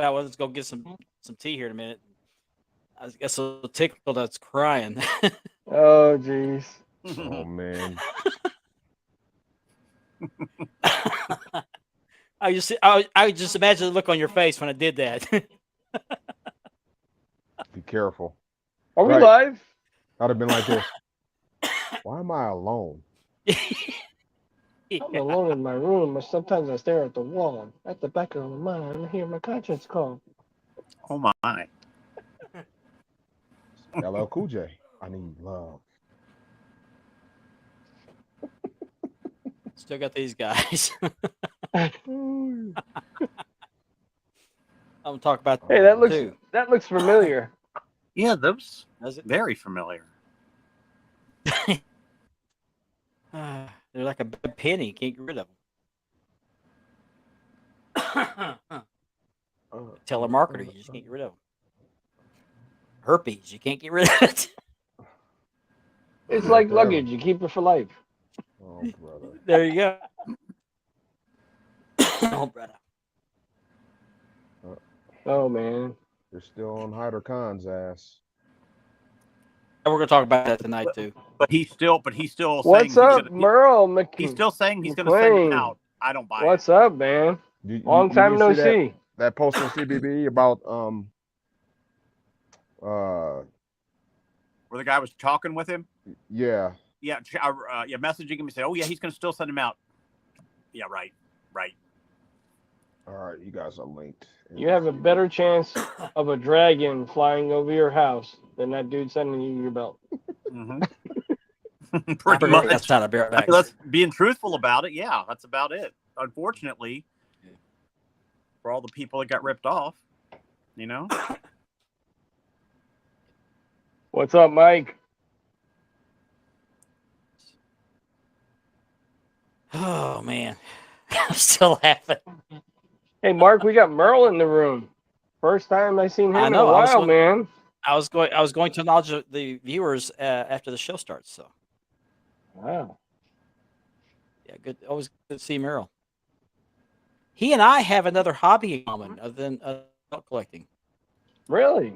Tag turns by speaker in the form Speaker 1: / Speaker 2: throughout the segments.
Speaker 1: out. Let's go get some tea here in a minute. I guess a tickle that's crying.
Speaker 2: Oh, jeez.
Speaker 3: Oh man.
Speaker 1: I just imagine the look on your face when I did that.
Speaker 3: Be careful.
Speaker 2: Are we
Speaker 3: Right.
Speaker 2: live?
Speaker 3: I'd have been like this. Why am I alone?
Speaker 2: I'm alone in my room, but sometimes I stare at the wall. At the back of my mind, I hear my conscience call.
Speaker 4: Oh my!
Speaker 3: LL Cool J. I need love.
Speaker 1: Still got these guys. I'm gonna talk about
Speaker 2: Hey,
Speaker 1: too.
Speaker 2: that looks familiar.
Speaker 4: Yeah, those
Speaker 1: Does it?
Speaker 4: very familiar.
Speaker 1: They're like a bad penny. Can't get rid of them. Telemarketer, you just can't get rid of them. Herpes, you can't get rid of it.
Speaker 2: It's like luggage. You keep it for life.
Speaker 3: Oh brother.
Speaker 1: There you go. Oh, brother.
Speaker 2: Oh, man.
Speaker 3: You're still on Hyder Khan's ass.
Speaker 1: And we're gonna talk about that tonight too.
Speaker 4: But he's still
Speaker 2: What's
Speaker 4: saying
Speaker 2: up, Merle
Speaker 4: he's still saying he's going to send him out. I don't buy
Speaker 2: What's
Speaker 4: it.
Speaker 2: up, man? Long time
Speaker 3: you
Speaker 2: no
Speaker 3: see
Speaker 2: see.
Speaker 3: that post on CBB about
Speaker 4: Where the guy was talking with him.
Speaker 3: yeah.
Speaker 4: Yeah, messaging him and say, "Oh yeah, he's going to still send him out." Yeah, right.
Speaker 3: All right, you guys are linked.
Speaker 2: You have a better chance of a dragon flying over your house than that dude sending you your belt.
Speaker 4: Mm-hmm. Pretty much.
Speaker 1: That's not a bear back.
Speaker 4: Let's being truthful about it. Yeah, that's about it. Unfortunately, for all the people that got ripped off, you know.
Speaker 2: What's up, Mike?
Speaker 1: Oh man, I'm still laughing.
Speaker 2: Hey, Mark, we got Merle in the room. First time I seen him
Speaker 1: I
Speaker 2: in
Speaker 1: know,
Speaker 2: a
Speaker 1: I was
Speaker 2: while,
Speaker 1: going-
Speaker 2: man.
Speaker 1: I was going to acknowledge the viewers after the show starts. So
Speaker 2: Wow.
Speaker 1: yeah, good. Always good to see Merrill. He and I have another hobby in common other than belt collecting.
Speaker 2: Really?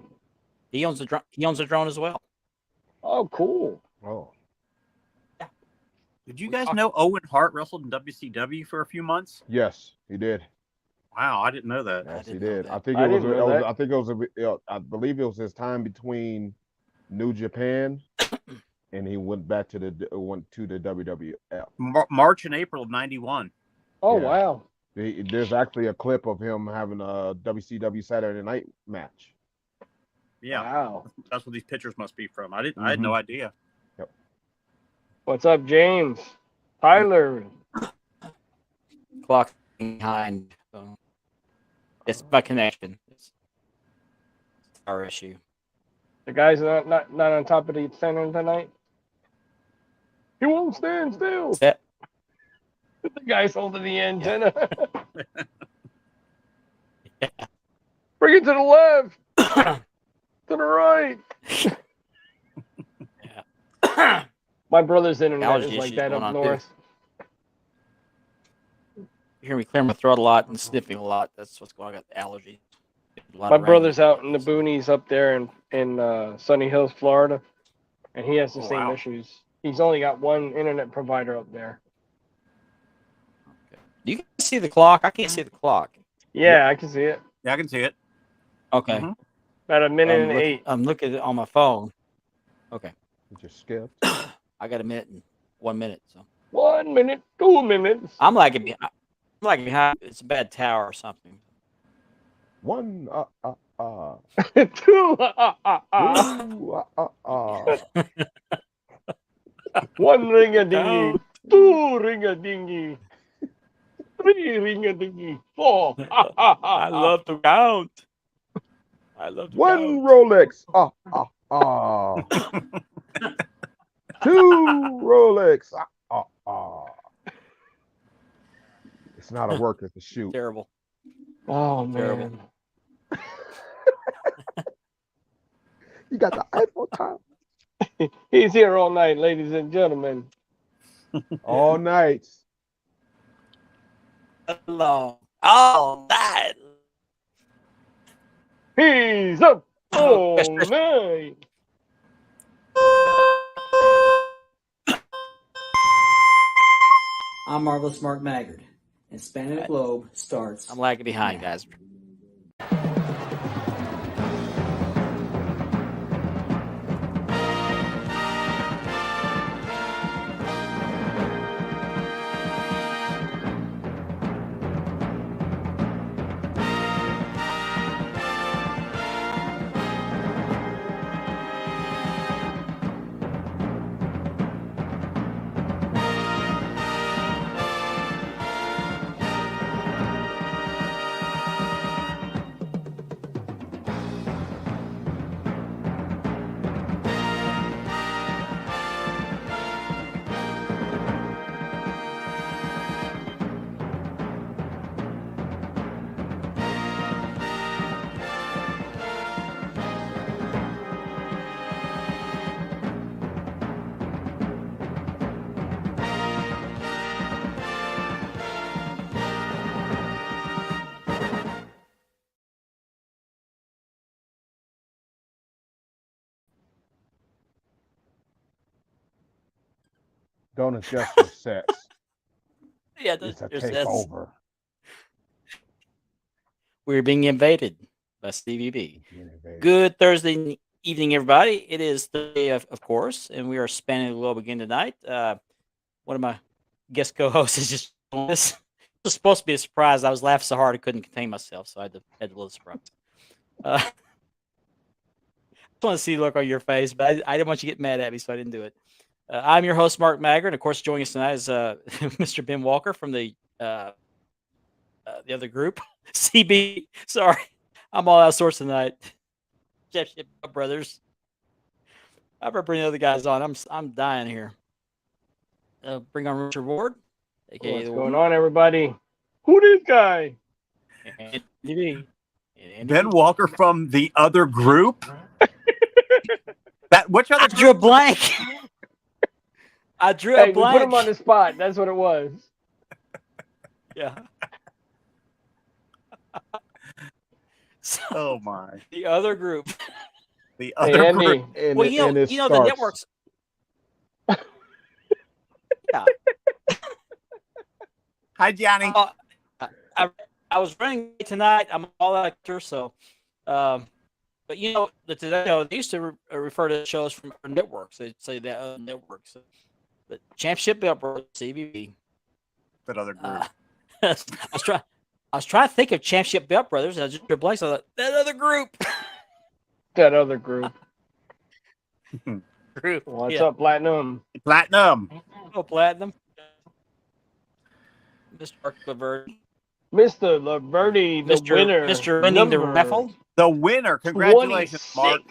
Speaker 1: He owns a drone. He owns a drone as well.
Speaker 2: Oh, cool.
Speaker 3: Oh.
Speaker 4: Did you guys know Owen Hart wrestled in WCW for a few months?
Speaker 3: Yes, he did.
Speaker 4: Wow, I didn't know that.
Speaker 3: Yes, he
Speaker 1: didn't know
Speaker 3: did.
Speaker 1: that.
Speaker 3: I think
Speaker 2: I
Speaker 3: it was.
Speaker 2: didn't know that.
Speaker 3: I think it was. I believe it was his time between New Japan, and he went back to the WWF.
Speaker 4: March and April of '91.
Speaker 2: Oh,
Speaker 3: Yeah.
Speaker 2: wow.
Speaker 3: There's actually a clip of him having a WCW Saturday Night match.
Speaker 4: Yeah,
Speaker 2: Wow.
Speaker 4: that's what these pictures must be from. I had no idea.
Speaker 2: What's up, James? Tyler.
Speaker 1: Clock behind. So it's my connection. It's our issue.
Speaker 2: The guy's not on top of the center tonight. He won't stand still.
Speaker 1: That
Speaker 2: The guy's holding the antenna. Bring it to the left. To the right.
Speaker 1: yeah.
Speaker 2: My brother's internet
Speaker 1: Allergy
Speaker 2: is like
Speaker 1: issues
Speaker 2: that
Speaker 1: going
Speaker 2: up
Speaker 1: on, too.
Speaker 2: north.
Speaker 1: You hear me clear my throat a lot and sniffing a lot. That's what's going on. I got allergies. A lot
Speaker 2: My
Speaker 1: of
Speaker 2: brother's
Speaker 1: rain.
Speaker 2: out in the boonies up there in Sunny Hills, Florida, and he has the
Speaker 4: Oh,
Speaker 2: same
Speaker 4: wow.
Speaker 2: issues. He's only got one internet provider up there.
Speaker 1: Do you guys see the clock? I can't see the clock.
Speaker 2: Yeah, I can see it.
Speaker 4: Yeah, I can see it.
Speaker 1: Okay.
Speaker 4: Mhm.
Speaker 2: About a minute and 8.
Speaker 1: I'm looking at it on my phone. Okay.
Speaker 3: He just skipped.
Speaker 1: I got a minute and 1 minute. So
Speaker 2: 1 minute, 2 minutes.
Speaker 1: I'm like behind. It's a bad tower or something.
Speaker 3: One.
Speaker 2: Two. One ring a dingy. Two ring a dingy. 3 ring a dingy. 4.
Speaker 1: I love to count. I love to
Speaker 3: One
Speaker 1: count.
Speaker 3: Rolex. Two Rolex. It's not a work, it's a shoot.
Speaker 1: Terrible.
Speaker 2: Oh,
Speaker 1: Terrible.
Speaker 2: man.
Speaker 3: You got the Eiffel Tower.
Speaker 2: He's here all night, ladies and gentlemen.
Speaker 3: All night.
Speaker 1: Long. All night.
Speaker 2: He's up all night.
Speaker 5: I'm Marvelous Mark Maggard, and Spanning the Globe starts.
Speaker 1: I'm lagging behind,
Speaker 5: now.
Speaker 1: guys.
Speaker 3: Don't adjust your sets.
Speaker 1: Yeah,
Speaker 3: It's a
Speaker 1: there's
Speaker 3: takeover.
Speaker 1: We're being invaded by CVB. Good Thursday evening, everybody. It is Thursday, of course, and we are spanning the globe again tonight. One of my guest co-hosts is just doing this. It was supposed to be a surprise. I was laughing so hard I couldn't contain myself, so I had to little surprise. I just want to see the look on your face, but I didn't want you to get mad at me, so I didn't do it. I'm your host, Mark Maggard, and of course, joining us tonight is Mr. Ben Walker from the other group, CB. Sorry, I'm all out of sorts tonight. Championship Brothers. I better bring the other guys on. I'm dying here. Bring on Richard Ward. AKA
Speaker 2: What's going on, everybody? Who this guy?
Speaker 1: Andy
Speaker 4: Ben Walker from the other group. Which other
Speaker 1: I drew a
Speaker 4: group?
Speaker 1: blank. I drew
Speaker 2: Hey,
Speaker 1: a
Speaker 2: we
Speaker 1: blank.
Speaker 2: put him on the spot. That's what it was.
Speaker 1: Yeah. So,
Speaker 4: Oh my!
Speaker 1: the other group.
Speaker 4: The
Speaker 2: Hey,
Speaker 4: other
Speaker 2: Andy.
Speaker 4: group.
Speaker 3: And,
Speaker 1: Well,
Speaker 3: and it
Speaker 1: the
Speaker 3: starts.
Speaker 1: networks. Yeah.
Speaker 4: Hi, Johnny.
Speaker 1: I was running late tonight. I'm all actor, so. But the Today Show, they used to refer to shows from networks. They'd say that networks. But Championship Belt Brothers, CBB.
Speaker 4: That other group.
Speaker 1: I was trying to think of Championship Belt Brothers. And I just drew blanks. I thought that other group.
Speaker 2: That other group.
Speaker 1: Group.
Speaker 2: What's
Speaker 1: Yeah.
Speaker 2: up, Platinum?
Speaker 4: Platinum.
Speaker 1: Oh, Platinum. Mr. Mark Laverde.
Speaker 2: Mr. Laverty, the winner.
Speaker 1: Mr. Winning the
Speaker 2: number
Speaker 1: raffle.
Speaker 4: The winner. Congratulations,
Speaker 2: 26.
Speaker 4: Mark.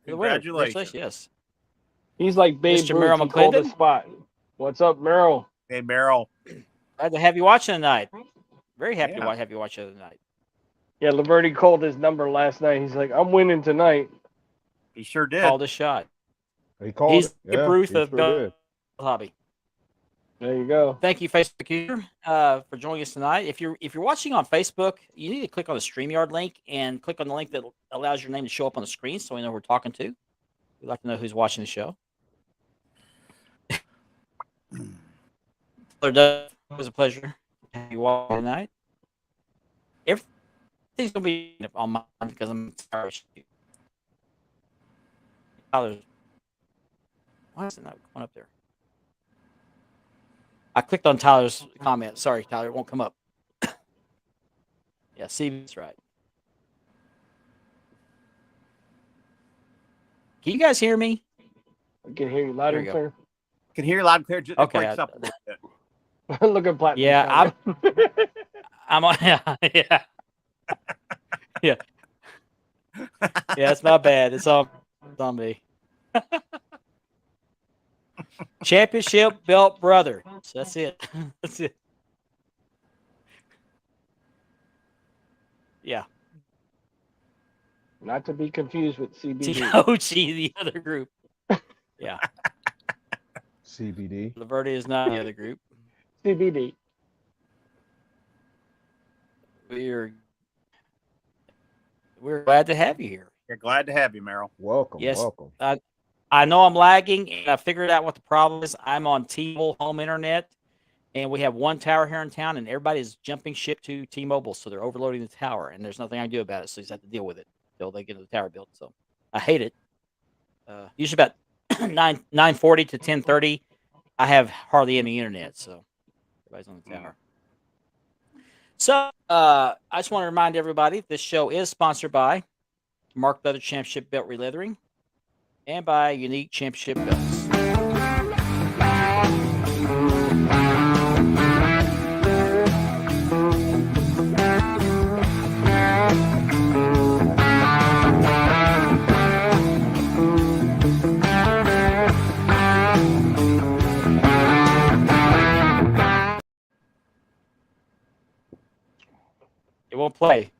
Speaker 1: The winner.
Speaker 4: Congratulations.
Speaker 1: Yes.
Speaker 2: He's like Babe
Speaker 1: Mr.
Speaker 2: Ruth.
Speaker 1: Merrill
Speaker 2: He called the
Speaker 1: McClendon.
Speaker 2: spot. What's up, Merrill?
Speaker 4: Hey, Merrill.
Speaker 1: Glad to have you watching tonight. Very happy
Speaker 4: Yeah.
Speaker 1: to have you watching tonight.
Speaker 2: Yeah, Laverty called his number last night. He's like, I'm winning tonight.
Speaker 4: He sure did.
Speaker 1: Called a shot.
Speaker 3: He called
Speaker 1: He's
Speaker 3: it.
Speaker 1: the
Speaker 3: Yeah,
Speaker 1: Ruth
Speaker 3: he
Speaker 1: of
Speaker 3: sure
Speaker 1: Go
Speaker 3: did.
Speaker 1: Hobby.
Speaker 2: There you go.
Speaker 1: Thank you, Facebook user, for joining us tonight. If you're watching on Facebook, you need to click on the StreamYard link and click on the link that allows your name to show up on the screen, so we know who we're talking to. We'd like to know who's watching the show. It was a pleasure to have you watch tonight. Everything's gonna be on mine because I'm tired. Tyler, why is it not going up there? I clicked on Tyler's comment. Sorry, Tyler, it won't come up. Yeah, Steven's right. Can you guys hear me?
Speaker 2: I can hear you loud
Speaker 1: There
Speaker 2: and
Speaker 1: you
Speaker 2: clear.
Speaker 4: Can hear you loud and clear. It
Speaker 1: Okay,
Speaker 4: breaks up a little bit.
Speaker 2: Look at Platinum.
Speaker 1: Yeah, I'm on. Yeah. Yeah. Yeah, it's my bad. It's on me. Championship Belt Brother. So that's it. That's it. Yeah.
Speaker 2: Not to be confused with CBD.
Speaker 1: TOG, the other group. Yeah.
Speaker 3: CBD.
Speaker 1: Laverde is not the other group.
Speaker 2: CBD.
Speaker 1: We're We're glad to have you here.
Speaker 4: Yeah, glad to have you, Merrill.
Speaker 3: Welcome,
Speaker 1: Yes.
Speaker 3: welcome.
Speaker 1: I know I'm lagging, and I figured out what the problem is. I'm on T-Mobile home internet, and we have one tower here in town, and everybody's jumping ship to T-Mobile, so they're overloading the tower, and there's nothing I can do about it, so you just have to deal with it until they get the tower built. So I hate it. Usually about 9:40 to 10:30, I have hardly any internet, so everybody's on the tower. So I just want to remind everybody this show is sponsored by Mark Leather Championship Belt Releathering and by Unique Championship Belts. It won't play.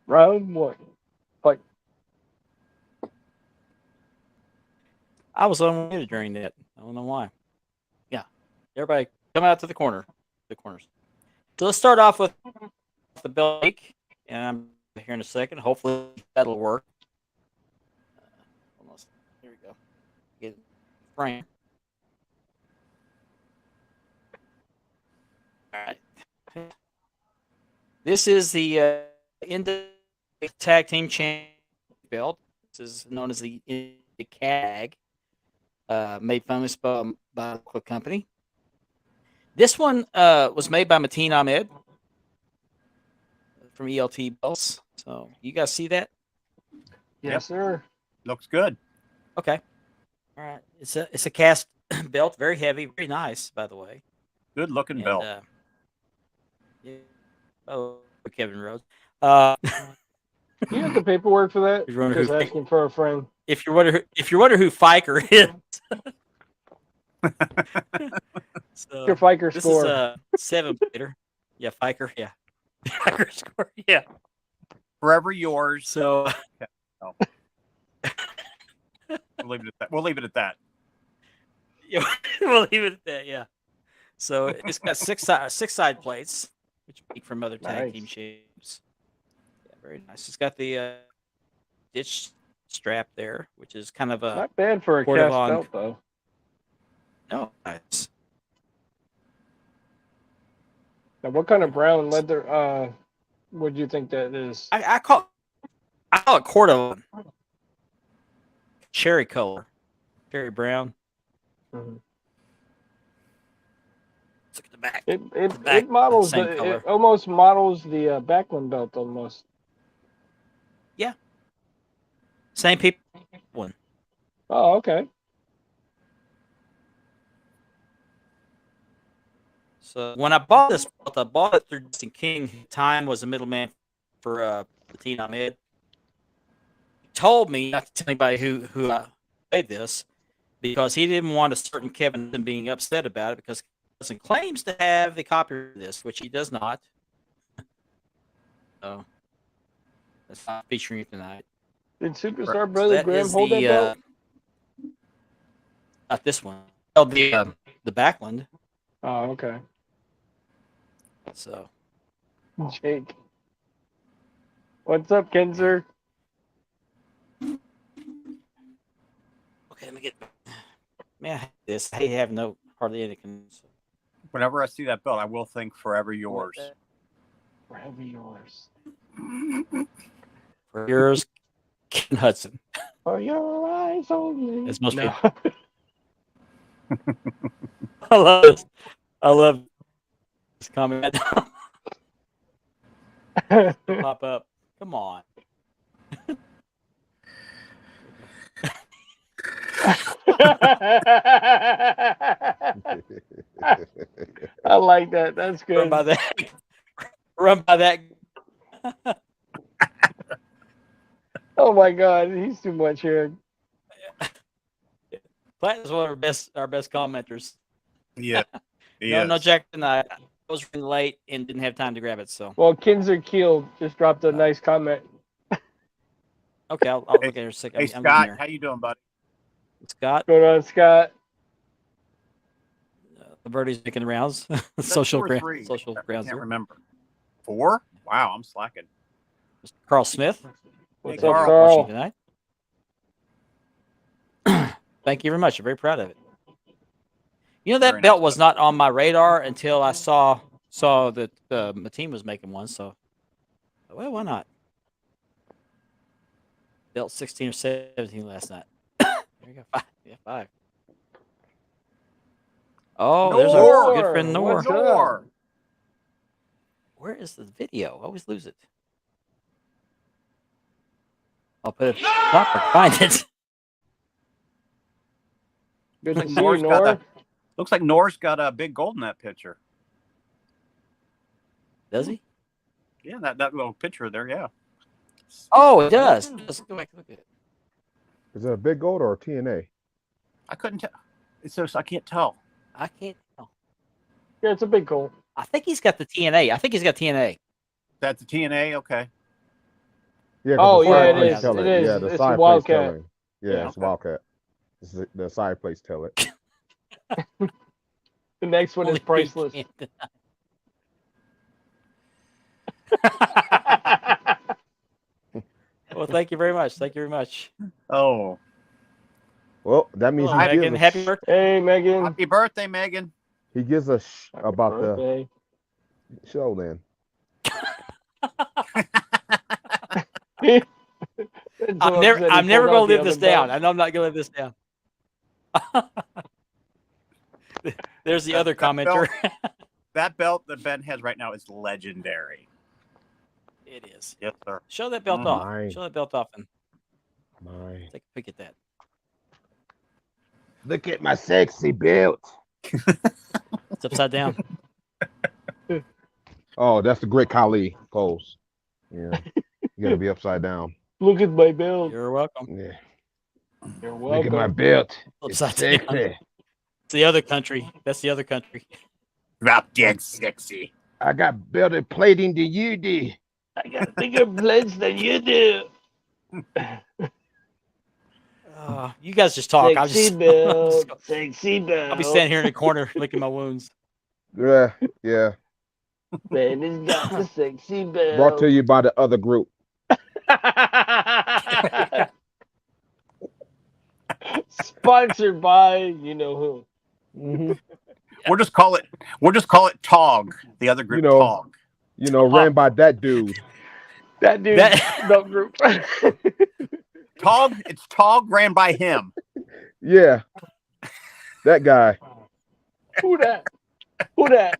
Speaker 2: Round one. Fight.
Speaker 1: I was unmuted during that. I don't know why. Yeah. Everybody come out to the corners. So let's start off with the belt week, and I'm here in a second. Hopefully that'll work. Almost. Here we go. Get frame. All right. This is the Indy Tag Team Champion belt. This is known as the Indy CAG. Made famous by a local company. This one was made by Mateen Ahmed from ELT Belts. So you guys see that?
Speaker 2: Yes, sir.
Speaker 4: Looks good.
Speaker 1: Okay. All right. It's a cast belt, very heavy, very nice, by the way.
Speaker 4: Good looking
Speaker 1: And,
Speaker 4: belt.
Speaker 1: yeah. Oh, Kevin Rhodes.
Speaker 2: You have the paperwork for that?
Speaker 1: You're running
Speaker 2: Just
Speaker 1: who-
Speaker 2: asking for a friend.
Speaker 1: If you wonder who Fiker is, so
Speaker 2: Your Fiker
Speaker 1: this
Speaker 2: score.
Speaker 1: is a 7-plater. Yeah, Fiker. Yeah, Fiker score. Yeah.
Speaker 4: Forever yours.
Speaker 1: So
Speaker 4: We'll leave it at that. We'll leave it at that.
Speaker 1: yeah, we'll leave it at that. Yeah. So it's got six side plates, which make from other tag team
Speaker 2: Nice.
Speaker 1: shapes. Yeah, very nice. It's got the ditch strap there, which is kind of a
Speaker 2: Not bad for a
Speaker 1: Porta
Speaker 2: cast
Speaker 1: Von-
Speaker 2: belt, though.
Speaker 1: nice.
Speaker 2: Now, what kind of brown leather would you think that is?
Speaker 1: I call it Cordova. Cherry color, cherry brown.
Speaker 2: Mhm.
Speaker 1: Let's look at the back.
Speaker 2: It
Speaker 1: back,
Speaker 2: it models
Speaker 1: same
Speaker 2: it
Speaker 1: color.
Speaker 2: almost models the Backlund belt almost.
Speaker 1: Same people. One.
Speaker 2: Oh, okay.
Speaker 1: So when I bought this belt, I bought it through Justin King. Time was a middleman for Mateen Ahmed. He told me not to tell anybody who made this because he didn't want a certain Kevin being upset about it because Kevin claims to have the copy of this, which he does not. So that's not featuring it tonight.
Speaker 2: Did Superstar
Speaker 1: So
Speaker 2: Brother
Speaker 1: that
Speaker 2: Graham
Speaker 1: is
Speaker 2: hold that
Speaker 1: the,
Speaker 2: belt?
Speaker 1: not this one. Oh, the Backlund.
Speaker 2: Oh, okay.
Speaker 1: So
Speaker 2: Jake. What's up, Kenzer?
Speaker 1: okay, let me get. Man, I hate this. I hate having hardly any.
Speaker 4: Whenever I see that belt, I will think "Forever Yours."
Speaker 2: Forever yours.
Speaker 1: For yours, Ken Hudson.
Speaker 2: For your eyes only.
Speaker 1: As most
Speaker 2: No.
Speaker 1: I love this. I love this comment. Pop up. Come on.
Speaker 2: I like that. That's
Speaker 1: Run
Speaker 2: good.
Speaker 1: by that. Run by that.
Speaker 2: Oh my God, he's too much here.
Speaker 1: Platt is one of our best commenters.
Speaker 4: Yeah.
Speaker 1: No, Jack and I was running late and didn't have time to grab it. So
Speaker 2: Well, Kinzer Keel just dropped a nice comment.
Speaker 1: okay, I'll look at her a second.
Speaker 4: Hey
Speaker 1: I'm
Speaker 4: Scott,
Speaker 1: here.
Speaker 4: how you doing, buddy?
Speaker 1: Scott,
Speaker 2: Going on, Scott?
Speaker 1: the birdie's making the rounds.
Speaker 4: Is that
Speaker 1: social
Speaker 4: 2 or 3?
Speaker 1: social
Speaker 4: I
Speaker 1: grounds.
Speaker 4: can't
Speaker 1: Here.
Speaker 4: remember. 4? Wow, I'm slacking.
Speaker 1: Carl Smith.
Speaker 2: What's
Speaker 4: Hey,
Speaker 2: up,
Speaker 4: Carl.
Speaker 1: Watching
Speaker 2: Carl?
Speaker 1: tonight. Thank you very much. I'm very proud of it. You know, that
Speaker 4: Very
Speaker 1: belt
Speaker 4: nice.
Speaker 1: was not on my radar until I saw that my team was making one. So, well, why not? Belt 16 or 17 last night. There you go. 5. Yeah, 5. Oh, there's our good friend Nor.
Speaker 2: What's up?
Speaker 4: Nor.
Speaker 1: Where is the video? I always lose it. I'll put it up or find it.
Speaker 2: Good to see you,
Speaker 4: Nor's got
Speaker 2: Nor.
Speaker 4: Looks like Nor's got a big gold in that picture.
Speaker 1: Does he?
Speaker 4: Yeah, that little picture there, yeah.
Speaker 1: Oh, it does. Let's go back and look at it.
Speaker 3: Is that a big gold or a TNA?
Speaker 4: I couldn't tell. It's just I can't tell.
Speaker 1: I can't tell.
Speaker 2: Yeah, it's a big goal.
Speaker 1: I think he's got the TNA. I think he's got TNA.
Speaker 4: That's the TNA, okay.
Speaker 3: Yeah. 'cause
Speaker 2: Oh,
Speaker 3: the
Speaker 1: yeah,
Speaker 3: side
Speaker 1: it
Speaker 3: plates
Speaker 1: is.
Speaker 3: tell
Speaker 2: It is.
Speaker 3: Yeah, the
Speaker 2: It's
Speaker 3: side plates
Speaker 2: Wildcat.
Speaker 3: tell it. Yeah, it's Wildcat. The side plates tell it.
Speaker 2: The next one is
Speaker 1: Only he
Speaker 2: priceless.
Speaker 1: can't deny. Well, thank you very much. Thank you very much.
Speaker 4: Oh.
Speaker 3: Well, that means
Speaker 1: Hello,
Speaker 3: he
Speaker 1: Megan.
Speaker 3: gives
Speaker 1: Happy
Speaker 3: a,
Speaker 1: birthday.
Speaker 2: Hey, Megan.
Speaker 4: Happy birthday, Megan.
Speaker 3: he gives a about
Speaker 2: Birthday.
Speaker 3: the show. Then
Speaker 1: I'm never going to live this down. I know I'm not going to live this down. There's the other
Speaker 4: That
Speaker 1: commenter.
Speaker 4: That belt that Ben has right now is legendary.
Speaker 1: It is.
Speaker 4: Yes, sir.
Speaker 1: Show that belt
Speaker 4: Mm.
Speaker 1: off.
Speaker 3: My.
Speaker 1: Show that belt off and
Speaker 3: my
Speaker 1: take a peek at that.
Speaker 3: look at my sexy belt.
Speaker 1: It's upside down.
Speaker 3: Oh, that's the Great Khali pose. Yeah, you gotta be upside down.
Speaker 2: Look at my belt.
Speaker 1: You're welcome.
Speaker 3: Yeah,
Speaker 2: You're
Speaker 3: look at
Speaker 2: welcome.
Speaker 3: my belt. It's
Speaker 1: Upside down.
Speaker 3: sexy.
Speaker 1: It's the other country. That's the other country.
Speaker 4: Drop dead sexy.
Speaker 3: I got better plating than you do.
Speaker 2: I got bigger blades than you do.
Speaker 1: You guys just talk. I'll
Speaker 2: Sexy
Speaker 1: just,
Speaker 2: belt. Sexy belt.
Speaker 1: I'll be standing here in the corner licking my wounds.
Speaker 3: Yeah, yeah.
Speaker 2: Ben has got the sexy belt.
Speaker 3: Brought to you by the other group.
Speaker 2: Sponsored by you know who.
Speaker 3: Mm-hmm.
Speaker 4: We'll just call it TOG. The other group
Speaker 3: You know,
Speaker 4: TOG.
Speaker 3: You know, ran by that dude.
Speaker 2: That dude,
Speaker 1: That-
Speaker 2: belt group.
Speaker 4: TOG, it's TOG ran by him.
Speaker 3: Yeah, that guy.
Speaker 2: Who that? Who that?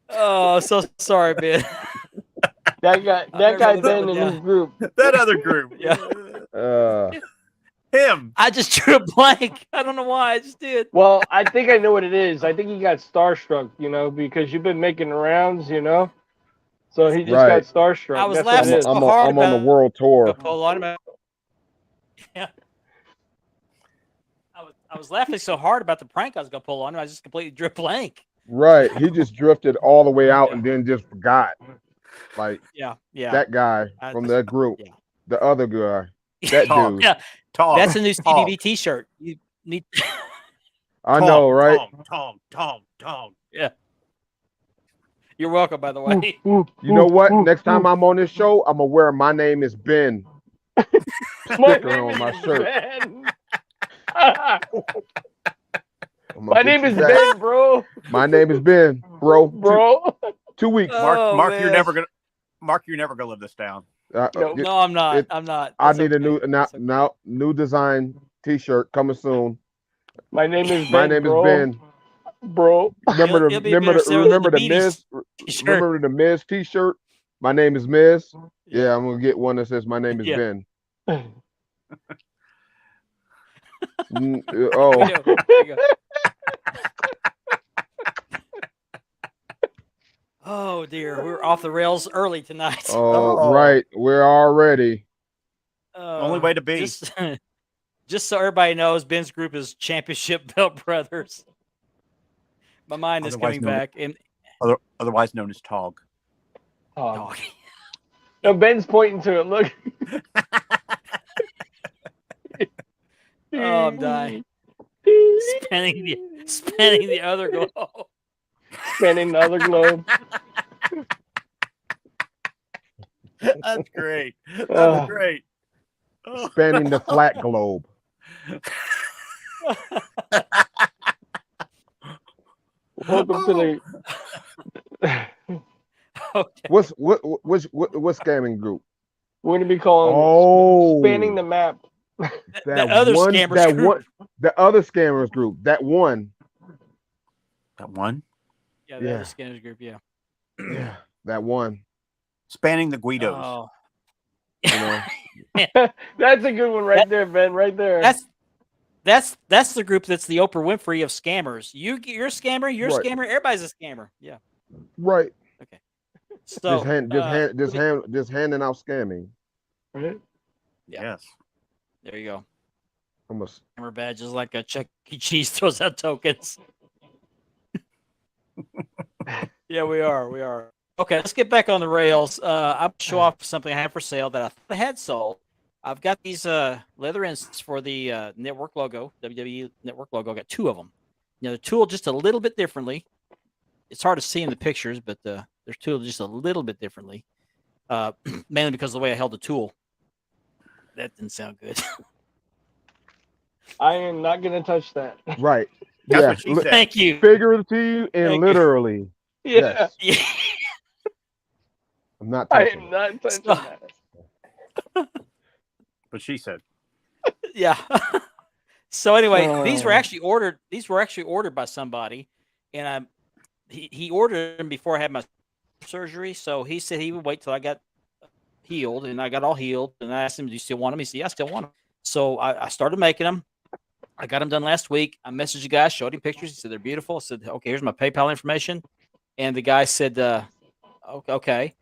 Speaker 1: Oh, so sorry, Ben.
Speaker 2: That guy.
Speaker 1: I'll
Speaker 2: That guy
Speaker 1: never live
Speaker 2: been in
Speaker 1: with
Speaker 2: his group.
Speaker 4: That other group.
Speaker 1: Yeah.
Speaker 4: Him.
Speaker 1: I just drew a blank. I don't know why. I just did.
Speaker 2: Well, I think I know what it is. I think he got starstruck, you know, because you've been making the rounds, you know. So he just
Speaker 3: Right.
Speaker 2: got starstruck.
Speaker 1: I was
Speaker 2: That's what
Speaker 1: laughing
Speaker 2: it is.
Speaker 1: so
Speaker 3: I'm
Speaker 1: hard
Speaker 3: on the
Speaker 1: about-
Speaker 3: world tour.
Speaker 1: Pole on him. Yeah. I was laughing so hard about the prank I was gonna pull on him. I just completely drew a blank.
Speaker 3: Right, he just drifted all the way out and then just forgot. Like
Speaker 1: Yeah, yeah.
Speaker 3: that guy
Speaker 1: I-
Speaker 3: from that group,
Speaker 1: yeah.
Speaker 3: the other guy, that
Speaker 4: Tom.
Speaker 3: dude.
Speaker 1: Yeah,
Speaker 4: TOG.
Speaker 1: that's a new
Speaker 4: Tom.
Speaker 1: CBB T-shirt. You need.
Speaker 3: I know, right?
Speaker 4: Tom.
Speaker 1: You're welcome, by the way.
Speaker 3: You know what? Next time I'm on this show, I'm gonna wear "My Name Is Ben"
Speaker 2: My
Speaker 3: sticker
Speaker 2: name
Speaker 3: on
Speaker 2: is
Speaker 3: my shirt.
Speaker 2: Ben.
Speaker 3: I'm gonna
Speaker 2: My
Speaker 3: get
Speaker 2: name
Speaker 3: you
Speaker 2: is
Speaker 3: that.
Speaker 2: Ben, bro.
Speaker 3: My name is Ben, bro.
Speaker 2: Bro.
Speaker 3: 2 weeks.
Speaker 1: Oh,
Speaker 4: Mark,
Speaker 1: man.
Speaker 4: you're never gonna live this down.
Speaker 2: No.
Speaker 1: No, I'm not.
Speaker 3: It-
Speaker 1: I'm not.
Speaker 3: I
Speaker 1: That's
Speaker 3: need a
Speaker 1: okay.
Speaker 3: new
Speaker 1: That's okay.
Speaker 3: new design T-shirt coming soon.
Speaker 2: My name is Ben.
Speaker 3: My name
Speaker 2: bro.
Speaker 3: is Ben.
Speaker 2: Bro.
Speaker 3: Remember
Speaker 1: It'll be
Speaker 3: remember
Speaker 1: better selling than
Speaker 3: remember
Speaker 1: the
Speaker 3: the Miz
Speaker 1: T-shirt.
Speaker 3: remember the Miz T-shirt. My name is Miz. Yeah, I'm gonna get one that says "My name is
Speaker 1: Yeah.
Speaker 3: Ben." Oh,
Speaker 1: There you go. Oh dear, we're off the rails early tonight.
Speaker 3: oh, right. We're already.
Speaker 4: Only way to be.
Speaker 1: Just so everybody knows, Ben's group is Championship Belt Brothers. My mind is
Speaker 4: Otherwise
Speaker 1: coming
Speaker 4: known-
Speaker 1: back. And
Speaker 4: Otherwise known as Tog.
Speaker 1: oh,
Speaker 2: No, Ben's pointing to it. Look.
Speaker 1: I'm dying. Spinning the other globe.
Speaker 2: Spinning the other globe.
Speaker 4: That's great. That's
Speaker 2: Oh.
Speaker 4: great. Oh.
Speaker 3: Spanning the flat globe.
Speaker 2: Welcome to the.
Speaker 1: Okay.
Speaker 3: What's scamming group?
Speaker 2: We're gonna be calling
Speaker 3: Oh,
Speaker 2: spanning the map.
Speaker 3: that
Speaker 1: other
Speaker 3: one,
Speaker 1: scammers
Speaker 3: that
Speaker 1: group.
Speaker 3: one, the other scammers group. That one.
Speaker 4: That one?
Speaker 1: Yeah, the
Speaker 3: Yeah.
Speaker 1: other scanners group. Yeah.
Speaker 3: Yeah, that one.
Speaker 4: Spanning the Guidos.
Speaker 1: Oh,
Speaker 3: You know.
Speaker 2: That's a good one right there, Ben. Right there.
Speaker 1: that's the group that's the Oprah Winfrey of scammers. You're a scammer. You're a
Speaker 3: Right.
Speaker 1: scammer. Everybody's a scammer. Yeah.
Speaker 3: Right.
Speaker 1: So
Speaker 3: just handing out scamming.
Speaker 2: Right?
Speaker 4: Yes.
Speaker 1: there you go.
Speaker 3: Almost.
Speaker 1: Scammer badges like a Chuck E. Cheese throws out tokens. Yeah, we are. We are. Okay, let's get back on the rails. I'll show off something I have for sale that I thought I had sold. I've got these leather inserts for the network logo, WWE network logo. I got two of them. Now, they're tooled just a little bit differently. It's hard to see in the pictures, but they're tooled just a little bit differently, mainly because of the way I held the tool. That didn't sound good.
Speaker 2: I am not gonna touch that.
Speaker 3: Right.
Speaker 4: That's
Speaker 3: Yeah.
Speaker 4: what she said.
Speaker 1: Thank you.
Speaker 3: Figuratively and
Speaker 1: Thank you.
Speaker 3: literally.
Speaker 2: Yeah,
Speaker 3: Yes.
Speaker 1: Yeah.
Speaker 3: I'm not
Speaker 2: I
Speaker 3: touching
Speaker 2: am
Speaker 3: it.
Speaker 2: not touching
Speaker 1: So-
Speaker 2: that.
Speaker 4: But she said.
Speaker 1: Yeah. So anyway, these were
Speaker 2: Oh.
Speaker 1: actually ordered. These were actually ordered by somebody, and he ordered them before I had my surgery. So he said he would wait till I got healed, and I got all healed. And I asked him, "Do you still want them?" He said, "Yeah, I still want them." So I started making them. I got them done last week. I messaged the guy, showed him pictures. He said they're beautiful. I said, "Okay, here's my PayPal information." And the guy said, "Okay."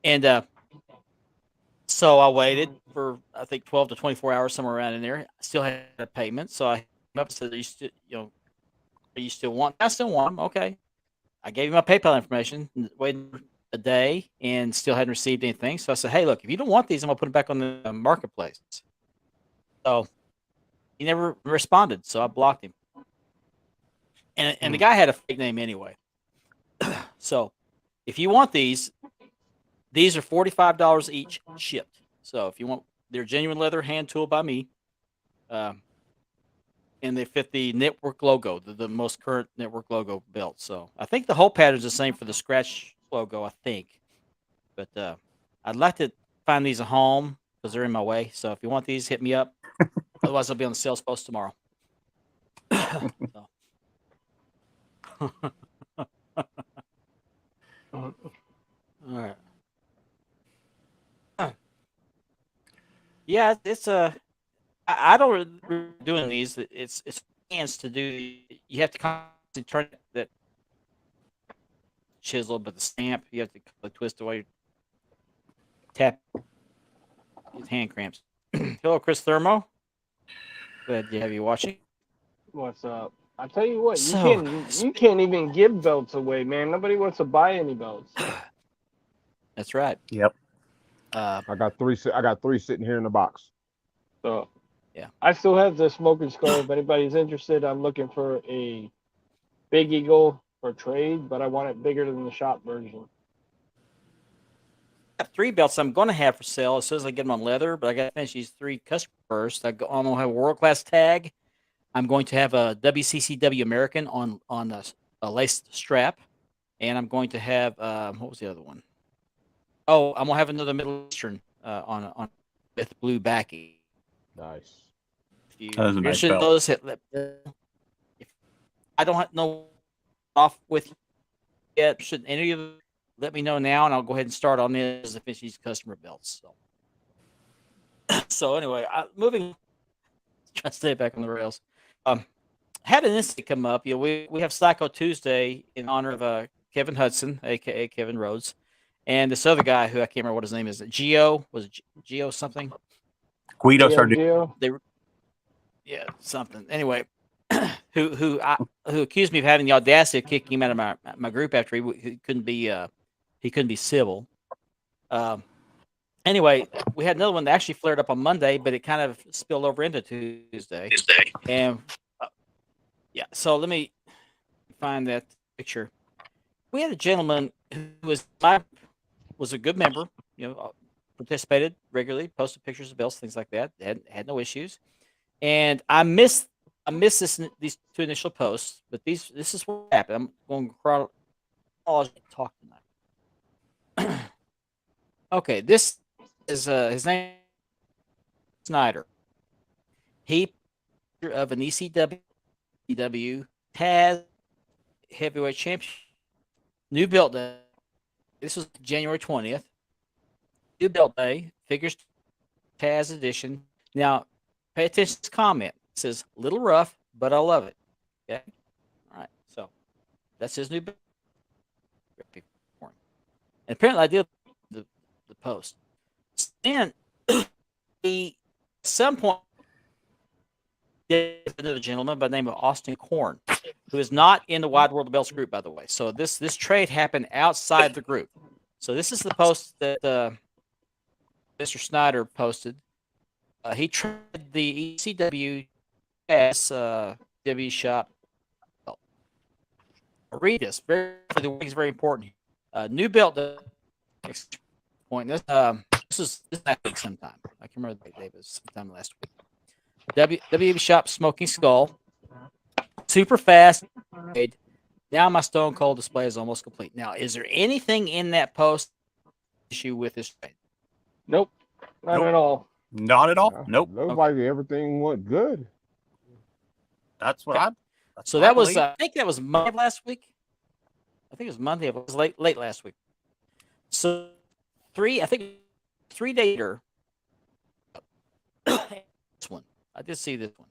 Speaker 1: And so I waited for I think 12 to 24 hours, somewhere around in there. I still had a payment, so I came up and said, "Are you still, are you still want?" I still want them. Okay. I gave him my PayPal information. Waited a day and still hadn't received anything. So I said, "Hey, look, if you don't want these, I'm gonna put them back on the marketplace." So he never responded, so I blocked him. And the guy had a fake name anyway. So if you want these are $45 each shipped. So if you want, they're genuine leather, hand tooled by me, and they fit the network logo, the most current network logo belt. So I think the whole pattern's the same for the scratch logo, I think. But I'd like to find these a home because they're in my way. So if you want these, hit me up. Otherwise, I'll be on the sales post tomorrow. So. All right. Yeah, it's I don't really doing these. It's hands to do. You have to constantly turn that chisel, but the stamp you have to twist away. Tap. His hand cramps. Hello, Chris Thermo. Glad to have you watching.
Speaker 2: What's up? I tell you what,
Speaker 1: So-
Speaker 2: you can't even give belts away, man. Nobody wants to buy any belts.
Speaker 1: That's right.
Speaker 4: Yep.
Speaker 3: I got three sitting here in the box.
Speaker 2: So
Speaker 1: Yeah.
Speaker 2: I still have the smoking skull. If anybody's interested, I'm looking for a Big Eagle for trade, but I want it bigger than the shop version.
Speaker 1: I got 3 belts I'm going to have for sale as soon as I get them on leather, but I got to finish these 3 customers first. I'm going to have a world class tag. I'm going to have a WCCW American on a laced strap, and I'm going to have what was the other one? Oh, I'm gonna have another Middle Eastern on with blue backing.
Speaker 3: Nice.
Speaker 1: If you
Speaker 4: That is a nice
Speaker 1: interested in
Speaker 4: belt.
Speaker 1: those, if I don't know off with you yet, should any of them let me know now, and I'll go ahead and start on this to finish these customer belts. So, So anyway, moving, trying to stay back on the rails. Had an incident come up. We have Psycho Tuesday in honor of Kevin Hudson, aka Kevin Rhodes, and this other guy who I can't remember what his name is. Geo, was it Geo something?
Speaker 4: Guido
Speaker 2: Geo,
Speaker 4: started.
Speaker 2: Geo.
Speaker 1: Yeah, something. Anyway, who accused me of having the audacity of kicking him out of my group after he couldn't be civil. Anyway, we had another one that actually flared up on Monday, but it kind of spilled over into Tuesday. And yeah, so let me find that picture. We had a gentleman who was a good member, participated regularly, posted pictures of belts, things like that. Had no issues. And I missed these two initial posts, but this is what happened. I'm going to talk tonight. Okay, this is his name is Snyder. He of an ECW Taz heavyweight champion. New belt day. This was January 20th. New belt day. Figures Taz edition. Now, pay attention to this comment. It says, little rough, but I love it. Okay? All right. So, that's his new belt. And apparently, I did the post. Then, he, at some point, another gentleman by the name of Austin Korn, who is not in the Wide World of Belts group, by the way. So this trade happened outside the group. So this is the post that Mr. Snyder posted. He traded the ECW as W shop. Belt. Read this. It's very important. New belt. Next point. This is last week sometime. I can remember the date. It was sometime last week. WB Shop Smoking Skull. Super fast. Now my Stone Cold display is almost complete. Now, is there anything in that post issue with this trade?
Speaker 2: Nope. Not
Speaker 4: Nope.
Speaker 2: at all.
Speaker 4: Not at all. Nope.
Speaker 3: Looked like everything went good.
Speaker 4: That's what
Speaker 1: Okay.
Speaker 4: I. That's
Speaker 1: So
Speaker 4: what I
Speaker 1: that was,
Speaker 4: believe.
Speaker 1: I think that was Monday of last week. I think it was Monday. It was late last week. So 3 days later, this one. I did see this one.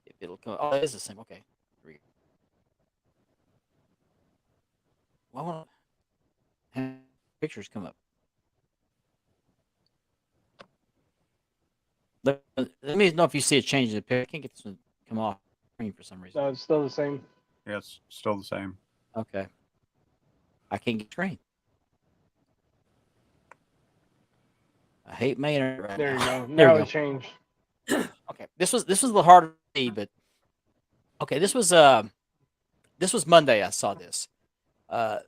Speaker 1: If it'll come. Oh, it is the same. Okay. Here we go. Why won't pictures come up? Let me know if you see a change in the picture. I can't get this one to come off screen for some reason.
Speaker 2: No, it's still the same.
Speaker 4: Yeah, it's still the same.
Speaker 1: Okay. I can't get screen. I hate my internet right
Speaker 2: There you
Speaker 1: now.
Speaker 2: go.
Speaker 1: There
Speaker 2: Now
Speaker 1: we
Speaker 2: it
Speaker 1: go.
Speaker 2: changed.
Speaker 1: Okay. This was a little harder to see, but okay, this was Monday I saw this. The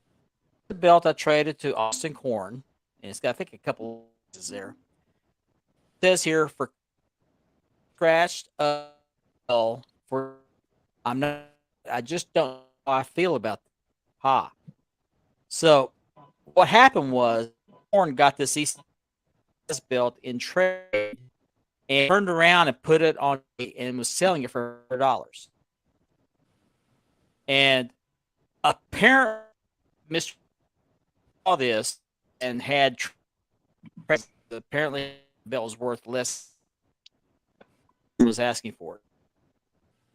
Speaker 1: belt I traded to Austin Korn, and it's got I think a couple pieces there. It says here for scratched for I just don't know how I feel about So what happened was Korn got this belt in trade and turned around and put it on and was selling it for $100. And apparently Mr. saw this and had apparently the belt was worth less than was asking for it.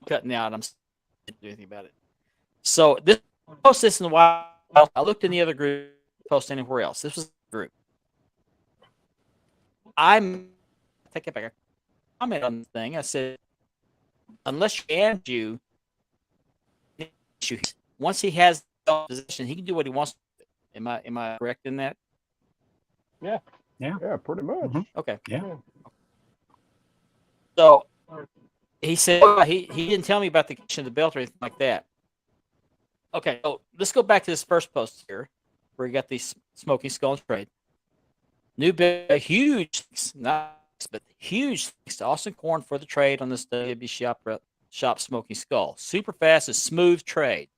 Speaker 1: Cutting out, I'm not doing anything about it. So this post this in a while. I looked in the other group, post anywhere else. This was the group. I'm take it back. I comment on the thing. I said, unless you once he has the position, he can do what he wants. Am I correct in that?
Speaker 3: Yeah, pretty much.
Speaker 4: Mhm.
Speaker 1: Okay.
Speaker 4: Yeah.
Speaker 1: So he said he didn't tell me about the condition of the belt or anything like that. Okay, so let's go back to this first post here, where you got these Smoking Skull trade. New belt, huge, nice, but huge thanks to Austin Korn for the trade on this WB Shop Smoking Skull. Super fast and smooth trade.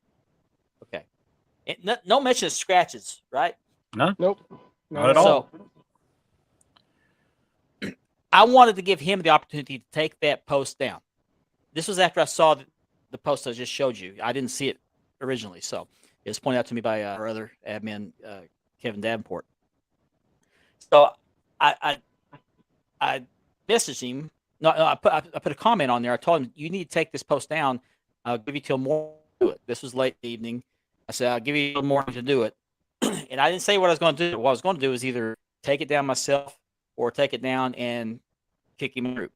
Speaker 1: Okay. No mention of scratches, right?
Speaker 2: Nope.
Speaker 4: Not at all.
Speaker 1: So I wanted to give him the opportunity to take that post down. This was after I saw the post I just showed you. I didn't see it originally, so it was pointed out to me by our other admin, Kevin Davenport. So I messaged him. No, I put a comment on there. I told him, you need to take this post down. I'll give you till morning to do it. This was late evening. I said, I'll give you till morning to do it. And I didn't say what I was going to do. What I was going to do is either take it down myself or take it down and kick him out.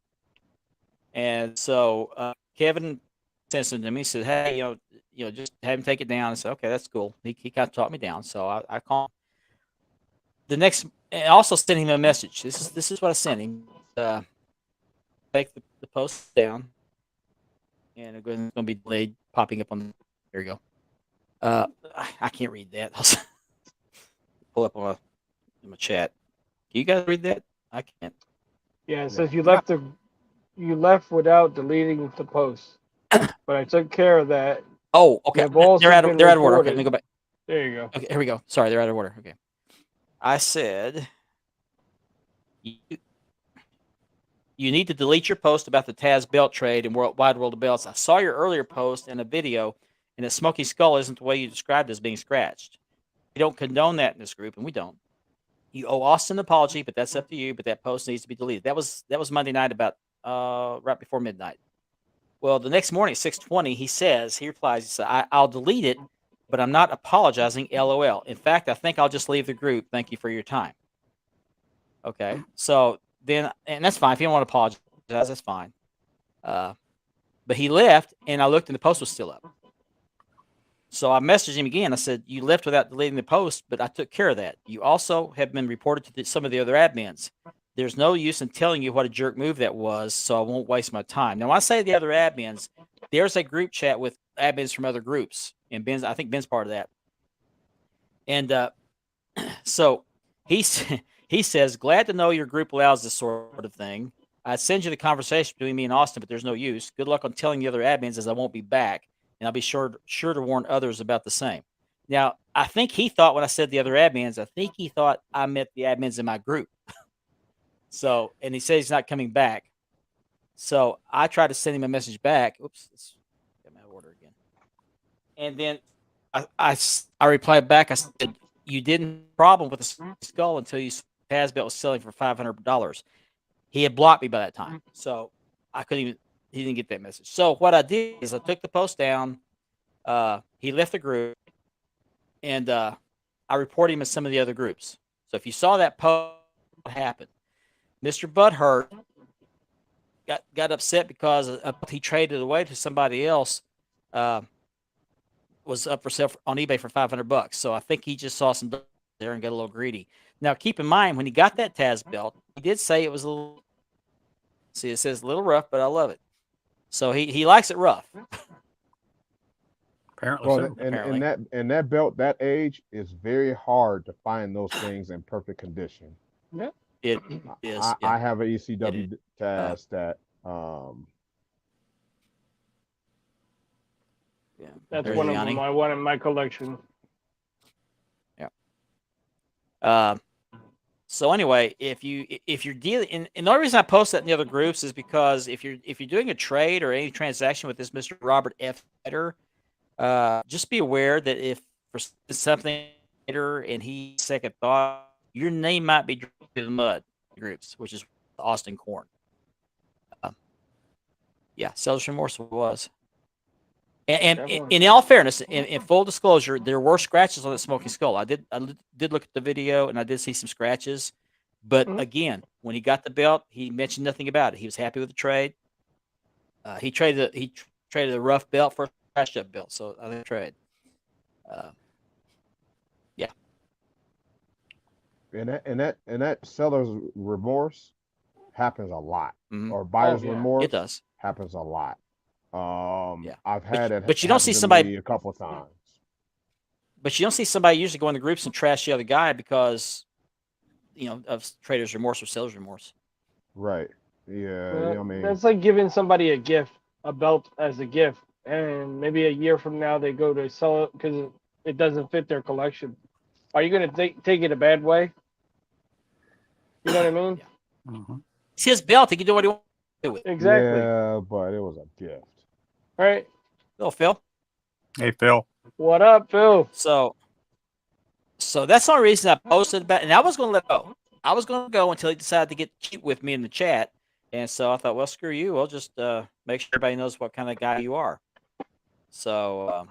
Speaker 1: And so Kevin sent something to me. He said, hey, just have him take it down. I said, okay, that's cool. He kind of talked me down. So I called him. The next, and I also sent him a message. This is what I sent him. Take the post down, and it's going to be delayed, popping up on the. There you go. I can't read that. I'll pull up on my chat. Can you guys read that? I can't.
Speaker 2: Yeah, it says you left without deleting the post, but I took care of that.
Speaker 1: Oh, okay.
Speaker 2: They've also
Speaker 1: They're out
Speaker 2: been
Speaker 1: of order. Okay,
Speaker 2: reported.
Speaker 1: let me go back.
Speaker 2: There you go.
Speaker 1: Okay, here we go. Sorry, they're out of order. Okay. I said, you need to delete your post about the Taz belt trade and Wide World of Belts. I saw your earlier post and a video, and a Smoky Skull isn't the way you described it as being scratched. We don't condone that in this group, and we don't. You owe Austin an apology, but that's up to you. But that post needs to be deleted. That was Monday night about right before midnight. Well, the next morning at 6:20, he replies, he said, I'll delete it, but I'm not apologizing, LOL. In fact, I think I'll just leave the group. Thank you for your time. Okay, so then, and that's fine. If you don't want to apologize, that's fine. But he left, and I looked, and the post was still up. So I messaged him again. I said, you left without deleting the post, but I took care of that. You also have been reported to some of the other admins. There's no use in telling you what a jerk move that was, so I won't waste my time. Now, when I say the other admins, there's a group chat with admins from other groups, and I think Ben's part of that. And so he says, glad to know your group allows this sort of thing. I'd send you the conversation between me and Austin, but there's no use. Good luck on telling the other admins, as I won't be back, and I'll be sure to warn others about the same. Now, I think he thought when I said the other admins, I think he thought I meant the admins in my group. So, and he says he's not coming back. So I tried to send him a message back. Oops, let's get my order again. And then I replied back. I said, you didn't have a problem with the skull until you saw Taz belt was selling for $500. He had blocked me by that time. So I couldn't even, he didn't get that message. So what I did is I took the post down. He left the group, and I reported him in some of the other groups. So if you saw that post, what happened? Mr. Butthurt got upset because he traded away to somebody else. Was up for sale on eBay for $500. So I think he just saw some there and got a little greedy. Now keep in mind, when he got that Taz belt, he did say it was a little. See, it says a little rough, but I love it. So he likes it rough.
Speaker 4: Apparently,
Speaker 3: Well,
Speaker 4: so.
Speaker 3: and that belt, that age, is very hard to find those things in perfect condition.
Speaker 2: Yeah.
Speaker 1: It is.
Speaker 3: I have an ECW
Speaker 1: It
Speaker 3: Taz that
Speaker 1: Yeah,
Speaker 2: That's
Speaker 1: there's
Speaker 2: one of
Speaker 1: Yanni.
Speaker 2: them. I want in my collection.
Speaker 1: Yeah. So anyway, if you're dealing, and the only reason I post that in the other groups is because if you're doing a trade or any transaction with this Mr. Robert F. Fetter, just be aware that if for something later and he second thought, your name might be dragged to the mud groups, which is Austin Korn. Yeah, seller's remorse was. And in all fairness, in full disclosure, there were scratches on the Smoking Skull. I did look at the video, and I did see some scratches. But again, when he got the belt, he mentioned nothing about it. He was happy with the trade. He traded a rough belt for a scratched up belt. So I think trade. Yeah.
Speaker 3: and that seller's remorse happens a lot,
Speaker 1: Mhm.
Speaker 3: or buyer's
Speaker 2: yeah.
Speaker 3: remorse
Speaker 1: It does.
Speaker 3: happens a lot.
Speaker 1: Yeah.
Speaker 3: I've had it.
Speaker 1: But you don't see
Speaker 3: happen to
Speaker 1: somebody-
Speaker 3: me a couple of times.
Speaker 1: But you don't see somebody usually go in the groups and trash the other guy because, of trader's remorse or seller's remorse.
Speaker 3: Right. Yeah.
Speaker 2: Well,
Speaker 3: I mean,
Speaker 2: that's like giving somebody a gift, a belt as a gift, and maybe a year from now they go to sell it because it doesn't fit their collection. Are you going to take it a bad way? You know what I mean?
Speaker 4: Mhm.
Speaker 1: It's his belt. He can do what he wants to do with it.
Speaker 2: Exactly.
Speaker 3: yeah, but it was a gift.
Speaker 2: All right.
Speaker 1: Little Phil.
Speaker 4: Hey, Phil.
Speaker 2: What up, Phil?
Speaker 1: So that's the only reason I posted about, and I was going to let go. I was going to go until he decided to get cute with me in the chat. And so I thought, well, screw you. We'll just make sure everybody knows what kind of guy you are. So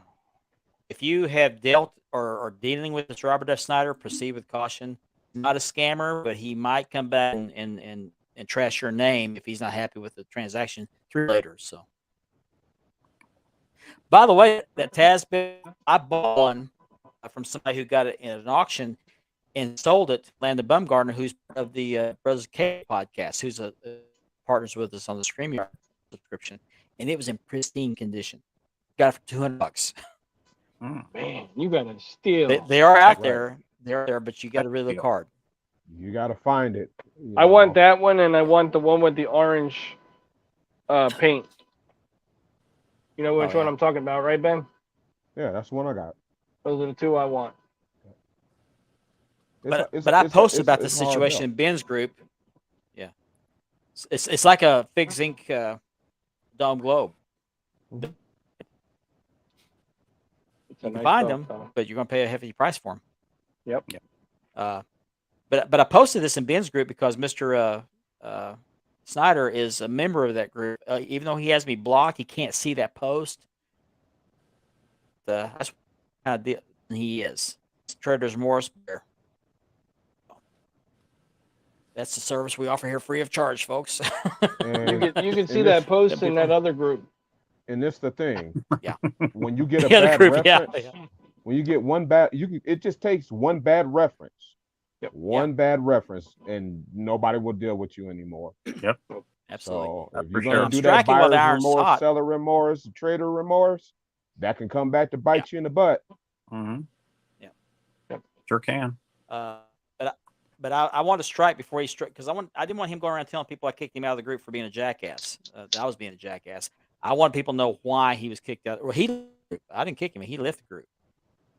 Speaker 1: if you have dealt or are dealing with this Robert F. Snyder, proceed with caution. Not a scammer, but he might come back and trash your name if he's not happy with the transaction 3 years later. So, by the way, that Taz bill, I bought one from somebody who got it in an auction and sold it to Landon Bumgardner, who's of the Brothers K podcast, who's a partners with us on the StreamYard subscription, and it was in pristine condition. Got it for $200.
Speaker 2: Man, you gotta steal.
Speaker 1: They are out
Speaker 3: Right.
Speaker 1: there. They're there, but you got to really look hard.
Speaker 3: You got to find it. you
Speaker 2: I want
Speaker 3: know.
Speaker 2: that one, and I want the one with the orange paint. You know which
Speaker 1: Oh,
Speaker 2: one
Speaker 1: yeah.
Speaker 2: I'm talking about, right, Ben?
Speaker 3: Yeah, that's the one I got.
Speaker 2: Those are the 2 I want.
Speaker 1: But I posted about the
Speaker 3: it's a hard
Speaker 1: situation
Speaker 3: belt.
Speaker 1: in Ben's group. Yeah, it's like a Fig Zinc Dome Globe.
Speaker 2: It's a
Speaker 1: You can
Speaker 2: nice
Speaker 1: find
Speaker 2: belt,
Speaker 1: them,
Speaker 2: though.
Speaker 1: but you're going to pay a hefty price for them.
Speaker 2: Yep.
Speaker 1: But I posted this in Ben's group because Mr. Snyder is a member of that group. Even though he has me blocked, he can't see that post. That's what kind of deal he is. It's Trader's Morris Bear. That's the service we offer here free of charge, folks.
Speaker 3: And,
Speaker 2: You can see
Speaker 3: and
Speaker 2: that
Speaker 3: this,
Speaker 2: post
Speaker 1: that'd be
Speaker 2: in that
Speaker 1: fun.
Speaker 2: other group.
Speaker 3: and this the thing.
Speaker 1: Yeah.
Speaker 3: When you get a
Speaker 1: The other
Speaker 3: bad
Speaker 1: group, yeah,
Speaker 3: reference,
Speaker 1: yeah.
Speaker 3: when you get one bad, it just takes one bad reference.
Speaker 2: Yep.
Speaker 3: One bad reference, and nobody will deal with you anymore.
Speaker 1: Absolutely.
Speaker 3: So
Speaker 4: That's
Speaker 3: if
Speaker 4: for
Speaker 3: you're
Speaker 4: sure.
Speaker 3: gonna
Speaker 1: I'm
Speaker 3: do that
Speaker 1: striking while the
Speaker 3: buyer's
Speaker 1: iron's
Speaker 3: remorse,
Speaker 1: hot.
Speaker 3: seller remorse, trader remorse, that can come back to bite you in the butt.
Speaker 4: Mm-hmm.
Speaker 1: Yeah.
Speaker 4: Sure can.
Speaker 1: But I want to strike before he struck because I didn't want him going around telling people I kicked him out of the group for being a jackass. That I was being a jackass. I want people to know why he was kicked out. Well, I didn't kick him; he left the group.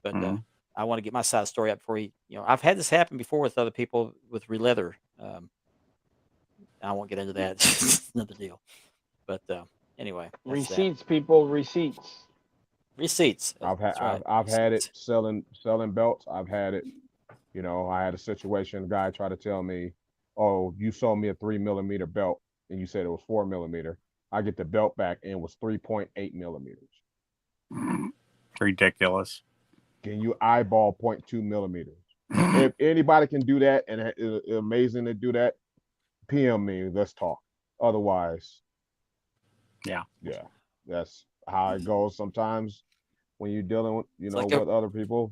Speaker 1: But
Speaker 4: Mhm.
Speaker 1: I want to get my side of the story up before he. I've had this happen before with other people with Releather. I won't get into that. It's another deal. But anyway, that's that.
Speaker 2: Receipts, people, receipts.
Speaker 1: Receipts.
Speaker 3: I've had
Speaker 1: That's right.
Speaker 3: I've had it
Speaker 1: Receipts.
Speaker 3: selling belts. I've had it. I had a situation. A guy tried to tell me, "Oh, you sold me a 3mm belt, and you said it was 4mm." I get the belt back, and it was 3.8mm.
Speaker 4: It's ridiculous.
Speaker 3: Can you eyeball 0.2mm? If anybody can do that, and it's amazing to do that, PM me. Let's talk. Otherwise,
Speaker 4: Yeah.
Speaker 3: that's how it goes sometimes when you're dealing with
Speaker 1: like
Speaker 3: with other people.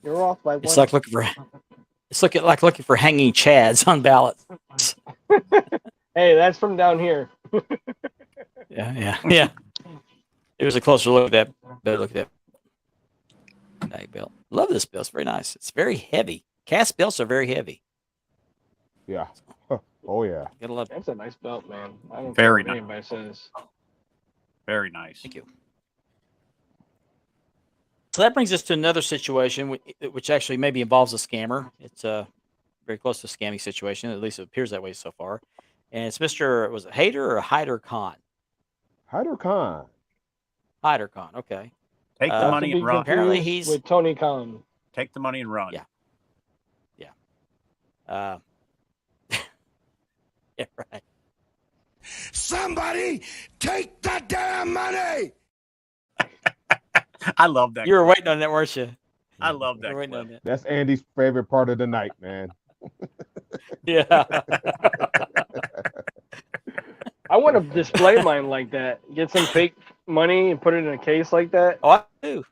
Speaker 2: You're off by
Speaker 1: It's
Speaker 2: one.
Speaker 1: like looking for hanging chads on ballots.
Speaker 2: Hey, that's from down here.
Speaker 1: Yeah. It was a closer look at that. Better look at that bag belt. Love this belt. It's very nice. It's very heavy. Cast belts are very heavy.
Speaker 3: Yeah. Oh yeah.
Speaker 1: Gotta love it.
Speaker 2: That's a nice belt, man. I don't
Speaker 4: Very
Speaker 2: care what
Speaker 4: nice.
Speaker 2: anybody says.
Speaker 4: Very nice.
Speaker 1: Thank you. So that brings us to another situation, which actually maybe involves a scammer. It's very close to a scamming situation. At least it appears that way so far. And it's Mr. Was it Hader or Hyder Khan?
Speaker 3: Hyder Khan.
Speaker 1: Hyder Khan. Okay.
Speaker 4: Take the
Speaker 1: Not
Speaker 2: Not
Speaker 4: money
Speaker 2: to be
Speaker 4: and run.
Speaker 1: Apparently
Speaker 2: confused
Speaker 1: he's-
Speaker 2: with Tony Khan.
Speaker 4: Take the money and run.
Speaker 1: Yeah. Yeah, right.
Speaker 6: Somebody take the damn money!
Speaker 4: I love that.
Speaker 1: You were waiting on that, weren't you?
Speaker 4: I love
Speaker 1: You
Speaker 4: that.
Speaker 1: were waiting
Speaker 4: clip.
Speaker 1: on that.
Speaker 3: That's Andy's favorite part of the night, man.
Speaker 1: Yeah.
Speaker 2: I want to display mine like that. Get some fake money and put it in a case like that.
Speaker 1: Oh, I do.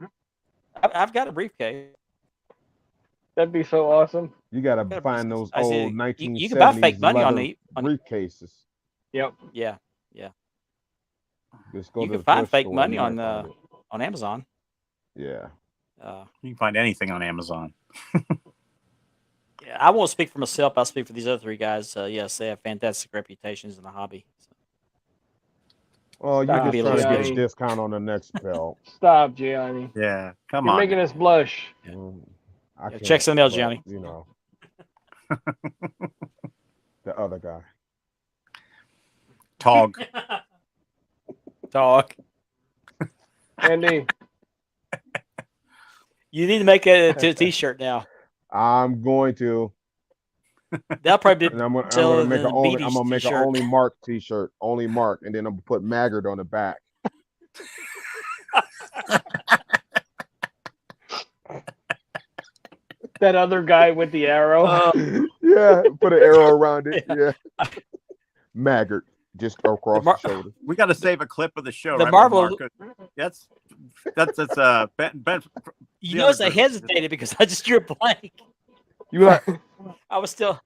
Speaker 1: I've got a briefcase.
Speaker 2: That'd be so awesome.
Speaker 3: You gotta
Speaker 1: Got a
Speaker 3: find
Speaker 1: briefcase.
Speaker 3: those
Speaker 1: I see.
Speaker 3: old 1970s
Speaker 1: You can buy fake money on
Speaker 3: leather
Speaker 1: the.
Speaker 3: briefcases.
Speaker 2: Yep.
Speaker 1: Yeah,
Speaker 3: Just go
Speaker 1: You
Speaker 3: to
Speaker 1: can
Speaker 3: the
Speaker 1: find
Speaker 3: thrift
Speaker 1: fake
Speaker 3: store,
Speaker 1: money
Speaker 3: you might
Speaker 1: on,
Speaker 3: find it.
Speaker 1: on Amazon.
Speaker 3: Yeah.
Speaker 4: You can find anything on Amazon.
Speaker 1: Yeah, I won't speak for myself. I'll speak for these other 3 guys. Yes, they have fantastic reputations in the hobby.
Speaker 3: Well,
Speaker 2: Stop,
Speaker 3: you're just trying to get a
Speaker 2: Gianni.
Speaker 3: discount on the next belt.
Speaker 2: Stop, Gianni.
Speaker 4: Yeah. Come
Speaker 2: You're
Speaker 4: on.
Speaker 2: making us blush.
Speaker 3: I
Speaker 1: Yeah, check
Speaker 3: can't,
Speaker 1: some mail,
Speaker 3: but,
Speaker 1: Gianni.
Speaker 3: The other guy.
Speaker 4: Tog.
Speaker 1: Talk.
Speaker 2: Andy,
Speaker 1: You need to make it a t-shirt now.
Speaker 3: I'm going to.
Speaker 1: They'll probably
Speaker 3: And
Speaker 1: be
Speaker 3: I'm gonna
Speaker 1: selling
Speaker 3: make
Speaker 1: the
Speaker 3: an only.
Speaker 1: BB
Speaker 3: I'm gonna make an
Speaker 1: t-shirt.
Speaker 3: only Mark T-shirt, only Mark, and then I'm gonna put Maggard on the back.
Speaker 2: That other guy with the arrow.
Speaker 3: Yeah, put an arrow around it. Yeah, Maggard just across the shoulder.
Speaker 4: We got to save a clip of the show.
Speaker 1: The
Speaker 4: right,
Speaker 1: Marvel-
Speaker 4: Mark? That's Ben.
Speaker 1: You
Speaker 4: the
Speaker 1: notice
Speaker 4: other
Speaker 1: I
Speaker 4: group.
Speaker 1: hesitated because I just drew a blank.
Speaker 3: You like?
Speaker 1: I was still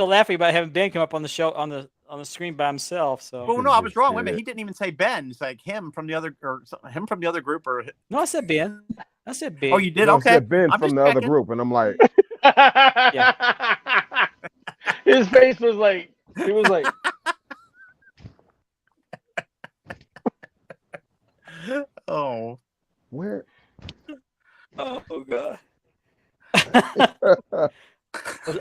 Speaker 1: laughing about having Ben come up on the show on the screen by himself. So
Speaker 4: Well, no, I was wrong. Wait a
Speaker 3: Did
Speaker 4: minute.
Speaker 3: it.
Speaker 4: He didn't even say Ben. It's like him from the other group. Or
Speaker 1: no, I said Ben. I said Ben.
Speaker 4: oh, you did?
Speaker 3: No, I
Speaker 4: Okay.
Speaker 3: said Ben
Speaker 4: I'm
Speaker 3: from
Speaker 4: just
Speaker 3: the other
Speaker 4: checking.
Speaker 3: group, and I'm like,
Speaker 2: His face was like, he was like,
Speaker 4: Oh,
Speaker 3: where?
Speaker 1: Oh God.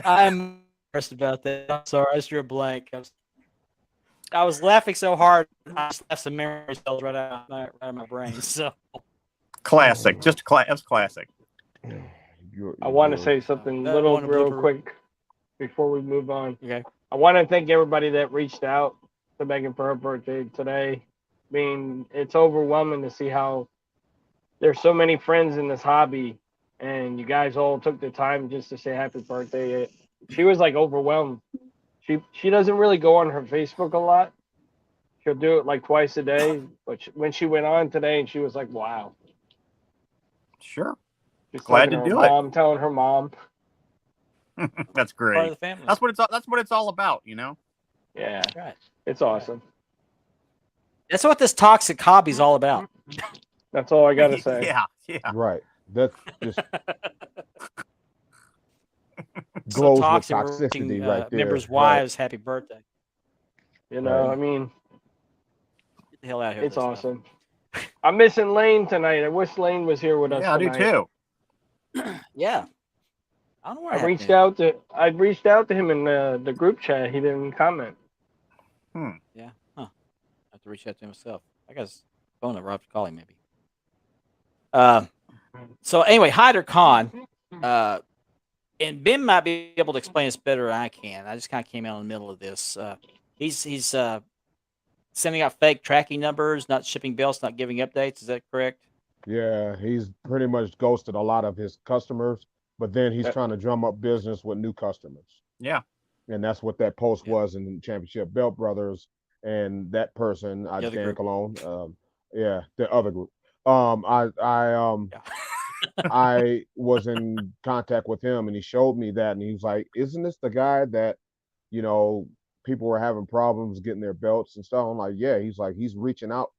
Speaker 1: I'm embarrassed about that. I'm sorry, I just drew a blank. I was laughing so hard, I just left some memory cells right out of my brain. So
Speaker 4: classic. Just that's classic.
Speaker 2: I want to say something
Speaker 1: That
Speaker 2: little
Speaker 1: one
Speaker 2: real
Speaker 1: blooper.
Speaker 2: quick before we move on.
Speaker 1: okay.
Speaker 2: I want to thank everybody that reached out to Megan for her birthday today. I mean, it's overwhelming to see how there's so many friends in this hobby, and you guys all took the time just to say happy birthday. She was like overwhelmed. She doesn't really go on her Facebook a lot. She'll do it like twice a day, but when she went on today, and she was like, "Wow."
Speaker 4: Sure.
Speaker 2: Just
Speaker 4: Glad
Speaker 2: talking
Speaker 4: to
Speaker 2: her
Speaker 4: do it.
Speaker 2: mom, telling her mom.
Speaker 4: That's
Speaker 1: Part of
Speaker 4: great.
Speaker 1: the family.
Speaker 4: That's what it's all about. You know.
Speaker 2: Yeah,
Speaker 1: Right.
Speaker 2: it's awesome.
Speaker 1: That's what this toxic hobby is all about.
Speaker 2: That's all I gotta say.
Speaker 4: Yeah.
Speaker 3: Right. That's just
Speaker 1: So
Speaker 3: glows with
Speaker 1: toxic. We're
Speaker 3: toxicity
Speaker 1: wishing,
Speaker 3: right there.
Speaker 1: members'
Speaker 3: Right.
Speaker 1: wives happy birthday.
Speaker 2: You know,
Speaker 3: Right.
Speaker 2: I mean,
Speaker 1: Get the hell out of here.
Speaker 2: it's
Speaker 1: with this
Speaker 2: awesome. I'm missing Lane tonight. I wish Lane was here with us.
Speaker 4: Yeah, I do
Speaker 2: tonight.
Speaker 4: too.
Speaker 1: stuff. Yeah. I don't know what
Speaker 2: I
Speaker 1: happened.
Speaker 2: reached out to him in the group chat. He didn't comment.
Speaker 1: Yeah. Huh. I have to reach out to him myself. I got his phone number. I have to call him maybe. So anyway, Hyder Khan, and Ben might be able to explain this better than I can. I just kind of came out in the middle of this. He's sending out fake tracking numbers, not shipping belts, not giving updates. Is that correct?
Speaker 3: Yeah, he's pretty much ghosted a lot of his customers, but then he's trying to drum up business with new customers.
Speaker 4: Yeah.
Speaker 3: And that's what that post
Speaker 1: Yeah.
Speaker 3: was in Championship Belt Brothers. And that person,
Speaker 1: The other
Speaker 3: Dan
Speaker 1: group.
Speaker 3: Cologne, yeah, the other group. I was in contact with him, and he showed me that, and he was like, "Isn't this the guy that, you know, people were having problems getting their belts and stuff?" I'm like, "Yeah." He's like, "He's reaching out.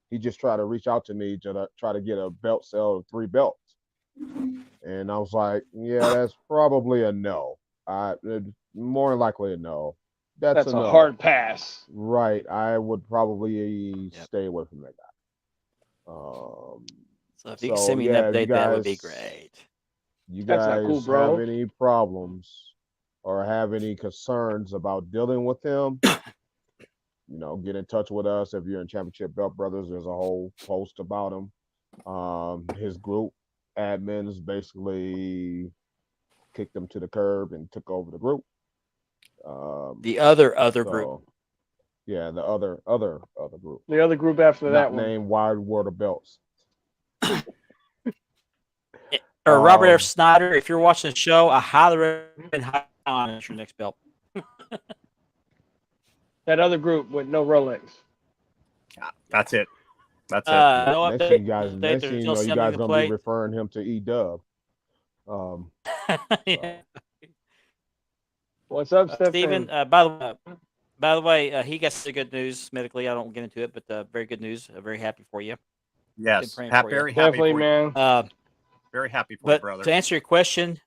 Speaker 3: He just tried to reach out to me to try to get a belt sale of 3 belts." And I was like, "Yeah, that's probably a no. More likely a no. That's
Speaker 2: a
Speaker 3: no.
Speaker 2: hard pass.
Speaker 3: Right. I would probably
Speaker 1: Yep.
Speaker 3: stay away from that guy.
Speaker 1: So if you can
Speaker 3: So,
Speaker 1: send me
Speaker 3: yeah,
Speaker 1: an
Speaker 3: you
Speaker 1: update, that would be
Speaker 3: guys-
Speaker 1: great.
Speaker 3: You
Speaker 2: That's not
Speaker 3: guys
Speaker 2: cool, bro.
Speaker 3: have any problems or have any concerns about dealing with him, get in touch with us. If you're in Championship Belt Brothers, there's a whole post about him. His group admins basically kicked him to the curb and took over the group.
Speaker 1: The other group.
Speaker 3: So, yeah, the other group.
Speaker 2: The other group after that
Speaker 3: Not
Speaker 2: one.
Speaker 3: named Wide World of Belts.
Speaker 1: Or Robert F.
Speaker 3: Um,
Speaker 1: Snyder, if you're watching the show, I highly recommend Hyder Khan as your next belt.
Speaker 2: That other group with no Rolex.
Speaker 4: That's it. That's it.
Speaker 1: No
Speaker 3: Next
Speaker 1: update.
Speaker 3: thing you guys,
Speaker 1: update.
Speaker 3: next
Speaker 1: There's
Speaker 3: thing you
Speaker 1: still
Speaker 3: know, you
Speaker 1: something
Speaker 3: guys
Speaker 1: to
Speaker 3: gonna
Speaker 1: play.
Speaker 3: be referring him to E-Dub.
Speaker 1: Yeah.
Speaker 2: What's up, Stephen?
Speaker 1: Stephen, by the way, he got some good news medically. I don't get into it, but very good news. Very happy for you.
Speaker 4: Yes.
Speaker 1: praying for you.
Speaker 4: Very happy
Speaker 2: Definitely,
Speaker 4: for you.
Speaker 2: man.
Speaker 4: Very happy for you,
Speaker 1: But
Speaker 4: brother.
Speaker 1: to answer your question,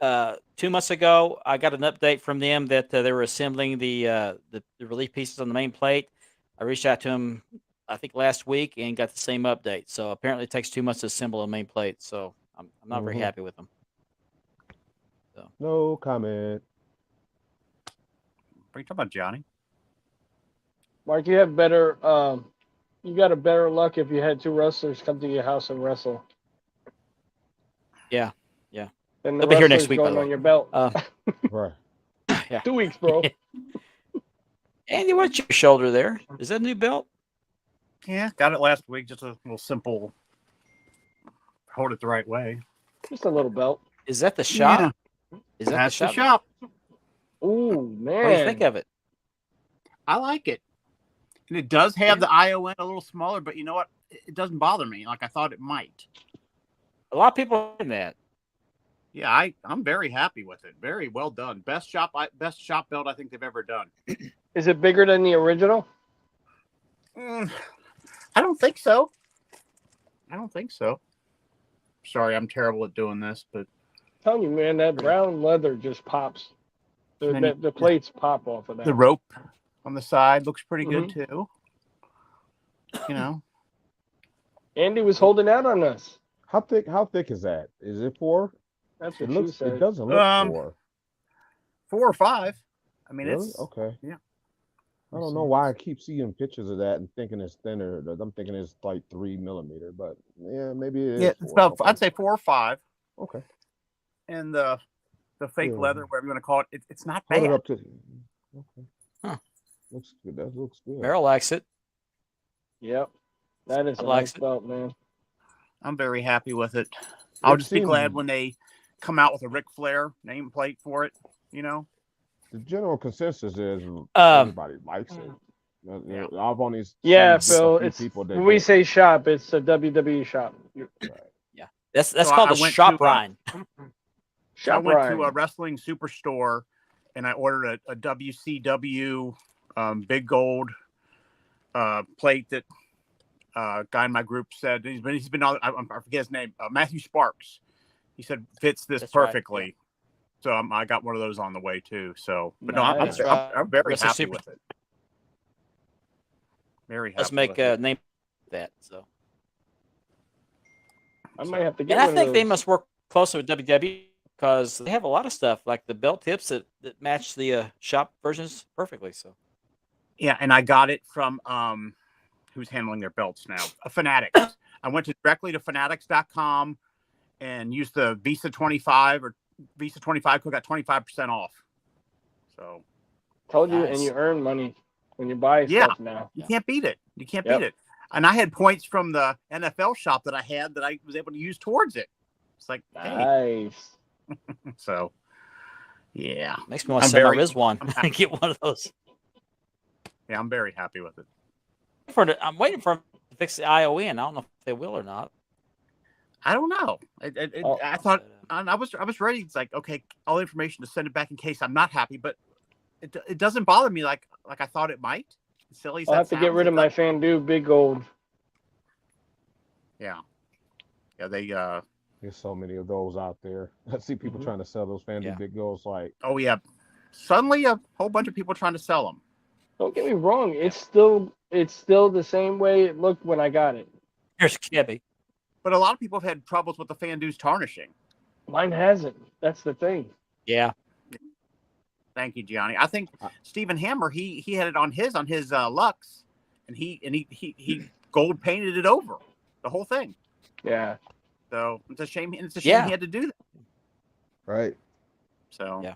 Speaker 1: 2 months ago, I got an update from them that they were assembling the relief pieces on the main plate. I reached out to them, I think last week, and got the same update. So apparently, it takes 2 months to assemble a main plate. So I'm not very
Speaker 3: Mhm.
Speaker 1: happy with them.
Speaker 3: No comment.
Speaker 4: What are you talking about, Johnny?
Speaker 2: Mark, you have better. You got a better luck if you had 2 wrestlers come to your house and wrestle.
Speaker 1: Yeah.
Speaker 2: Then the
Speaker 1: They'll be here next
Speaker 2: wrestlers
Speaker 1: week, by
Speaker 2: going
Speaker 1: the
Speaker 2: on
Speaker 1: way.
Speaker 2: your belt.
Speaker 3: Right.
Speaker 1: Yeah.
Speaker 2: 2 weeks, bro.
Speaker 1: Andy, what's your shoulder there? Is that a new belt?
Speaker 4: Yeah, got it last week. Just a little simple. Hold it the right way.
Speaker 2: Just a little belt.
Speaker 1: Is that the shop?
Speaker 4: Yeah,
Speaker 1: Is that
Speaker 4: that's
Speaker 1: the
Speaker 4: the
Speaker 1: shop?
Speaker 4: shop.
Speaker 2: Ooh, man.
Speaker 1: What do you think of it?
Speaker 4: I like it. And it does have the ION a little smaller, but you know what? It doesn't bother me like I thought it might.
Speaker 1: A lot of people are in that.
Speaker 4: Yeah, I'm very happy with it. Very well done. Best shop belt I think they've ever done.
Speaker 2: Is it bigger than the original?
Speaker 4: I don't think so. Sorry, I'm terrible at doing this, but
Speaker 2: I'm telling you, man, that brown leather just pops.
Speaker 4: And then
Speaker 2: The plates pop off of that.
Speaker 4: the rope on the side looks pretty good too. You know,
Speaker 2: Andy was holding out on us.
Speaker 3: How thick is that? Is it 4?
Speaker 2: That's
Speaker 3: It
Speaker 2: what
Speaker 3: looks.
Speaker 2: she said.
Speaker 3: It doesn't look 4.
Speaker 4: 4 or 5. I mean,
Speaker 3: Really?
Speaker 4: it's
Speaker 3: Okay.
Speaker 4: yeah.
Speaker 3: I don't know why I keep seeing pictures of that and thinking it's thinner. I'm thinking it's like 3 millimeter, but yeah, maybe it is.
Speaker 4: Yeah, it's
Speaker 3: 4.
Speaker 4: about
Speaker 3: Okay.
Speaker 4: I'd say 4 or 5.
Speaker 3: Okay.
Speaker 4: And the fake
Speaker 3: Yeah.
Speaker 4: leather, whatever you want to call it, it's not
Speaker 3: Hold
Speaker 4: bad.
Speaker 3: it up to. Okay.
Speaker 1: Huh.
Speaker 3: Looks good. That looks good.
Speaker 1: Merrill likes it.
Speaker 2: Yep. That is
Speaker 1: I
Speaker 2: a
Speaker 1: like
Speaker 2: nice
Speaker 1: it.
Speaker 2: belt, man.
Speaker 4: I'm very happy with it. I'll
Speaker 3: It
Speaker 4: just be
Speaker 3: seems-
Speaker 4: glad when they come out with a Ric Flair nameplate for it. You know,
Speaker 3: The general consensus is everybody likes it.
Speaker 4: Yeah.
Speaker 3: I've only
Speaker 2: Yeah,
Speaker 3: seen
Speaker 2: Phil.
Speaker 3: a few
Speaker 2: It's
Speaker 3: people that
Speaker 2: when we
Speaker 3: don't.
Speaker 2: say shop, it's a WWE shop.
Speaker 1: That's
Speaker 4: So
Speaker 1: called
Speaker 4: I
Speaker 1: the
Speaker 4: went
Speaker 1: shop
Speaker 4: to,
Speaker 1: Rhine.
Speaker 4: So I
Speaker 2: Shop
Speaker 4: went
Speaker 2: Ryan.
Speaker 4: to a wrestling superstore and I ordered a WCW big gold plate that guy in my group said he's been on. I forget his name. Matthew Sparks. He said fits this
Speaker 1: That's right,
Speaker 4: perfectly.
Speaker 1: yeah.
Speaker 4: So I got one of those on the way too. So, but
Speaker 2: Nice.
Speaker 4: no, I'm very
Speaker 1: Wrestling
Speaker 4: happy
Speaker 1: Super-
Speaker 4: with it. Very happy.
Speaker 1: Let's make
Speaker 4: with
Speaker 1: a
Speaker 4: it.
Speaker 1: name that. So,
Speaker 2: I might have to get
Speaker 1: and I
Speaker 2: one
Speaker 1: think
Speaker 2: of
Speaker 1: they
Speaker 2: those.
Speaker 1: must work closer with WWE because they have a lot of stuff like the belt tips that match the shop versions perfectly. So,
Speaker 4: Yeah, and I got it from who's handling their belts now? Fanatics. I went directly to fanatics.com and used the Visa 25 or Visa 25 code, got 25% off. So
Speaker 2: Told you, and
Speaker 1: Nice.
Speaker 2: you earn money when you buy
Speaker 4: Yeah.
Speaker 2: stuff now.
Speaker 4: you can't beat it. You can't
Speaker 2: Yep.
Speaker 4: beat it. And I had points from the NFL shop that I had that I was able to use towards it. It's like, hey,
Speaker 2: Nice.
Speaker 4: so yeah.
Speaker 1: makes me want to
Speaker 4: I'm
Speaker 1: send my
Speaker 4: very-
Speaker 1: Riz one
Speaker 4: I'm happy.
Speaker 1: and get one of those.
Speaker 4: Yeah, I'm very happy with it.
Speaker 1: I'm waiting for them to fix the ION. I don't know if they will or not.
Speaker 4: I don't know.
Speaker 2: Oh.
Speaker 4: I thought I was ready. It's like, okay, all the information to send it back in case I'm not happy, but it doesn't bother me like I thought it might. Silly as
Speaker 2: I'll
Speaker 4: that
Speaker 2: have to get
Speaker 4: sounds,
Speaker 2: rid
Speaker 4: it
Speaker 2: of my
Speaker 4: doesn't.
Speaker 2: Fandu Big Gold.
Speaker 4: Yeah, they
Speaker 3: There's so many of those out there. I see people trying to sell those Fandu
Speaker 1: Yeah.
Speaker 3: big goals. Like,
Speaker 4: oh yeah. Suddenly a whole bunch of people trying to sell them.
Speaker 2: Don't get me wrong. It's still the same way it looked when I got it.
Speaker 1: Here's Kebby.
Speaker 4: But a lot of people have had troubles with the Fandu's tarnishing.
Speaker 2: Mine hasn't. That's the thing.
Speaker 1: Yeah.
Speaker 4: Thank you, Gianni. I think Stephen Hammer he had it on his Lux, and he gold painted it over the whole thing.
Speaker 2: Yeah.
Speaker 4: So it's a shame. And it's a shame
Speaker 1: Yeah.
Speaker 4: he had to do that.
Speaker 3: right?
Speaker 4: So
Speaker 1: Yeah.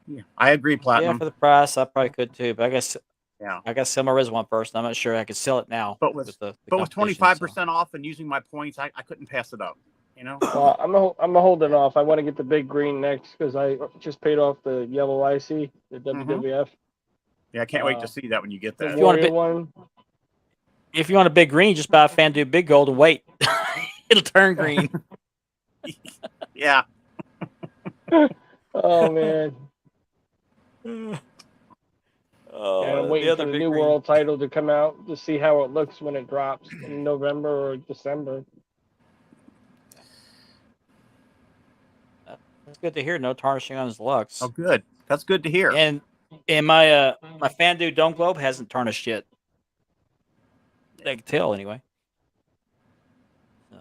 Speaker 4: Yeah, I agree,
Speaker 1: Yeah,
Speaker 4: Platinum.
Speaker 1: for the price, I probably could too. But I guess
Speaker 4: Yeah.
Speaker 1: I got to sell my Riz one first. I'm not sure I could sell it now.
Speaker 4: But with
Speaker 1: the
Speaker 4: But with
Speaker 1: competition, so.
Speaker 4: 25% off and using my points, I couldn't pass it up. You know.
Speaker 2: Well, I'm gonna hold it off. I want to get the big green next because I just paid off the yellow IC, the WWF.
Speaker 4: Yeah, I can't wait to see that when you get
Speaker 2: The
Speaker 4: that.
Speaker 1: you want a
Speaker 2: Warrior
Speaker 1: bit-
Speaker 2: one.
Speaker 1: If you want a big green, just buy a Fandu Big Gold and wait. It'll turn green.
Speaker 4: Yeah.
Speaker 2: Oh man.
Speaker 1: Oh,
Speaker 2: And I'm waiting for the new world title to come out to see how it looks when it drops in November or December.
Speaker 1: That's good to hear. No tarnishing on his Lux.
Speaker 4: Oh, good. That's good to hear.
Speaker 1: And my my Fandu Dome Globe hasn't tarnished yet. I can tell anyway. So,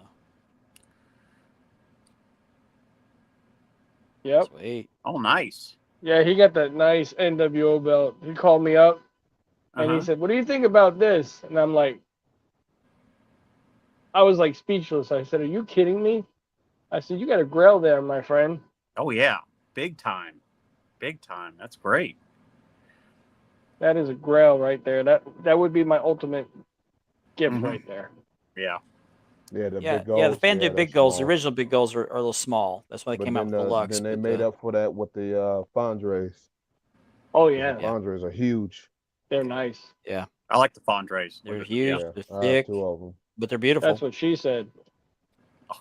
Speaker 2: Yep.
Speaker 1: sweet.
Speaker 4: Oh, nice.
Speaker 2: Yeah, he got that nice NWO belt. He called me up and he said, "What do you think about this?" And I'm like, I was like speechless. I said, "Are you kidding me?" I said, "You got a grail there, my friend."
Speaker 4: Oh, yeah. big time, big time. That's great.
Speaker 2: That is a grail right there. That would be my ultimate gift
Speaker 4: Mhm.
Speaker 2: right there.
Speaker 4: Yeah.
Speaker 3: Yeah, the
Speaker 1: Yeah,
Speaker 3: big
Speaker 1: yeah. The
Speaker 3: goals.
Speaker 1: Fan
Speaker 3: yeah,
Speaker 1: Big
Speaker 3: they're
Speaker 1: Goals, the
Speaker 3: small.
Speaker 1: original Big Goals are a little small. That's why they
Speaker 3: But
Speaker 1: came out
Speaker 3: then,
Speaker 1: with deluxe.
Speaker 3: then they
Speaker 1: but,
Speaker 3: made up for that with the Fondres.
Speaker 2: Oh
Speaker 3: 'Cause
Speaker 2: yeah,
Speaker 3: the Fondres are huge.
Speaker 2: they're nice.
Speaker 1: yeah,
Speaker 4: I like the Fondres.
Speaker 1: they're
Speaker 4: Yeah.
Speaker 1: huge,
Speaker 3: Yeah,
Speaker 1: they're
Speaker 3: I have
Speaker 1: thick,
Speaker 3: 2 of them.
Speaker 1: but they're beautiful.
Speaker 2: That's what she said.
Speaker 4: Oh,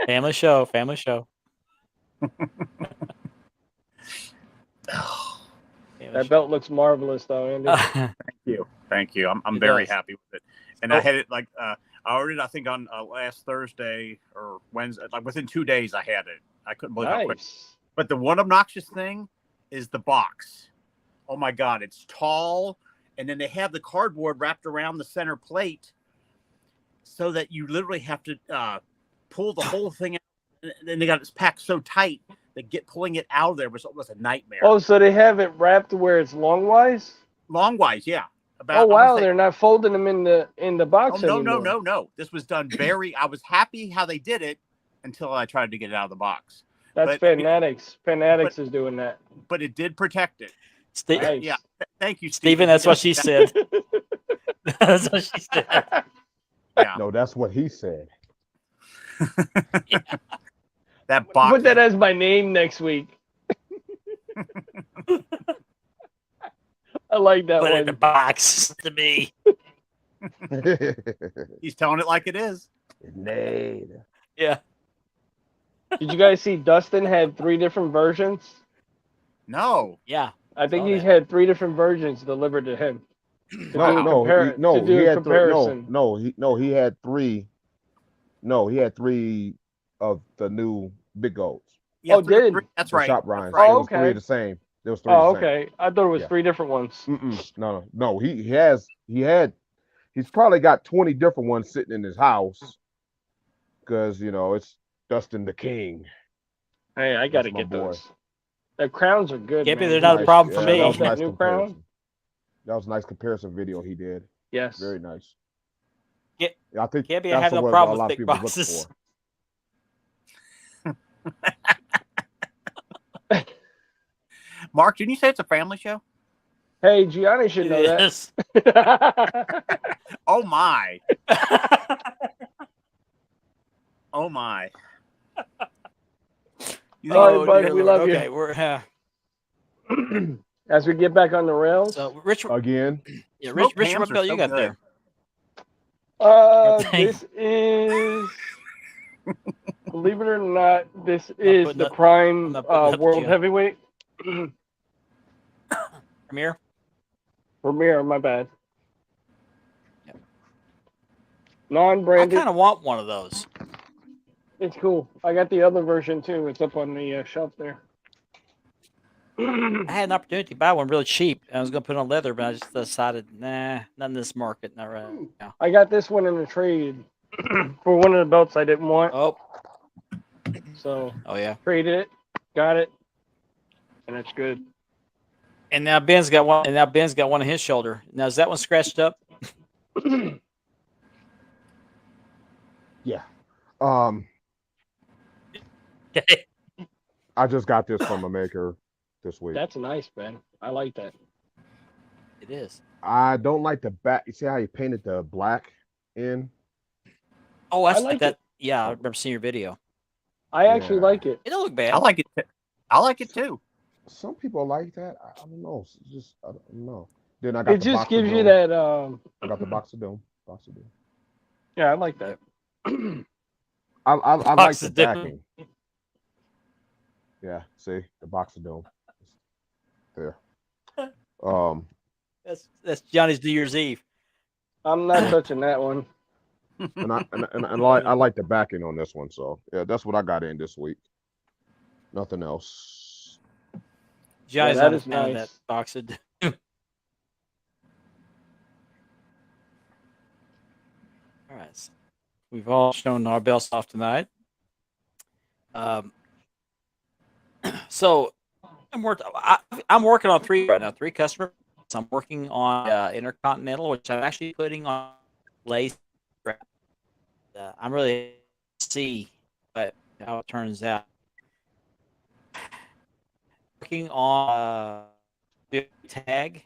Speaker 1: Family show, family show. Family
Speaker 2: That
Speaker 1: show.
Speaker 2: belt looks marvelous, though, Andy.
Speaker 4: Thank you. I'm
Speaker 1: It
Speaker 4: very
Speaker 1: does.
Speaker 4: happy with it. And I had it like I ordered it, I think on last Thursday or Wednesday. Like within 2 days, I had it. I couldn't believe how quick.
Speaker 2: Nice.
Speaker 4: But the one obnoxious thing is the box. Oh my God, it's tall, and then they have the cardboard wrapped around the center plate, so that you literally have to pull the whole thing out. And then they got it packed so tight that pulling it out of there was a nightmare.
Speaker 2: Oh, so they have it wrapped where it's longwise?
Speaker 4: Long-wise, yeah.
Speaker 2: Oh
Speaker 4: I'm gonna
Speaker 2: wow,
Speaker 4: say-
Speaker 2: they're not folding them in the box
Speaker 4: Oh,
Speaker 2: anymore.
Speaker 4: no. This was done I was happy how they did it until I tried to get it out of the box.
Speaker 2: That's
Speaker 4: But-
Speaker 2: Fanatics. Fanatics is doing that.
Speaker 4: But it did protect it.
Speaker 1: Steve,
Speaker 4: Yeah. Thank you,
Speaker 1: Steven, that's what she said. That's what she said.
Speaker 4: Yeah.
Speaker 3: No, that's what he said.
Speaker 4: That box.
Speaker 2: Put that as my name next week. I like that
Speaker 1: Put it in the
Speaker 2: one.
Speaker 1: box to me.
Speaker 4: He's telling it like it is.
Speaker 3: Nade.
Speaker 1: Yeah.
Speaker 2: Did you guys see Dustin had 3 different versions?
Speaker 4: No.
Speaker 1: Yeah.
Speaker 2: I think
Speaker 1: Saw
Speaker 2: he's
Speaker 1: that.
Speaker 2: had 3 different versions delivered to him.
Speaker 3: He had
Speaker 2: comparison.
Speaker 3: he had 3. No, he had 3 of the new big goals.
Speaker 2: Oh, did?
Speaker 4: That's
Speaker 3: The
Speaker 4: right.
Speaker 3: shop
Speaker 4: That's
Speaker 3: Ryan's.
Speaker 4: right.
Speaker 3: It
Speaker 2: Oh,
Speaker 3: was 3
Speaker 2: okay.
Speaker 3: of the same. There was 3
Speaker 2: Oh,
Speaker 3: of the same.
Speaker 2: okay. I thought it was
Speaker 3: Yeah.
Speaker 2: 3 different ones.
Speaker 3: No. He's probably got 20 different ones sitting in his house because it's Dustin the King.
Speaker 2: Hey, I got to
Speaker 3: That's my
Speaker 2: get
Speaker 3: boy.
Speaker 2: those. The crowns are good.
Speaker 1: Can't be
Speaker 2: man.
Speaker 1: they're not a problem for me.
Speaker 3: That was a
Speaker 2: That
Speaker 3: nice
Speaker 2: new
Speaker 3: comparison.
Speaker 2: crown?
Speaker 3: That was a nice comparison video he did.
Speaker 2: Yes.
Speaker 3: Very nice.
Speaker 1: Yeah,
Speaker 3: I think
Speaker 1: can't be
Speaker 3: that's
Speaker 1: have no
Speaker 3: what
Speaker 1: problem
Speaker 3: a lot
Speaker 1: with
Speaker 3: of
Speaker 1: big
Speaker 3: people look
Speaker 1: boxes.
Speaker 3: for.
Speaker 4: Mark, didn't you say it's a family show?
Speaker 2: Hey, Gianni should know
Speaker 1: It is.
Speaker 2: that.
Speaker 4: Oh my. Oh my. You think-
Speaker 2: All right, bud,
Speaker 1: dear
Speaker 2: we
Speaker 1: Lord.
Speaker 2: love you.
Speaker 1: Okay, we're
Speaker 2: As we get back on the rails,
Speaker 1: so Rich.
Speaker 3: Again,
Speaker 1: Yeah,
Speaker 4: Smoked
Speaker 1: Rich,
Speaker 4: hams
Speaker 1: what
Speaker 4: are
Speaker 1: belt you
Speaker 4: so
Speaker 1: got
Speaker 4: good.
Speaker 1: there? Dang.
Speaker 2: this is, believe it or not, this is
Speaker 1: putting
Speaker 2: the
Speaker 1: that-
Speaker 2: prime
Speaker 1: I'm not putting that up to
Speaker 2: world
Speaker 1: you.
Speaker 2: heavyweight.
Speaker 1: Premier.
Speaker 2: Premier, my bad.
Speaker 1: Yep. I
Speaker 2: Non-branded.
Speaker 1: kind of want one of those.
Speaker 2: It's cool. I got the other version too. It's up on the shelf there.
Speaker 1: I had an opportunity to buy one really cheap. I was going to put it on leather, but I just decided, nah, not in this market. Not right now.
Speaker 2: I got this one in a trade for one of the belts I didn't want.
Speaker 1: Oh,
Speaker 2: So
Speaker 1: oh yeah.
Speaker 2: traded it, got it, and it's good.
Speaker 1: And now Ben's got one. And now Ben's got one on his shoulder. Now is that one scratched up?
Speaker 3: yeah. I just got this from a maker this week.
Speaker 2: That's nice, Ben. I like that.
Speaker 1: It is.
Speaker 3: I don't like the back. You see how he painted the black in?
Speaker 1: Oh, I
Speaker 2: I
Speaker 1: like
Speaker 2: like
Speaker 1: that. Yeah, I remember seeing your video.
Speaker 2: I actually
Speaker 3: Yeah.
Speaker 2: like it.
Speaker 1: It don't look bad.
Speaker 4: I like it. I like it too.
Speaker 3: Some people like that. I don't know. It's just I don't know. Then I got
Speaker 2: It
Speaker 3: the
Speaker 2: just
Speaker 3: Box of
Speaker 2: gives you
Speaker 3: Doom.
Speaker 2: that.
Speaker 3: I got the box of doom. Box of doom.
Speaker 2: Yeah, I like that.
Speaker 3: I like
Speaker 1: Box
Speaker 3: the
Speaker 1: of Doom.
Speaker 3: backing. Yeah, see the box of doom. There.
Speaker 1: That's Johnny's New Year's Eve.
Speaker 2: I'm not touching that one.
Speaker 3: and I like the backing on this one. So yeah, that's what I got in this week. Nothing else.
Speaker 1: Johnny's
Speaker 2: that
Speaker 1: not a
Speaker 2: is
Speaker 1: fan of that
Speaker 2: nice.
Speaker 1: box of. All right, so we've all shown our belts off tonight. So I'm working on 3 right now. 3 customers. I'm working on Intercontinental, which I'm actually putting on lace. I'm really see, but how it turns out. Working on tag,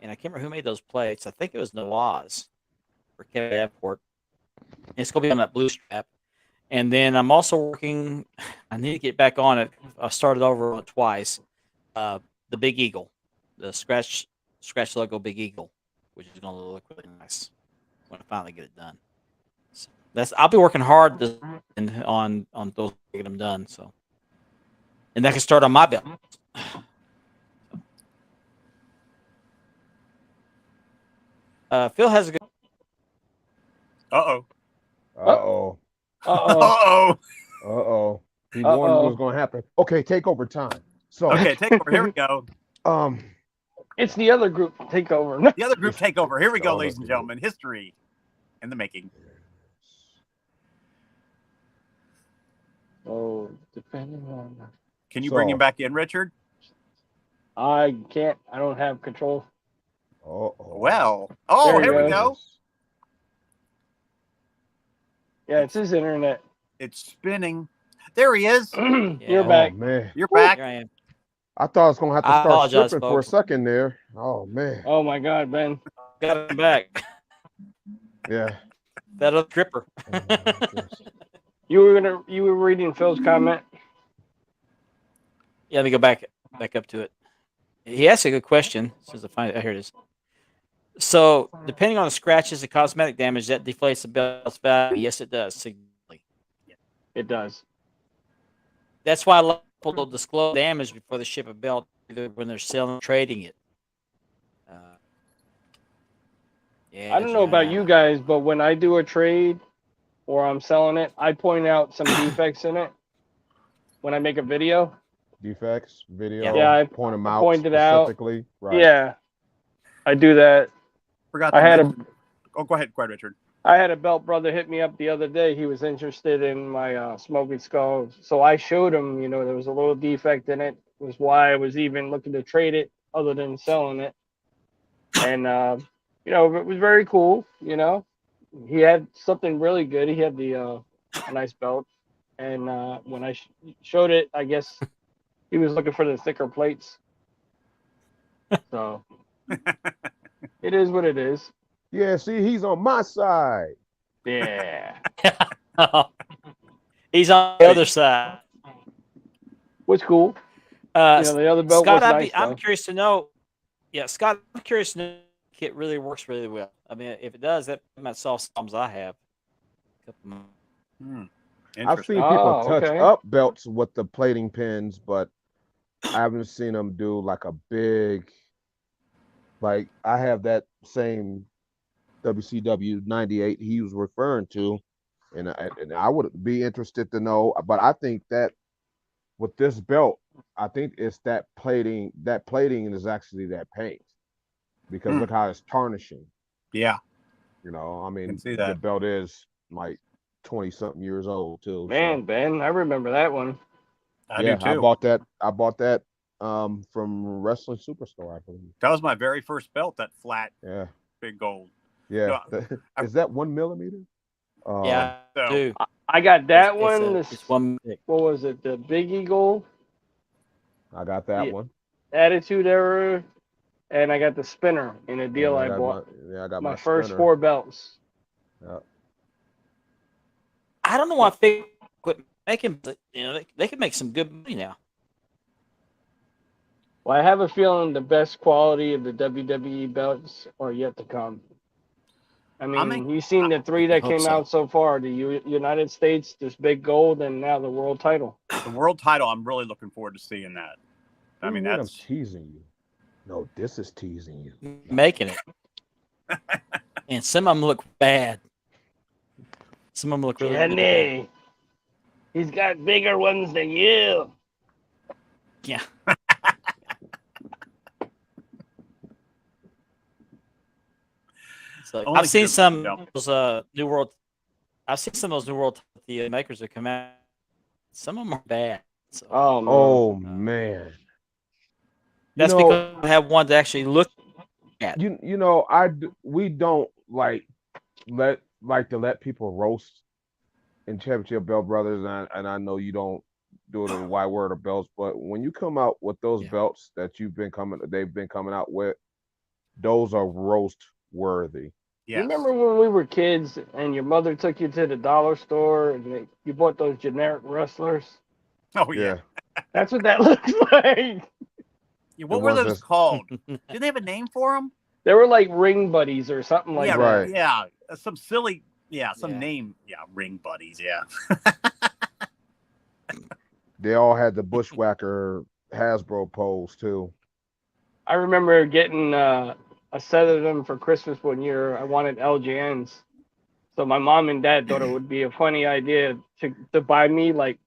Speaker 1: and I can't remember who made those plates. I think it was Nawaz for Kevin Davenport. It's going to be on that blue strap. And then I'm also working. I need to get back on it. I started over on it twice. The Big Eagle, the scratch logo Big Eagle, which is going to look really nice when I finally get it done. So I'll be working hard on those to get them done. So, and that can start on my belt. Phil has a good.
Speaker 4: Uh-oh.
Speaker 3: Uh-oh.
Speaker 2: Uh-oh.
Speaker 4: Uh-oh.
Speaker 3: Uh-oh. He warned what was going to happen. Okay, take over time. So,
Speaker 4: Okay, take over. Here we go.
Speaker 2: It's the other group takeover.
Speaker 4: The other group take over. Here we go,
Speaker 3: Oh,
Speaker 4: ladies and
Speaker 3: okay.
Speaker 4: gentlemen. History in the making.
Speaker 2: Oh, depending on.
Speaker 4: Can you bring
Speaker 3: So-
Speaker 4: him back in, Richard?
Speaker 2: I can't. I don't have control.
Speaker 3: Uh-oh.
Speaker 4: Well. Oh,
Speaker 2: There you
Speaker 4: here we
Speaker 2: go.
Speaker 4: go.
Speaker 2: Yeah, it's his internet.
Speaker 4: It's spinning. There he is.
Speaker 2: You're
Speaker 1: Yeah.
Speaker 2: back.
Speaker 3: Oh, man.
Speaker 4: You're back.
Speaker 1: Here I am.
Speaker 3: I thought I was going to have to
Speaker 1: I
Speaker 3: start
Speaker 1: apologize,
Speaker 3: stripping for a
Speaker 1: folks.
Speaker 3: second there. Oh, man.
Speaker 2: Oh my God, Ben.
Speaker 1: Got him back.
Speaker 3: Yeah.
Speaker 1: That other dripper.
Speaker 3: Oh, my goodness.
Speaker 2: You were reading Phil's comment.
Speaker 1: Yeah, let me go back up to it. He asked a good question. Since I find it, here it is. So, depending on the scratches and cosmetic damage, that deflates the belt's value. Yes, it does. Significantly.
Speaker 2: It does.
Speaker 1: That's why a lot of people don't disclose damage before they ship a belt, either when they're selling or trading it. Yeah,
Speaker 2: I don't know about you guys, but when I do a trade or I'm selling it, I point out some defects in it when I make a video.
Speaker 3: Defects, video,
Speaker 2: Yeah, I
Speaker 3: point them out
Speaker 2: pointed out.
Speaker 3: specifically. Right.
Speaker 2: Yeah, I do that.
Speaker 4: Forgot.
Speaker 2: I
Speaker 4: to
Speaker 2: had
Speaker 4: mention- Oh, go ahead, Richard.
Speaker 2: I had a belt brother hit me up the other day. He was interested in my Smoking Skull. So I showed him, there was a little defect in it. It was why I was even looking to trade it other than selling it. And, it was very cool. He had something really good. He had a nice belt. And when I showed it, I guess he was looking for the thicker plates. So it is what it is.
Speaker 3: Yeah, see, he's on my side.
Speaker 2: Yeah.
Speaker 1: He's on the other side.
Speaker 2: What's cool. The other belt
Speaker 1: Scott,
Speaker 2: was nice,
Speaker 1: I'm
Speaker 2: though.
Speaker 1: curious to know. Yeah, Scott, I'm curious to know if it really works really well. I mean, if it does, that might solve some problems I have.
Speaker 3: I've
Speaker 4: Interesting.
Speaker 3: seen people
Speaker 2: Oh,
Speaker 3: touch
Speaker 2: okay.
Speaker 3: up belts with the plating pins, but I haven't seen them do like a big, like I have that same WCW 98 he was referring to, and I would be interested to know, but I think that with this belt, I think it's that plating is actually that paint, because look how it's tarnishing.
Speaker 4: Yeah.
Speaker 3: I mean,
Speaker 4: Can see
Speaker 3: the
Speaker 4: that.
Speaker 3: belt is like 20-something years old too.
Speaker 2: Man, Ben, I remember that one.
Speaker 4: I
Speaker 3: Yeah,
Speaker 4: do too.
Speaker 3: I bought that from Wrestling Superstore, I believe.
Speaker 4: That was my very first belt, that flat
Speaker 3: Yeah,
Speaker 4: big gold.
Speaker 3: yeah.
Speaker 4: I-
Speaker 3: Is that 1 millimeter?
Speaker 1: Yeah,
Speaker 4: So-
Speaker 1: I do.
Speaker 2: I got that
Speaker 1: It's
Speaker 2: one.
Speaker 1: it's one.
Speaker 2: What was it? The Big Eagle
Speaker 3: I got that
Speaker 2: Yeah.
Speaker 3: one.
Speaker 2: Attitude Era, and I got the spinner in a deal
Speaker 3: And
Speaker 2: I bought.
Speaker 3: I got
Speaker 2: My first
Speaker 3: spinner.
Speaker 2: 4 belts.
Speaker 1: I don't know why they quit making. They could make some good money now.
Speaker 2: Well, I have a feeling the best quality of the WWE belts are yet to come. I mean, you've seen the 3 that
Speaker 1: hope
Speaker 2: came
Speaker 1: so.
Speaker 2: out so far: the United States, this big gold, and now the world title.
Speaker 4: The world title, I'm really looking forward to seeing that. I
Speaker 3: What do
Speaker 4: mean,
Speaker 3: you I'm
Speaker 4: that's
Speaker 3: teasing you. No, this is teasing you.
Speaker 1: Making it, and some of them look bad. Some of them look really bad.
Speaker 2: Jenny, he's got bigger ones than you.
Speaker 1: Yeah. So
Speaker 4: Only
Speaker 1: I've seen
Speaker 4: good,
Speaker 1: some
Speaker 4: yeah.
Speaker 1: of those New World. I've seen some of those New World the makers that come out. Some of them are bad. So
Speaker 2: Oh man.
Speaker 3: Oh man.
Speaker 1: that's
Speaker 3: you know,
Speaker 1: because I have one to actually look at.
Speaker 3: we don't like to let people roast in championship belt brothers, and I know you don't do the wide word of belts, but when you come out with those
Speaker 1: Yeah.
Speaker 3: belts that they've been coming out with, those are roast worthy.
Speaker 2: You
Speaker 4: Yes.
Speaker 2: remember when we were kids and your mother took you to the dollar store and you bought those generic wrestlers?
Speaker 4: Oh yeah.
Speaker 2: That's what that looks like.
Speaker 4: Yeah, what
Speaker 3: The
Speaker 4: were
Speaker 3: ones
Speaker 4: those
Speaker 3: that's-
Speaker 4: called? Did they have a name for them?
Speaker 2: They were like ring buddies or something like
Speaker 4: Yeah,
Speaker 2: that.
Speaker 3: Right.
Speaker 4: yeah. Some silly, some
Speaker 1: Yeah.
Speaker 4: name. Yeah, ring buddies. Yeah.
Speaker 3: They all had the Bushwhacker Hasbro pose too.
Speaker 2: I remember getting a set of them for Christmas one year. I wanted LJNs. So my mom and dad thought it would be a funny idea to buy me like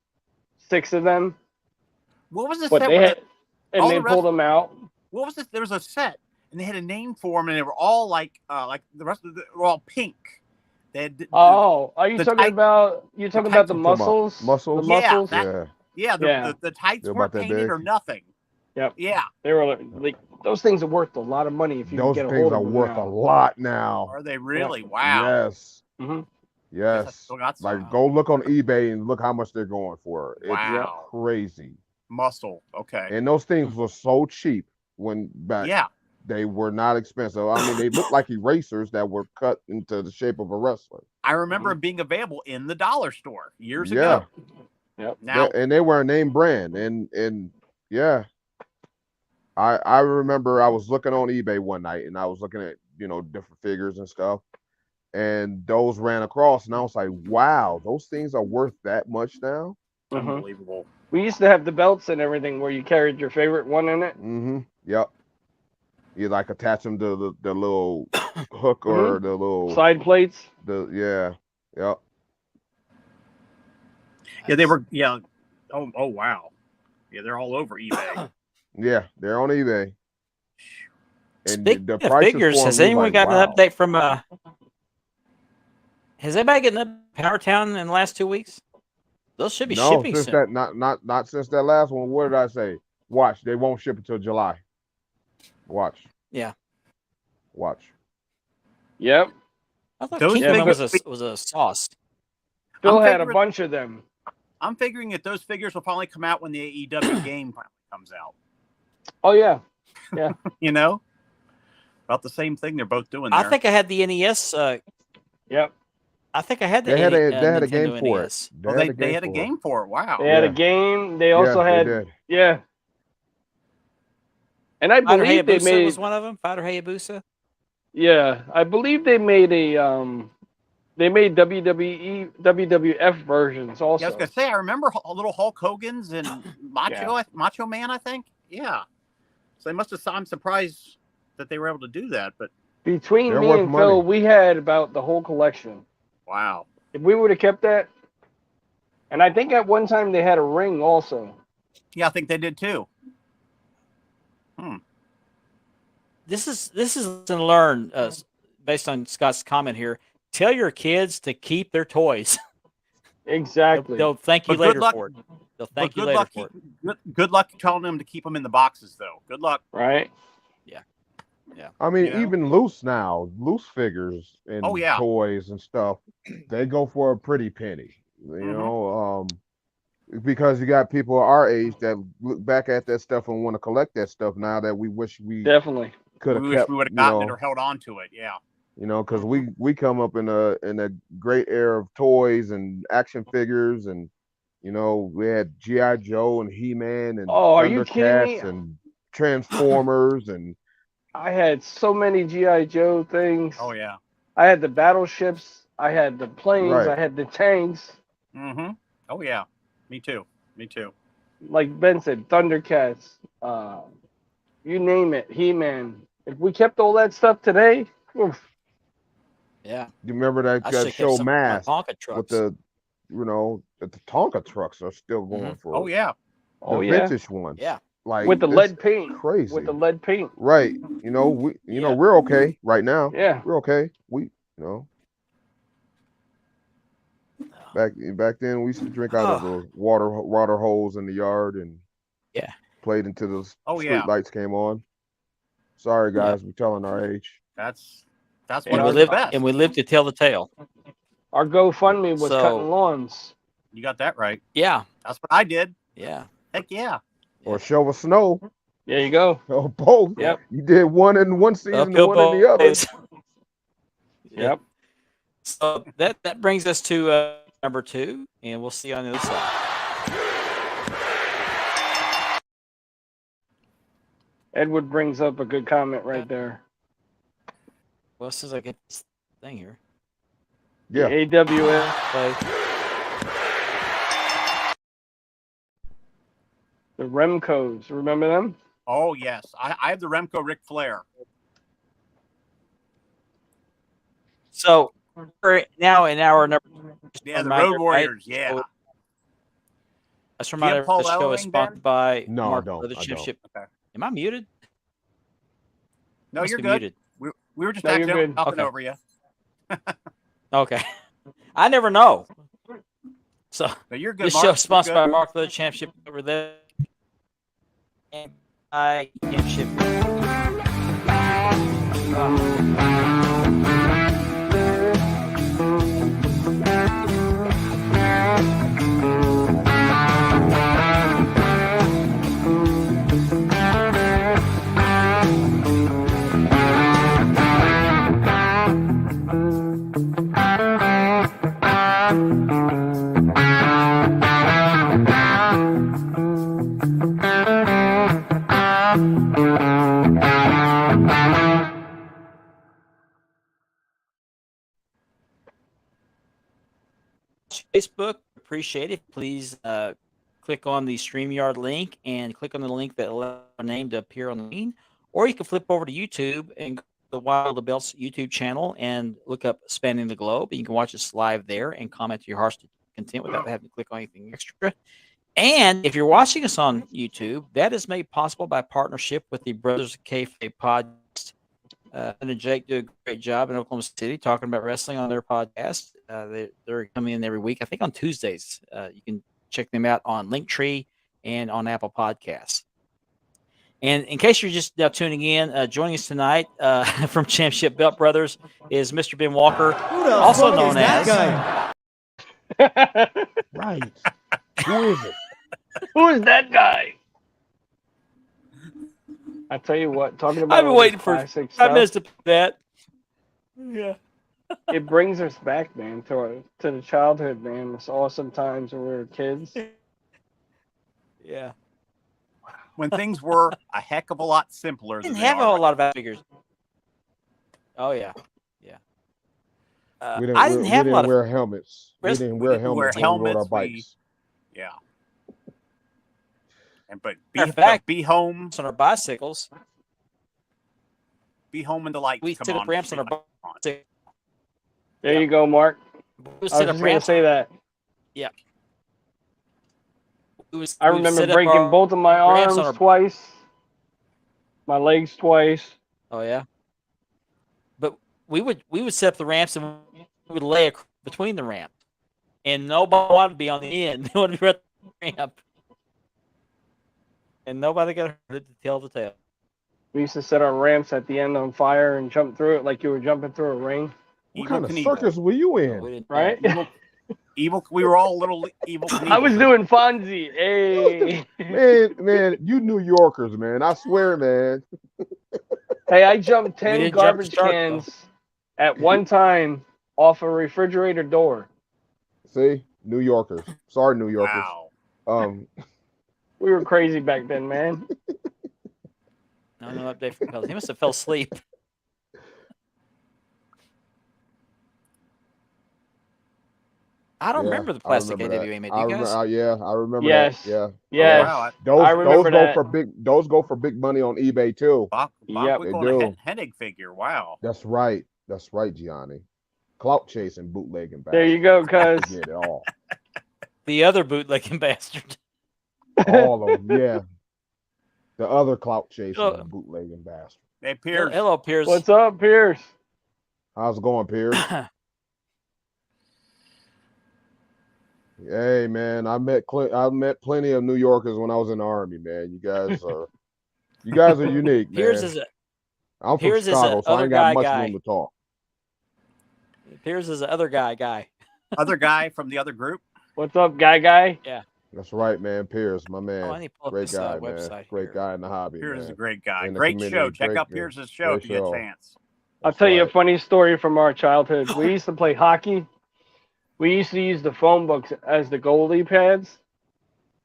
Speaker 2: 6 of them.
Speaker 4: What was the
Speaker 2: But
Speaker 4: set?
Speaker 2: they had, and
Speaker 4: all
Speaker 2: they
Speaker 4: the rest-
Speaker 2: pulled them out.
Speaker 4: What was this? There was a set, and they had a name for them, and they were all like the rest of them were all pink. They had
Speaker 2: Oh, are you
Speaker 4: the
Speaker 2: talking
Speaker 4: tight-
Speaker 2: about? You talking about the
Speaker 3: I'm talking about
Speaker 2: muscles?
Speaker 3: muscles?
Speaker 2: The
Speaker 4: Yeah,
Speaker 2: muscles.
Speaker 4: that-
Speaker 3: Yeah.
Speaker 4: the tights
Speaker 3: They're
Speaker 4: weren't
Speaker 3: about that
Speaker 4: painted
Speaker 3: big.
Speaker 4: or nothing.
Speaker 2: Yep.
Speaker 4: Yeah.
Speaker 2: They were like those things are worth a lot of money if you
Speaker 3: Those
Speaker 2: can get a
Speaker 3: things
Speaker 2: hold
Speaker 3: are
Speaker 2: of them
Speaker 3: worth
Speaker 2: now.
Speaker 3: a lot now.
Speaker 4: Are they really? Wow.
Speaker 3: Yes.
Speaker 2: Mhm.
Speaker 4: Guess I
Speaker 3: Yes.
Speaker 4: still got some.
Speaker 3: Like go look on eBay and look how much they're going for. It's
Speaker 4: Wow.
Speaker 3: crazy.
Speaker 4: Muscle. Okay.
Speaker 3: And those things were so cheap when back.
Speaker 4: Yeah.
Speaker 3: They were not expensive. I mean, they looked like erasers that were cut into the shape of a wrestler.
Speaker 4: I remember it being available in the dollar store years
Speaker 3: Yeah.
Speaker 4: ago.
Speaker 2: Yep.
Speaker 4: Now,
Speaker 3: And they were a name brand. And yeah. I remember I was looking on eBay one night and I was looking at, different figures and stuff. And those ran across and I was like, wow, those things are worth that much now.
Speaker 2: Mhm.
Speaker 4: unbelievable.
Speaker 2: We used to have the belts and everything where you carried your favorite one in it.
Speaker 3: Mm-hmm. Yep. You like attach them to the little hook or the little
Speaker 2: Side plates.
Speaker 3: Yep.
Speaker 4: Yeah, they were. Yeah. Oh wow. Yeah, they're all over eBay.
Speaker 3: Yeah, they're on eBay. And
Speaker 1: Speaking of
Speaker 3: prices
Speaker 1: figures,
Speaker 3: for 'em
Speaker 1: has
Speaker 3: was
Speaker 1: anyone
Speaker 3: like,
Speaker 1: got
Speaker 3: wow.
Speaker 1: an update from has anybody gotten up Power Town in the last 2 weeks? Those should be
Speaker 3: No,
Speaker 1: shipping
Speaker 3: since
Speaker 1: soon.
Speaker 3: that not since that last one. What did I say? Watch, they won't ship until July. Watch.
Speaker 1: Yeah.
Speaker 3: Watch.
Speaker 2: Yep.
Speaker 1: I thought
Speaker 4: Those
Speaker 1: Kingdom
Speaker 4: figures-
Speaker 1: was a sauce.
Speaker 2: Phil
Speaker 4: I'm
Speaker 2: had a
Speaker 4: figuring-
Speaker 2: bunch of them.
Speaker 4: I'm figuring that those figures will finally come out when the AEW game finally comes out.
Speaker 2: Oh yeah.
Speaker 4: You know, about the same thing they're both doing there.
Speaker 1: I think I had the NES.
Speaker 2: Yep.
Speaker 1: I think I had the
Speaker 3: They had a
Speaker 1: Nintendo
Speaker 3: game for it.
Speaker 1: NES.
Speaker 4: they had a game for it. Wow.
Speaker 2: They had a
Speaker 3: Yeah.
Speaker 2: game. They also
Speaker 3: Yes,
Speaker 2: had
Speaker 3: they did.
Speaker 2: yeah. And I
Speaker 1: Fighter
Speaker 2: believe they
Speaker 1: Hayabusa
Speaker 2: made
Speaker 1: was one of them. Fighter Hayabusa.
Speaker 2: yeah. I believe they made they made WWF versions also.
Speaker 4: Yeah, I was gonna say I remember a little Hulk Hogan's and Macho Man. I think. Yeah. So they must have. I'm surprised that they were able to do that. But
Speaker 2: Between
Speaker 3: They're
Speaker 2: me
Speaker 3: worth
Speaker 2: and Phil,
Speaker 3: money.
Speaker 2: we had about the whole collection.
Speaker 4: wow.
Speaker 2: If we would have kept that, and I think at one time they had a ring also.
Speaker 4: Yeah, I think they did too.
Speaker 1: This is to learn based on Scott's comment here. Tell your kids to keep their toys.
Speaker 2: Exactly.
Speaker 1: They'll thank you
Speaker 4: But good
Speaker 1: later
Speaker 4: luck-
Speaker 1: for it. They'll
Speaker 4: But
Speaker 1: thank you
Speaker 4: good
Speaker 1: later
Speaker 4: luck.
Speaker 1: for it.
Speaker 4: Good luck telling them to keep them in the boxes, though. Good luck.
Speaker 2: Right.
Speaker 3: I mean,
Speaker 4: You know?
Speaker 3: even loose figures and
Speaker 4: Oh, yeah.
Speaker 3: toys and stuff, they go for a pretty penny. You
Speaker 4: Mhm.
Speaker 3: know, because you got people our age that look back at that stuff and want to collect that stuff now that we wish we
Speaker 2: Definitely.
Speaker 3: could have
Speaker 4: We wish
Speaker 3: kept.
Speaker 4: we would have
Speaker 3: you
Speaker 4: gotten it
Speaker 3: know,
Speaker 4: or held on to it. Yeah.
Speaker 3: because we come up in a great era of toys and action figures, and we had G.I. Joe and He-Man and
Speaker 2: Oh, are you kidding
Speaker 3: Thundercats
Speaker 2: me?
Speaker 3: and Transformers and
Speaker 2: I had so many GI Joe things.
Speaker 4: Oh yeah.
Speaker 2: I had the battleships. I had the planes.
Speaker 3: Right.
Speaker 2: I had the tanks.
Speaker 4: Mm-hmm. Oh yeah. Me too. Me too.
Speaker 2: Like Ben said, Thundercats. You name it. He-Man. If we kept all that stuff today, oof,
Speaker 1: Yeah.
Speaker 3: you remember
Speaker 1: I
Speaker 3: that
Speaker 1: should have
Speaker 3: show
Speaker 1: kept some of my
Speaker 3: Mask
Speaker 1: Tonka trucks.
Speaker 3: with the the Tonka trucks are still going for
Speaker 4: Oh yeah.
Speaker 3: the
Speaker 2: oh yeah,
Speaker 3: vintage ones.
Speaker 1: Yeah.
Speaker 3: Like
Speaker 2: with the
Speaker 3: it's
Speaker 2: lead paint.
Speaker 3: crazy.
Speaker 2: With the lead paint.
Speaker 3: Right.
Speaker 1: Yeah.
Speaker 3: We're okay right now.
Speaker 2: Yeah.
Speaker 3: We're okay. Back then we used to drink out of the water holes in the yard and
Speaker 1: Yeah.
Speaker 3: played until the
Speaker 4: Oh,
Speaker 3: street
Speaker 4: yeah.
Speaker 3: lights came on. Sorry guys, we're telling our age.
Speaker 4: That's
Speaker 2: And
Speaker 4: what
Speaker 1: And we
Speaker 4: was the
Speaker 1: lived
Speaker 4: best.
Speaker 1: and we lived to tell the tale.
Speaker 2: Our GoFundMe was
Speaker 1: So-
Speaker 2: cutting lawns.
Speaker 4: You got that right.
Speaker 1: Yeah.
Speaker 4: That's what I did.
Speaker 1: Yeah.
Speaker 4: Heck yeah.
Speaker 3: Or shovel snow.
Speaker 2: There you go.
Speaker 3: Or both.
Speaker 2: Yep.
Speaker 3: You did one in one season and
Speaker 1: Uphill
Speaker 3: one in the other.
Speaker 1: boys.
Speaker 2: Yep.
Speaker 1: So that brings us to number 2, and we'll see you on the other side.
Speaker 2: Edward brings up a good comment right there.
Speaker 1: Well, as soon as I get this thing here.
Speaker 3: Yeah.
Speaker 2: The AWS.
Speaker 1: Play.
Speaker 2: The Remcos. Remember them?
Speaker 4: Oh yes, I have the Remco Ric Flair.
Speaker 1: So we're now in our number.
Speaker 4: Yeah, the
Speaker 1: reminder,
Speaker 4: Road Warriors.
Speaker 1: right?
Speaker 4: Yeah.
Speaker 1: Let's remind
Speaker 4: Do you have Paul
Speaker 1: everyone the show is
Speaker 4: Ellering,
Speaker 1: sponsored
Speaker 4: Ben?
Speaker 1: by
Speaker 3: No,
Speaker 1: Mark
Speaker 3: I don't.
Speaker 1: Leather
Speaker 3: I don't.
Speaker 1: Championship.
Speaker 4: Okay.
Speaker 1: Am I muted?
Speaker 4: No,
Speaker 1: Must
Speaker 4: you're
Speaker 1: be
Speaker 4: good.
Speaker 1: muted.
Speaker 4: We were just
Speaker 2: No, you're
Speaker 4: accidentally
Speaker 2: good.
Speaker 4: talking
Speaker 1: Okay.
Speaker 4: over you.
Speaker 1: Okay. I never know. So
Speaker 4: No, you're good.
Speaker 1: this
Speaker 4: Mark.
Speaker 1: show
Speaker 4: You're
Speaker 1: is sponsored
Speaker 4: good.
Speaker 1: by Mark Leather Championship over there. And Championship. Facebook, appreciate it. Please click on the StreamYard link and click on the link that allows our name to appear on the screen. Or you can flip over to YouTube and go to the Wild the Belts YouTube channel and look up Spanning the Globe. And you can watch us live there and comment to your heart's content without having to click on anything extra. And if you're watching us on YouTube, that is made possible by partnership with the Brothers of Kayfabe podcast. And Jake do a great job in Oklahoma City talking about wrestling on their podcast. They're coming in every week, I think on Tuesdays. You can check them out on Linktree and on Apple Podcasts. And in case you're just now tuning in, joining us tonight from Championship Belt Brothers is Mr. Ben Walker, also known as
Speaker 3: Right. Who is it?
Speaker 2: Who is that guy? I tell you what, talking about
Speaker 1: I've been
Speaker 2: all this
Speaker 1: waiting for
Speaker 2: classic
Speaker 1: 5
Speaker 2: stuff,
Speaker 1: minutes to put that. Yeah.
Speaker 2: it brings us back, man, to the childhood, man. This awesome times when we were kids.
Speaker 1: Yeah.
Speaker 4: When things were a heck of a lot simpler.
Speaker 1: Didn't
Speaker 4: than they
Speaker 1: have a
Speaker 4: are
Speaker 1: whole
Speaker 4: right
Speaker 1: lot of action figures. Oh, yeah. Yeah.
Speaker 3: We didn't,
Speaker 1: I didn't have a lot of
Speaker 3: wear helmets. We
Speaker 1: Wrist-
Speaker 3: didn't
Speaker 4: we
Speaker 3: wear
Speaker 4: didn't wear
Speaker 3: helmets when we rode our
Speaker 4: helmets, we-
Speaker 3: bikes.
Speaker 4: Yeah. And but
Speaker 1: Matter of fact-
Speaker 4: be home
Speaker 1: on our bicycles.
Speaker 4: in the lights.
Speaker 1: We
Speaker 4: come
Speaker 1: set up
Speaker 4: on,
Speaker 1: ramps on our
Speaker 4: come on.
Speaker 1: bicycles.
Speaker 2: There you go, Mark.
Speaker 1: We
Speaker 2: I was
Speaker 1: set up
Speaker 2: just gonna
Speaker 1: ramps.
Speaker 2: say that. I
Speaker 1: we
Speaker 2: remember
Speaker 1: set up
Speaker 2: breaking
Speaker 1: our-
Speaker 2: both of my
Speaker 1: ramps
Speaker 2: arms
Speaker 1: on our-
Speaker 2: twice, my legs twice.
Speaker 1: Oh yeah. But we would set up the ramps and we would lay between the ramp, and nobody wanted to be on the end. They wanted to be at the ramp, and nobody got hurt to tell the tale.
Speaker 2: We used to set our ramps at the end on fire and jump through it like you were jumping through a ring,
Speaker 3: What
Speaker 4: Evel
Speaker 3: kind of
Speaker 4: Knievel.
Speaker 3: circus were you
Speaker 1: We
Speaker 3: in?
Speaker 1: didn't-
Speaker 2: right?
Speaker 4: Evil. We were all little evil.
Speaker 2: I was
Speaker 4: Knievel.
Speaker 2: doing Fonzie. Hey,
Speaker 3: Man, you New Yorkers, man. I swear, man.
Speaker 2: hey, I jumped
Speaker 1: We
Speaker 2: 10
Speaker 1: didn't jump
Speaker 2: garbage
Speaker 1: the shark,
Speaker 2: cans at one time off a refrigerator door.
Speaker 3: See? New Yorkers. Sorry, New Yorkers.
Speaker 4: Wow.
Speaker 2: We were crazy back then, man.
Speaker 1: No update from Pels. He must have fell asleep. I don't
Speaker 3: Yeah,
Speaker 1: remember the
Speaker 3: I
Speaker 1: plastic
Speaker 3: remember
Speaker 1: AWA
Speaker 3: that.
Speaker 1: made.
Speaker 3: I
Speaker 1: Do you guys?
Speaker 3: I remember
Speaker 2: Yes.
Speaker 3: that. Yeah.
Speaker 2: Yes.
Speaker 4: Wow.
Speaker 3: Those
Speaker 2: I remember
Speaker 3: those
Speaker 2: that.
Speaker 3: go for big money on eBay too.
Speaker 4: Bob
Speaker 2: Yep,
Speaker 4: Wick
Speaker 3: they
Speaker 4: on a
Speaker 3: do.
Speaker 4: Hennig figure. Wow.
Speaker 3: That's right, Gianni. Clout chasing, bootlegging back.
Speaker 2: There you go, cuz.
Speaker 3: Get it all.
Speaker 1: The other bootlegging bastard.
Speaker 3: All of them, yeah. The other clout chasing
Speaker 1: Oh.
Speaker 3: bootlegging bastard.
Speaker 4: Hey, Pierce.
Speaker 1: Hello, Piers.
Speaker 2: What's up, Pierce?
Speaker 3: How's it going, Pierce? Hey man, I met plenty of New Yorkers when I was in the army, man. You guys are unique, man.
Speaker 1: Piers is
Speaker 3: I'm from
Speaker 1: Piers is a
Speaker 3: Chicago, so I
Speaker 1: other
Speaker 3: ain't got much
Speaker 1: guy.
Speaker 3: room to talk.
Speaker 1: Piers is the other guy.
Speaker 4: Other guy from the other group.
Speaker 2: What's up, guy?
Speaker 3: That's right, man. Piers, my man.
Speaker 1: Oh, I need to pull up
Speaker 3: Great
Speaker 1: this
Speaker 3: guy, man.
Speaker 1: website
Speaker 3: Great
Speaker 1: here.
Speaker 3: guy in the hobby,
Speaker 4: Piers is a
Speaker 3: man.
Speaker 4: great guy.
Speaker 3: In the
Speaker 4: Great
Speaker 3: community,
Speaker 4: show. Check
Speaker 3: great-
Speaker 4: out Piers's show
Speaker 3: great
Speaker 4: if you get a
Speaker 3: show.
Speaker 4: chance.
Speaker 2: I'll
Speaker 3: That's
Speaker 2: tell you a
Speaker 3: right.
Speaker 2: funny story from our childhood. We used to play hockey. We used to use the phone books as the goalie pads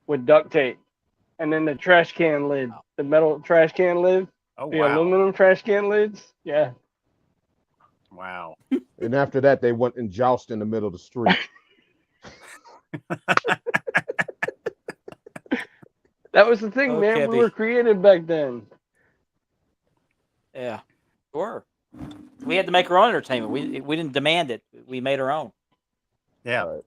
Speaker 2: with duct tape. And then the trash can lid, the metal trash can lid,
Speaker 4: Oh
Speaker 2: the
Speaker 4: wow!
Speaker 2: aluminum trash can lids. Yeah.
Speaker 4: Wow.
Speaker 3: And after that, they went and joust in the middle of the street.
Speaker 2: That was the thing, man.
Speaker 1: Okay,
Speaker 2: We were creative back then.
Speaker 1: Yeah, sure. We had to make our own entertainment. We didn't demand it. We made our own.
Speaker 4: Yeah.
Speaker 3: Right.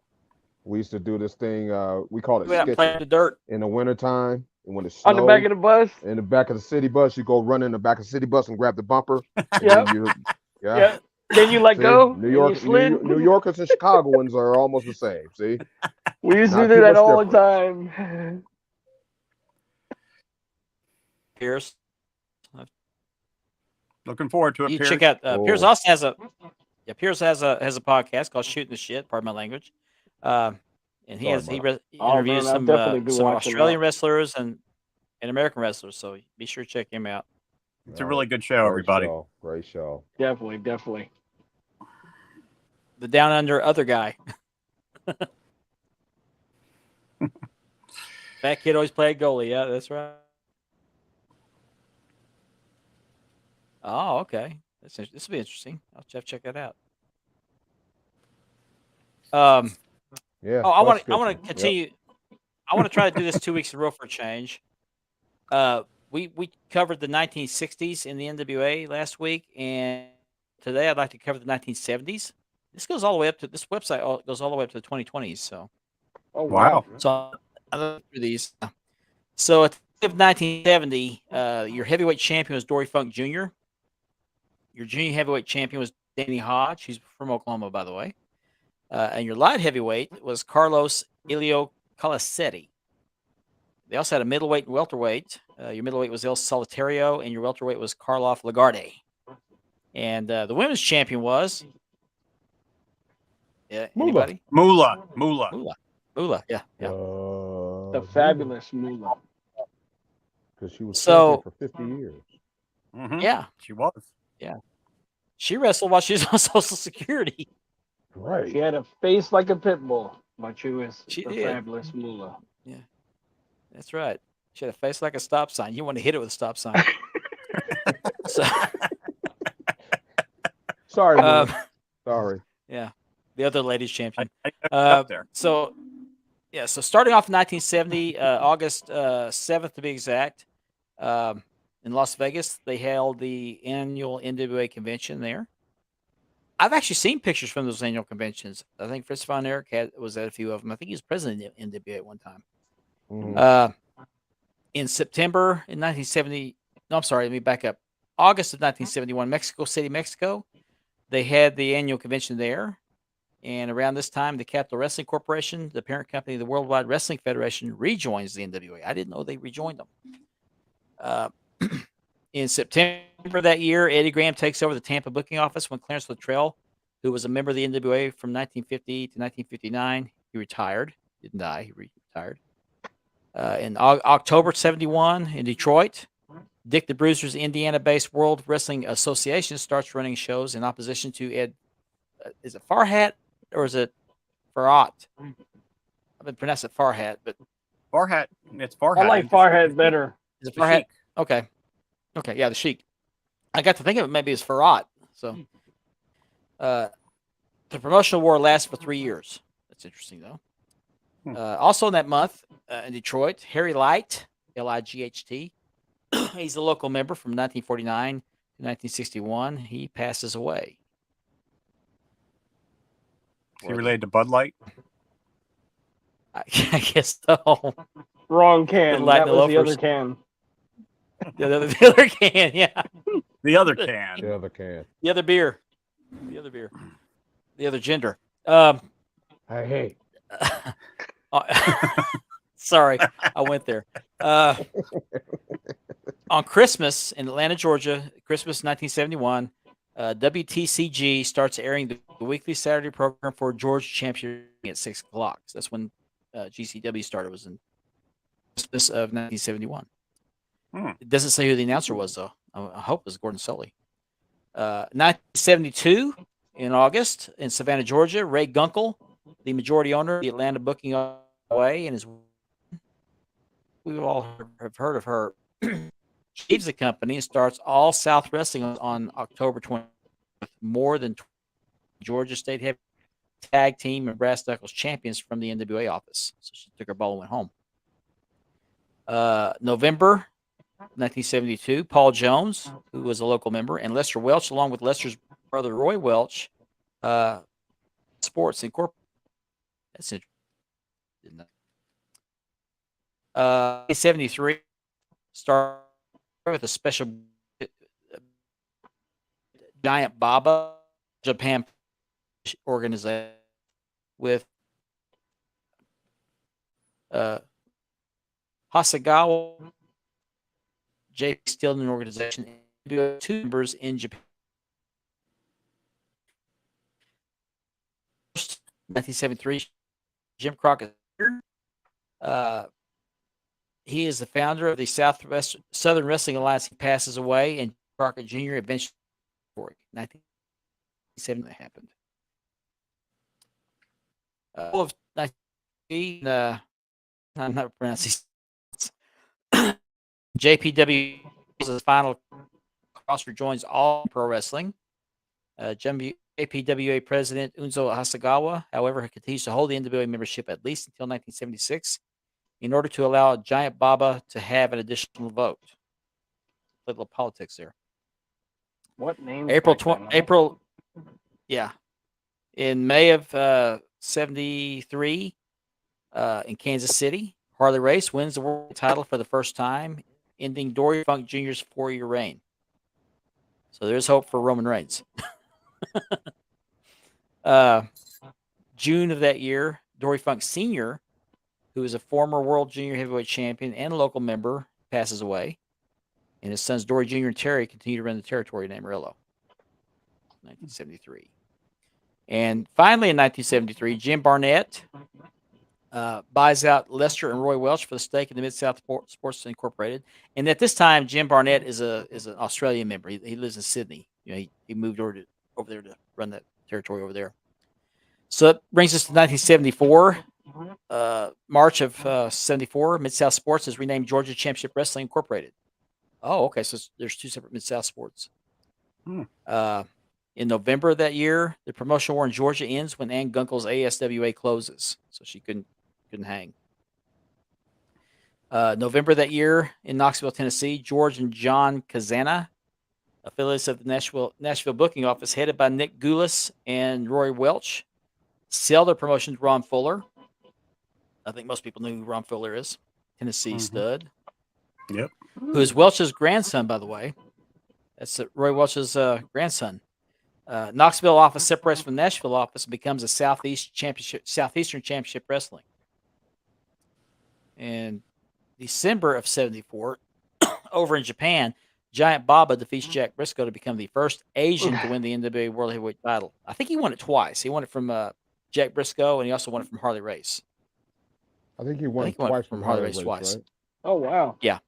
Speaker 3: We used to do this thing. We called it
Speaker 1: We had to play in
Speaker 3: sketching
Speaker 1: the dirt.
Speaker 3: in the wintertime. And when it
Speaker 2: On
Speaker 3: snowed,
Speaker 2: the back of the bus.
Speaker 3: in the back of the city bus, you go run in the back of the city bus and grab the bumper. and
Speaker 2: Yep.
Speaker 3: then you- yeah.
Speaker 2: Yeah. Then you let
Speaker 3: See?
Speaker 2: go.
Speaker 3: New
Speaker 2: and
Speaker 3: York,
Speaker 2: you slid.
Speaker 3: New Yorkers and Chicagoans are almost the same. See,
Speaker 2: We used to
Speaker 3: Not
Speaker 2: do
Speaker 3: too
Speaker 2: that
Speaker 3: much
Speaker 2: all the time.
Speaker 1: Pierce.
Speaker 4: Looking forward to it.
Speaker 1: You
Speaker 4: Piers.
Speaker 1: check out Pierce
Speaker 3: Oh.
Speaker 1: also has a Pierce has a podcast called Shooting the Shit. Pardon my language. And he
Speaker 3: Sorry
Speaker 1: has
Speaker 3: about
Speaker 1: he
Speaker 2: Oh,
Speaker 1: interviews
Speaker 2: man, I'll
Speaker 1: some
Speaker 2: definitely be
Speaker 1: some
Speaker 2: watching
Speaker 1: Australian
Speaker 2: that.
Speaker 1: wrestlers and American wrestlers. So be sure to check him out.
Speaker 4: It's a really good show,
Speaker 3: Great
Speaker 4: everybody.
Speaker 3: show. Great show.
Speaker 2: Definitely.
Speaker 1: The Down Under other guy. Fat kid always played goalie. Yeah, that's right. Oh, okay. This will be interesting. I'll have to check that out.
Speaker 3: Yeah.
Speaker 1: Oh, I want
Speaker 3: Butt
Speaker 1: to
Speaker 3: sketching. Yep.
Speaker 1: continue. I want to try to do this 2 weeks in a row for a change. We covered the 1960s in the NWA last week, and today I'd like to cover the 1970s. This goes all the way up to this website goes all the way up to the 2020s. So,
Speaker 2: Oh
Speaker 4: Wow.
Speaker 1: so I look through these. So at the end of 1970, your heavyweight champion was Dory Funk Jr. Your junior heavyweight champion was Danny Hodge. He's from Oklahoma, by the way. And your light heavyweight was Carlos Elio Colasetti. They also had a middleweight and welterweight. Your middleweight was El Solitario, and your welterweight was Karloff Lagarde. And the women's champion was anybody?
Speaker 4: Moolah.
Speaker 1: Moolah, yeah.
Speaker 2: The fabulous Moolah.
Speaker 3: Because she was
Speaker 1: So-
Speaker 3: champion for 50 years.
Speaker 4: Mhm.
Speaker 1: Yeah.
Speaker 4: She was.
Speaker 1: She wrestled while she was on Social Security.
Speaker 3: Right.
Speaker 2: She had a face like a pit bull, but she was
Speaker 1: She
Speaker 2: the
Speaker 1: did.
Speaker 2: fabulous Moolah.
Speaker 1: That's right. She had a face like a stop sign. You want to hit it with a stop sign. So,
Speaker 3: Sorry,
Speaker 1: um,
Speaker 3: Moolah. Sorry.
Speaker 1: yeah, the other ladies champion.
Speaker 4: I got up there.
Speaker 1: So starting off in 1970, August 7th to be exact, in Las Vegas, they held the annual NWA convention there. I've actually seen pictures from those annual conventions. I think Fritz von Erich was at a few of them. I think he was president of NWA at one time.
Speaker 3: Mhm.
Speaker 1: In September in 1970, no, I'm sorry, let me back up. August of 1971, Mexico City, Mexico, they had the annual convention there. And around this time, the Capital Wrestling Corporation, the parent company of the Worldwide Wrestling Federation, rejoins the NWA. I didn't know they rejoined them. In September that year, Eddie Graham takes over the Tampa booking office when Clarence Luttrell, who was a member of the NWA from 1950 to 1959, he retired. Didn't die, he retired. In October 71 in Detroit, Dick the Bruiser's Indiana-based World Wrestling Association starts running shows in opposition to Ed. Is it Farhat or is it Farhat? I've been pronouncing it Farhat, but
Speaker 4: Farhat. It's Farhat.
Speaker 2: I like Farhat better.
Speaker 1: is it
Speaker 4: The
Speaker 1: Farhat?
Speaker 4: Sheik.
Speaker 1: Okay, yeah, the Sheik. I got to think of it maybe as Farhat. So, the promotional war lasts for 3 years. That's interesting, though. Also in that month in Detroit, Harry Light, L-I-G-H-T, he's a local member from 1949 to 1961. He passes away.
Speaker 4: Is he related to Bud Light?
Speaker 1: I guess so.
Speaker 2: Wrong can.
Speaker 1: Like
Speaker 2: That
Speaker 1: the
Speaker 2: was the other
Speaker 1: loafers.
Speaker 2: can.
Speaker 1: The other can, yeah.
Speaker 4: The other can.
Speaker 3: The other can.
Speaker 1: The other beer. The other gender.
Speaker 3: Hey.
Speaker 1: Sorry, I went there. On Christmas in Atlanta, Georgia, Christmas 1971, WTCG starts airing the weekly Saturday program for Georgia Championship at 6 o'clock. So that's when GCW started. Was in Christmas of 1971. It doesn't say who the announcer was, though. I hope it was Gordon Sully. 1972, in August, in Savannah, Georgia, Ray Gunkel, the majority owner of the Atlanta Booking Away, and his we all have heard of her, leaves the company and starts All South Wrestling on October 20th with more than 20 Georgia State Heavy Tag Team and Brass Knuckles champions from the NWA office. So she took her ball and went home. November 1972, Paul Jones, who was a local member, and Lester Welch, along with Lester's brother Roy Welch, Sports Incorporated. That's interesting. 1973, started with a special Giant Baba Japan organization with Hasegawa, J.P. Stillman organization, and 2 members in Japan. 1973, Jim Crockett. He is the founder of the Southern Wrestling Alliance. He passes away, and Crockett Jr. eventually, 1970, that happened. Of 19, I'm not pronouncing. JPW is the final roster, joins All Pro Wrestling. JPWA President Unzo Hasegawa, however, continues to hold the NWA membership at least until 1976 in order to allow Giant Baba to have an additional vote. A little politics there.
Speaker 2: What name?
Speaker 1: April, yeah. In May of 73, in Kansas City, Harley Race wins the world title for the first time, ending Dory Funk Jr.'s 4-year reign. So there's hope for Roman Reigns. June of that year, Dory Funk Sr., who is a former World Junior Heavyweight Champion and a local member, passes away. And his sons Dory Jr. and Terry continue to run the territory in Amarillo. 1973. And finally in 1973, Jim Barnett buys out Lester and Roy Welch for the stake in the Mid-South Sports Incorporated. And at this time, Jim Barnett is an Australian member. He lives in Sydney. You know, he moved over there to run that territory over there. So it brings us to 1974. March of 74, Mid-South Sports is renamed Georgia Championship Wrestling Incorporated. Oh, okay. So there's 2 separate Mid-South Sports. In November of that year, the promotional war in Georgia ends when Ann Gunkel's ASWA closes. So she couldn't hang. November that year in Knoxville, Tennessee, George and John Kazana, affiliates of the Nashville booking office, headed by Nick Goulas and Roy Welch, sell their promotion to Ron Fuller. I think most people know who Ron Fuller is. Tennessee stud.
Speaker 4: Yep.
Speaker 1: Who is Welch's grandson, by the way. That's Roy Welch's grandson. Knoxville office separates from the Nashville office and becomes a Southeastern Championship Wrestling. In December of 74, over in Japan, Giant Baba defeats Jack Briscoe to become the first Asian to win the NWA World Heavyweight title. I think he won it twice. He won it from Jack Briscoe, and he also won it from Harley Race.
Speaker 3: I think he won twice from Harley Race twice. Right?
Speaker 2: Oh, wow.
Speaker 1: Yeah.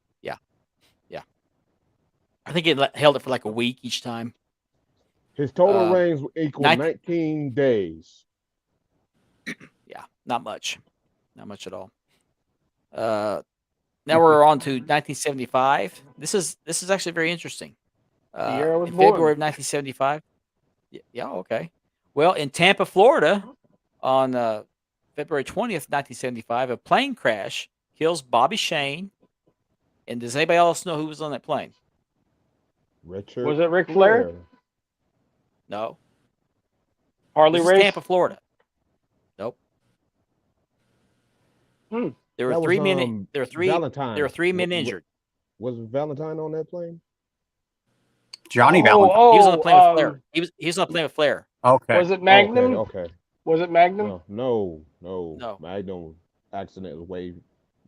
Speaker 1: I think it held it for like a week each time.
Speaker 3: His total reigns equal 19 days.
Speaker 1: Yeah, not much. Not much at all. Now we're on to 1975. This is actually very interesting.
Speaker 2: The year I was
Speaker 1: in
Speaker 2: born.
Speaker 1: February of 1975. Yeah, okay. Well, in Tampa, Florida, on February 20th, 1975, a plane crash kills Bobby Shane. And does anybody else know who was on that plane?
Speaker 3: Richard.
Speaker 2: Was it Ric Flair?
Speaker 1: No.
Speaker 2: Harley
Speaker 1: This is
Speaker 2: Race?
Speaker 1: Tampa, Florida. Nope. There were 3 men. There were 3.
Speaker 3: Valentine.
Speaker 1: There were 3 men injured.
Speaker 3: Was Valentine on that plane?
Speaker 4: Johnny Valentine.
Speaker 1: He was on the plane with Flair. He was on the plane with Flair.
Speaker 4: Okay.
Speaker 2: Was it Magnum?
Speaker 3: Okay.
Speaker 2: Was it Magnum?
Speaker 3: No. Magnum accident was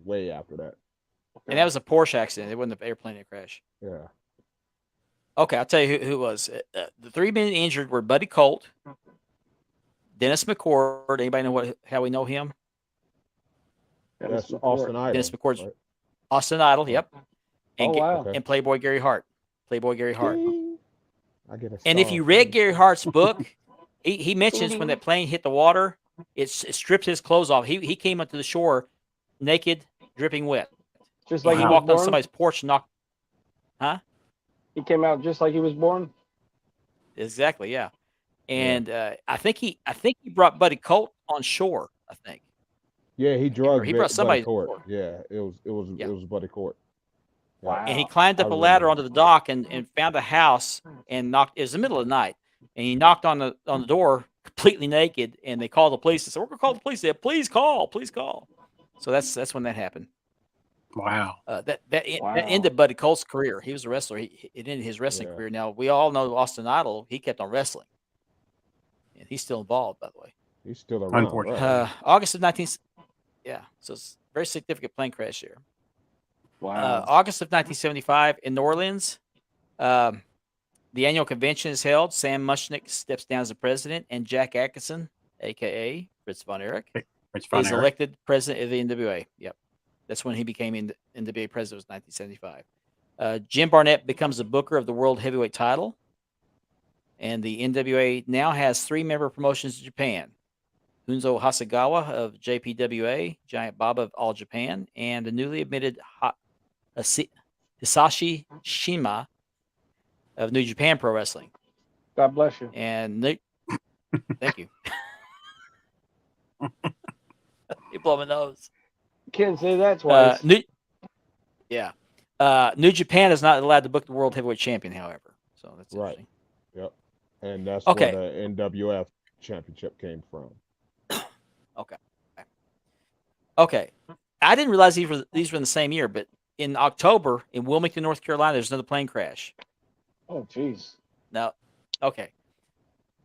Speaker 3: way after that.
Speaker 1: And that was a Porsche accident. It wasn't an airplane that crashed.
Speaker 3: Yeah.
Speaker 1: Okay, I'll tell you who it was. The 3 men injured were Buddy Colt, Dennis McCord. Anybody know how we know him?
Speaker 3: That's Austin Idol.
Speaker 1: Dennis McCord's
Speaker 3: right?
Speaker 1: Austin Idol. Yep. And,
Speaker 2: Oh, wow.
Speaker 3: Okay.
Speaker 1: and Playboy Gary Hart. Playboy Gary Hart.
Speaker 3: Ding. I get a
Speaker 1: And if
Speaker 3: star.
Speaker 1: you read Gary Hart's book, he mentions when that plane hit the water, it stripped his clothes off. He came up to the shore naked, dripping wet.
Speaker 2: Just
Speaker 1: Like
Speaker 2: like
Speaker 1: he
Speaker 2: he was
Speaker 1: walked on
Speaker 2: born.
Speaker 1: somebody's porch and knocked.
Speaker 2: He came out just like he was born.
Speaker 1: Exactly, yeah. And I think he brought Buddy Colt on shore. I think.
Speaker 3: Yeah, he drugged
Speaker 1: He brought
Speaker 3: Buddy
Speaker 1: somebody-
Speaker 3: Court. Yeah, it was
Speaker 1: Yeah.
Speaker 3: Buddy Court. Yeah.
Speaker 2: Wow.
Speaker 1: And he climbed
Speaker 3: I
Speaker 1: up a
Speaker 3: remember
Speaker 1: ladder
Speaker 3: that.
Speaker 1: onto the dock and found a house and knocked. It was the middle of the night, and he knocked on the door completely naked. And they called the police. They said, "We're gonna call the police." They said, "Please call, please call." So that's when that happened.
Speaker 4: Wow.
Speaker 1: That
Speaker 2: Wow.
Speaker 1: ended Buddy Colt's career. He was a wrestler. It ended his wrestling
Speaker 3: Yeah.
Speaker 1: career. Now we all know Austin Idol. He kept on wrestling, and he's still involved, by the way.
Speaker 3: He's still around.
Speaker 4: Unfortunately.
Speaker 3: Right?
Speaker 1: August of 19. Yeah, so it's a very significant plane crash here.
Speaker 2: Wow.
Speaker 1: August of 1975 in New Orleans, the annual convention is held. Sam Mushnick steps down as the president, and Jack Atkinson, aka Fritz von Erich,
Speaker 4: Rich Von
Speaker 1: is
Speaker 4: Erich.
Speaker 1: elected president of the NWA. Yep, that's when he became NWA president. Was 1975. Jim Barnett becomes the booker of the World Heavyweight Title, and the NWA now has 3 member promotions in Japan: Hunzo Hasegawa of JPWA, Giant Baba of All Japan, and the newly admitted Hisashi Shima of New Japan Pro Wrestling.
Speaker 2: God bless you.
Speaker 1: And thank you. You blow my nose.
Speaker 2: Can't say that twice.
Speaker 1: New Japan is not allowed to book the World Heavyweight Champion, however. So that's
Speaker 3: Right.
Speaker 1: interesting.
Speaker 3: And that's
Speaker 1: Okay.
Speaker 3: where the NWF championship came from.
Speaker 1: Okay. I didn't realize these were in the same year, but in October in Wilmington, North Carolina, there's another plane crash.
Speaker 2: Oh, jeez.
Speaker 1: Now, okay.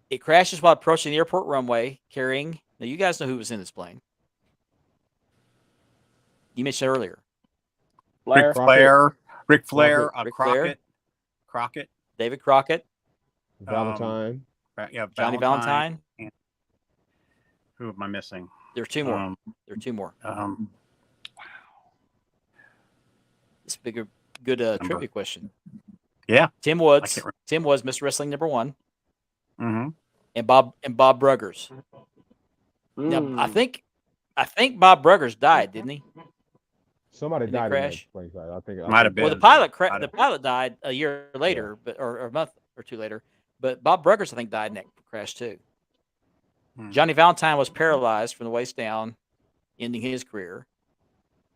Speaker 1: It crashes while approaching the airport runway carrying. Now, you guys know who was in this plane. You mentioned earlier.
Speaker 2: Blair.
Speaker 4: Ric Flair. Ric Flair.
Speaker 1: Ric Flair.
Speaker 4: Crockett.
Speaker 1: David Crockett,
Speaker 3: Valentine.
Speaker 4: Yeah.
Speaker 1: Johnny Valentine.
Speaker 4: Who am I missing?
Speaker 1: There are 2 more. There are 2 more. This is a good trivia question.
Speaker 4: Yeah.
Speaker 1: Tim
Speaker 4: I
Speaker 1: Woods.
Speaker 4: can't remember.
Speaker 1: Tim was Mr. Wrestling #1,
Speaker 4: Mm-hmm.
Speaker 1: and Bob Bruggers. Now, I think Bob Bruggers died, didn't he?
Speaker 3: Somebody
Speaker 1: In the
Speaker 3: died in that
Speaker 1: crash?
Speaker 3: plane crash. I think
Speaker 4: Might have
Speaker 1: Well,
Speaker 4: been.
Speaker 1: the pilot died a year later, but or a month or 2 later. But Bob Bruggers, I think, died in that crash too. Johnny Valentine was paralyzed from the waist down, ending his career.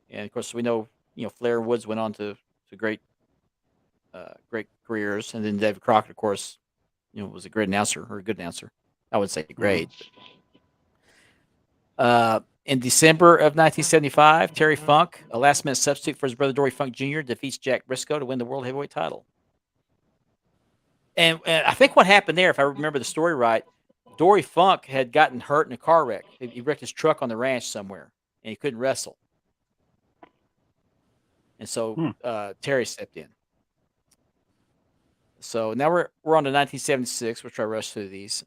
Speaker 1: And of course, we know Flair and Woods went on to great careers, and then David Crockett, of course, was a great announcer or a good announcer. I would say great. In December of 1975, Terry Funk, a last-minute substitute for his brother Dory Funk Jr., defeats Jack Briscoe to win the World Heavyweight title. And I think what happened there, if I remember the story right, Dory Funk had gotten hurt in a car wreck. He wrecked his truck on the ranch somewhere, and he couldn't wrestle. And so Terry stepped in. So now we're on to 1976. We'll try to rush through these.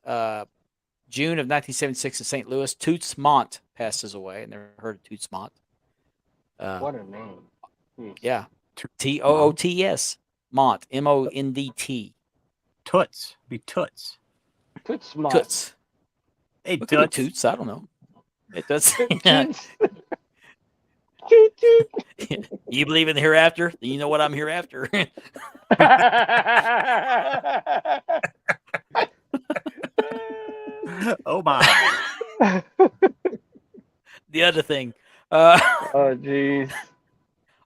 Speaker 1: June of 1976 in St. Louis, Toots Mondt passes away. I never heard of Toots Mondt.
Speaker 2: What a name. Jeez.
Speaker 1: Yeah. Toots. Mondt. Mondt.
Speaker 4: Toots. Be Toots.
Speaker 2: Toots smart.
Speaker 1: Toots.
Speaker 4: Hey,
Speaker 1: Look at
Speaker 4: Toots.
Speaker 1: Toots. I don't know. It does.
Speaker 2: Toots. Toot, toot.
Speaker 1: You believe in the hereafter? You know what I'm hereafter.
Speaker 4: Oh my.
Speaker 1: The other thing.
Speaker 2: Oh, jeez.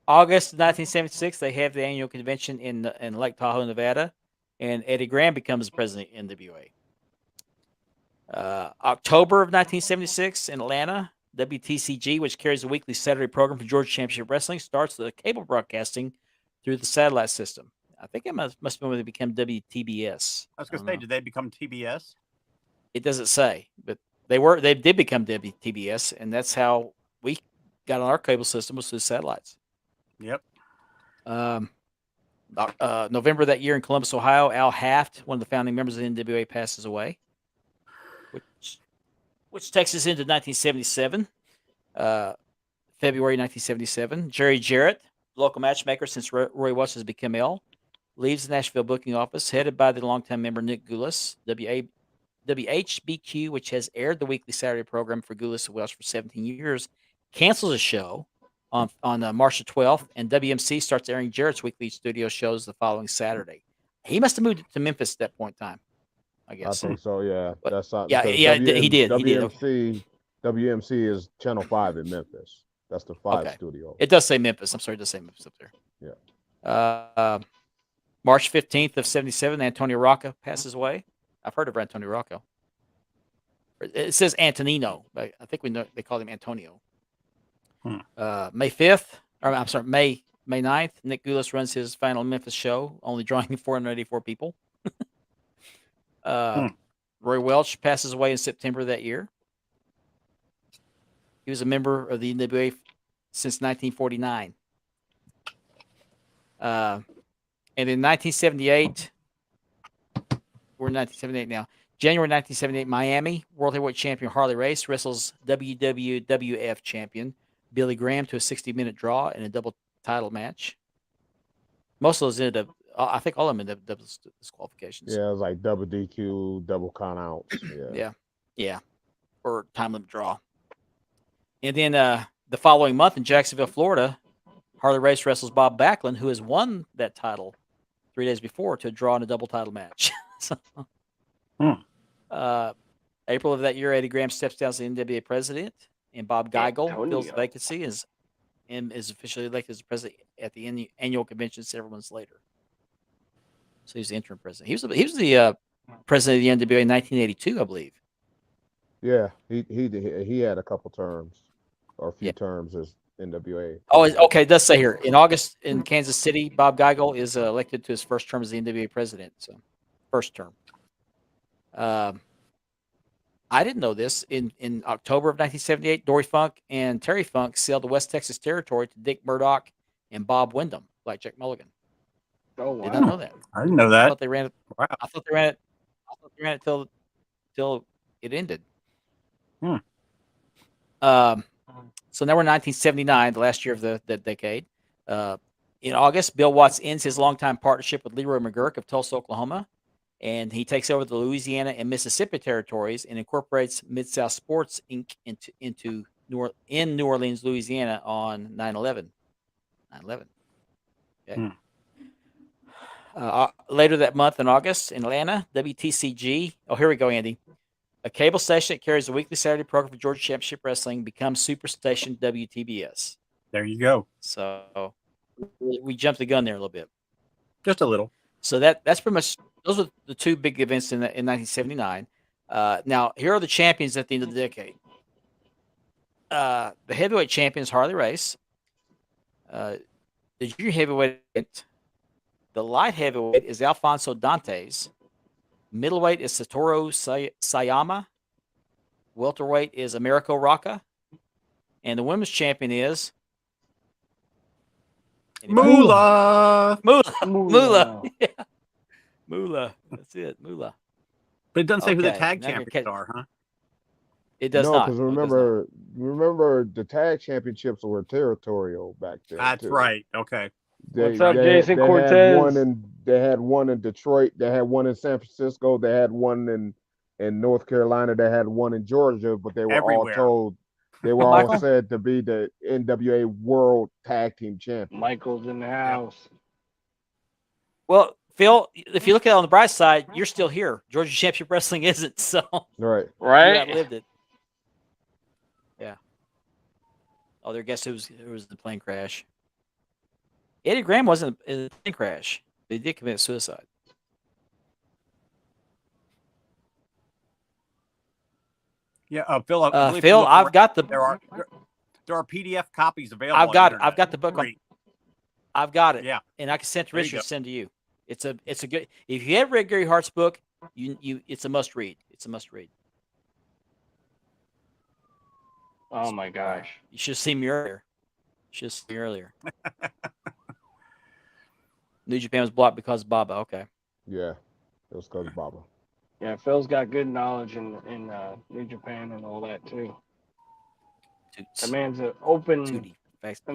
Speaker 1: August 1976, they have the annual convention in Lake Tahoe, Nevada, and Eddie Graham becomes the president of NWA. October of 1976 in Atlanta, WTCG, which carries a weekly Saturday program for Georgia Championship Wrestling, starts the cable broadcasting through the satellite system. I think it must have been when they became WTBS.
Speaker 4: I was going
Speaker 1: don't
Speaker 4: to say,
Speaker 1: know.
Speaker 4: did they become TBS?
Speaker 1: It doesn't say, but they did become WTBS, and that's how we got on our cable system, was through satellites.
Speaker 4: Yep.
Speaker 1: November that year in Columbus, Ohio, Al Haft, one of the founding members of the NWA, passes away. Which which takes us into 1977, February 1977. Jerry Jarrett, local matchmaker since Roy Welch has become ill, leaves the Nashville booking office, headed by the longtime member Nick Gulas. WHBQ, which has aired the weekly Saturday program for Gulas and Welch for 17 years, cancels the show on March the 12th, and WMC starts airing Jarrett's weekly studio shows the following Saturday. He must have moved to Memphis at that point in time, I
Speaker 3: I
Speaker 1: guess.
Speaker 3: think so. Yeah,
Speaker 1: But-
Speaker 3: that's not.
Speaker 1: yeah,
Speaker 3: because
Speaker 1: yeah, he did. He did.
Speaker 3: WMC is Channel 5 in Memphis. That's the 5
Speaker 1: Okay.
Speaker 3: studio.
Speaker 1: It does say Memphis. I'm sorry, it does say Memphis up there.
Speaker 3: Yeah.
Speaker 1: March 15th of 77, Antonio Rocca passes away. I've heard of Antonio Rocca. It says Antonino, but I think we know they call him Antonio. May 5th, or I'm sorry, May 9th, Nick Gulas runs his final Memphis show, only drawing 484 people. Roy Welch passes away in September of that year. He was a member of the NWA since 1949. And in 1978, we're in 1978 now. January 1978, Miami, World Heavyweight Champion Harley Race wrestles WWF Champion Billy Graham to a 60-minute draw in a double title match. Most of those ended up, I think all of them ended up double disqualifications.
Speaker 3: Yeah, it was like double DQ, double count outs.
Speaker 1: Yeah. Or time limit draw. And then the following month in Jacksonville, Florida, Harley Race wrestles Bob Backlund, who has won that title 3 days before, to draw in a double title match. April of that year, Eddie Graham steps down as the NWA president, and Bob Geigel fills the vacancy and is officially elected as president at the annual convention several months later. So he's the interim president. He was the president of the NWA in 1982, I believe.
Speaker 3: Yeah, he had a couple terms or a few
Speaker 1: Yeah.
Speaker 3: terms as NWA.
Speaker 1: Oh, okay. It does say here in August in Kansas City, Bob Geigel is elected to his first term as the NWA president. So, first term. I didn't know this. In October of 1978, Dory Funk and Terry Funk sailed the West Texas territory to Dick Murdoch and Bob Wyndham, like Jack Mulligan.
Speaker 2: Oh wow.
Speaker 1: Did not know that.
Speaker 4: I didn't know
Speaker 1: I
Speaker 4: that.
Speaker 1: thought they ran it.
Speaker 4: Wow.
Speaker 1: I thought they ran it till it ended. So now we're in 1979, the last year of the decade. In August, Bill Watts ends his longtime partnership with Leroy McGurk of Tulsa, Oklahoma, and he takes over the Louisiana and Mississippi territories and incorporates Mid-South Sports Inc. into New Orleans, Louisiana on 9/11. 9/11. Okay. Later that month in August in Atlanta, WTCG. Oh, here we go, Andy. A cable station that carries a weekly Saturday program for Georgia Championship Wrestling becomes Superstation WTBS.
Speaker 4: There you go.
Speaker 1: So we jumped the gun there a little bit.
Speaker 4: Just a little.
Speaker 1: So that's pretty much, those are the two big events in 1979. Now, here are the champions at the end of the decade. The heavyweight champion is Harley Race. The junior heavyweight, the light heavyweight is Alfonso Dantes. Middleweight is Satoru Sayama. Welterweight is Americo Rocca. And the women's champion is
Speaker 4: Moolah.
Speaker 1: Moolah. Yeah. Moolah. That's it. Moolah.
Speaker 4: But it doesn't say who the
Speaker 1: Okay,
Speaker 4: tag
Speaker 1: now you're
Speaker 4: champions
Speaker 1: catch-
Speaker 4: are, huh?
Speaker 1: It does
Speaker 3: no,
Speaker 1: not.
Speaker 3: because
Speaker 1: No, it does not.
Speaker 3: remember the tag championships were territorial back then.
Speaker 4: That's
Speaker 3: too.
Speaker 4: right. Okay.
Speaker 2: What's up, Jason
Speaker 3: Had
Speaker 2: Cortez?
Speaker 3: they had one in Detroit. They had one in San Francisco. They had one in North Carolina. They had one in Georgia. But they were
Speaker 4: Everywhere.
Speaker 3: all told they were
Speaker 1: Michael?
Speaker 3: all said to be the NWA World Tag Team Champion.
Speaker 2: Michael's in the house.
Speaker 1: Well, Phil, if you look at it on the bright side, you're still here. Georgia Championship Wrestling isn't, so
Speaker 3: Right.
Speaker 1: you
Speaker 2: Right?
Speaker 1: outlived it. Yeah. Oh, there. Guess who was in the plane crash? Eddie Graham wasn't in the plane crash. But he did commit suicide.
Speaker 4: Yeah, Phil. I believe if you
Speaker 1: Phil,
Speaker 4: look
Speaker 1: I've
Speaker 4: around,
Speaker 1: got the
Speaker 4: there are PDF copies available.
Speaker 1: I've
Speaker 4: on
Speaker 1: got
Speaker 4: internet.
Speaker 1: the book on.
Speaker 4: Great.
Speaker 1: I've got it.
Speaker 4: Yeah.
Speaker 1: And I can send to
Speaker 4: There you
Speaker 1: Richard,
Speaker 4: go.
Speaker 1: send to you. It's a good. If you have read Gary Hart's book, you it's a must read. It's a must read.
Speaker 2: Oh my gosh.
Speaker 1: You should have seen me earlier. New Japan was blocked because of Baba. Okay.
Speaker 3: Yeah. It was because of Baba.
Speaker 2: Yeah, Phil's got good knowledge in New Japan and all that too. The
Speaker 1: Toots.
Speaker 2: man's an
Speaker 1: Tootie.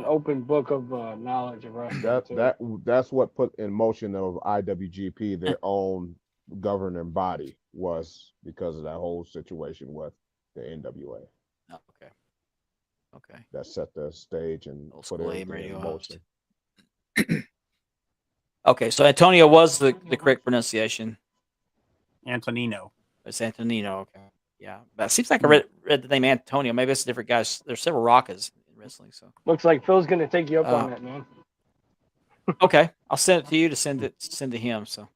Speaker 2: open book of knowledge of wrestling too.
Speaker 3: That's what put in motion of IWGP their own governing body was because of that whole situation with the NWA
Speaker 1: Oh, okay. Okay.
Speaker 3: that set the stage and
Speaker 1: Old
Speaker 3: put
Speaker 1: school AM
Speaker 3: everything in
Speaker 1: radio
Speaker 3: motion.
Speaker 1: Okay, so Antonio was the correct pronunciation.
Speaker 4: Antonino.
Speaker 1: It's Antonino. Okay. Yeah. But it seems like I read the name Antonio. Maybe it's a different guy. There's several Rockas in wrestling. So
Speaker 2: Looks like Phil's gonna take you up on that, man.
Speaker 1: okay. I'll send it to you to send to him. So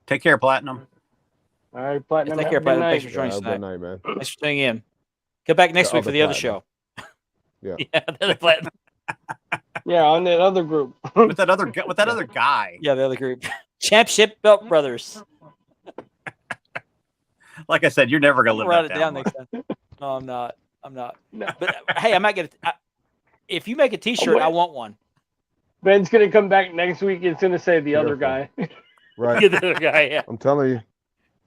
Speaker 4: Take care, Platinum.
Speaker 2: All right, Platinum.
Speaker 1: take
Speaker 2: have
Speaker 1: care,
Speaker 2: a good
Speaker 1: Platinum.
Speaker 2: night.
Speaker 1: Thanks for joining
Speaker 3: Yeah,
Speaker 1: us
Speaker 3: good
Speaker 1: tonight.
Speaker 3: night, man.
Speaker 1: Thanks for tuning in. Come back next
Speaker 3: The
Speaker 1: week for
Speaker 3: other
Speaker 1: the other
Speaker 3: Platinum.
Speaker 1: show.
Speaker 3: Yeah.
Speaker 1: Yeah, the other Platinum.
Speaker 2: Yeah, on that other group.
Speaker 4: With that other guy.
Speaker 1: Yeah, the other group. Championship Belt Brothers.
Speaker 4: Like I said, you're never gonna live
Speaker 1: Write
Speaker 4: that
Speaker 1: it down
Speaker 4: down.
Speaker 1: next time. No, I'm not. I'm not.
Speaker 2: No.
Speaker 1: But hey, I might get it. If you make a T-shirt,
Speaker 2: wait.
Speaker 1: I want one.
Speaker 2: Ben's gonna come back next week. It's gonna say the other guy.
Speaker 3: Right.
Speaker 1: Get the other guy. Yeah.
Speaker 3: I'm telling you,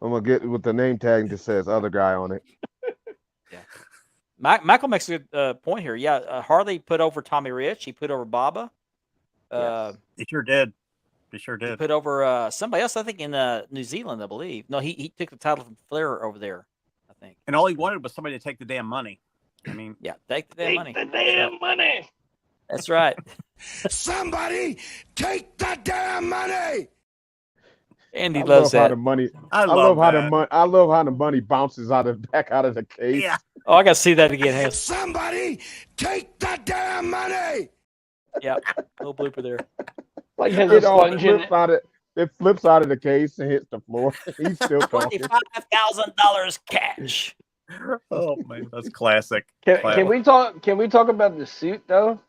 Speaker 3: I'm gonna get with the name tag that says other guy on it.
Speaker 1: Michael makes a good point here. Yeah, Harley put over Tommy Rich. He put over Baba.
Speaker 4: He sure did. He sure
Speaker 1: He
Speaker 4: did.
Speaker 1: put over somebody else. I think in New Zealand, I believe. No, he took the title from Flair over there. I think.
Speaker 4: And all he wanted was somebody to take the damn money. I mean,
Speaker 1: Yeah, take the damn money.
Speaker 2: The damn money.
Speaker 1: That's right.
Speaker 6: Somebody take the damn money!
Speaker 1: Andy
Speaker 3: I
Speaker 1: loves
Speaker 3: love how
Speaker 1: that.
Speaker 3: the money.
Speaker 4: I
Speaker 3: I
Speaker 4: love
Speaker 3: love how
Speaker 4: that.
Speaker 3: the money. I love how the money bounces back out of the case.
Speaker 4: Yeah.
Speaker 1: Oh, I got to see that again. Hang on.
Speaker 6: Somebody take the damn money!
Speaker 1: Yeah, little blooper there.
Speaker 2: Like has a
Speaker 3: It,
Speaker 2: sponge in it.
Speaker 3: it flips out of the case and hits the floor. He's still talking.
Speaker 1: $25,000 cash.
Speaker 4: Oh man, that's classic.
Speaker 2: Can we talk? Can we talk about the suit though?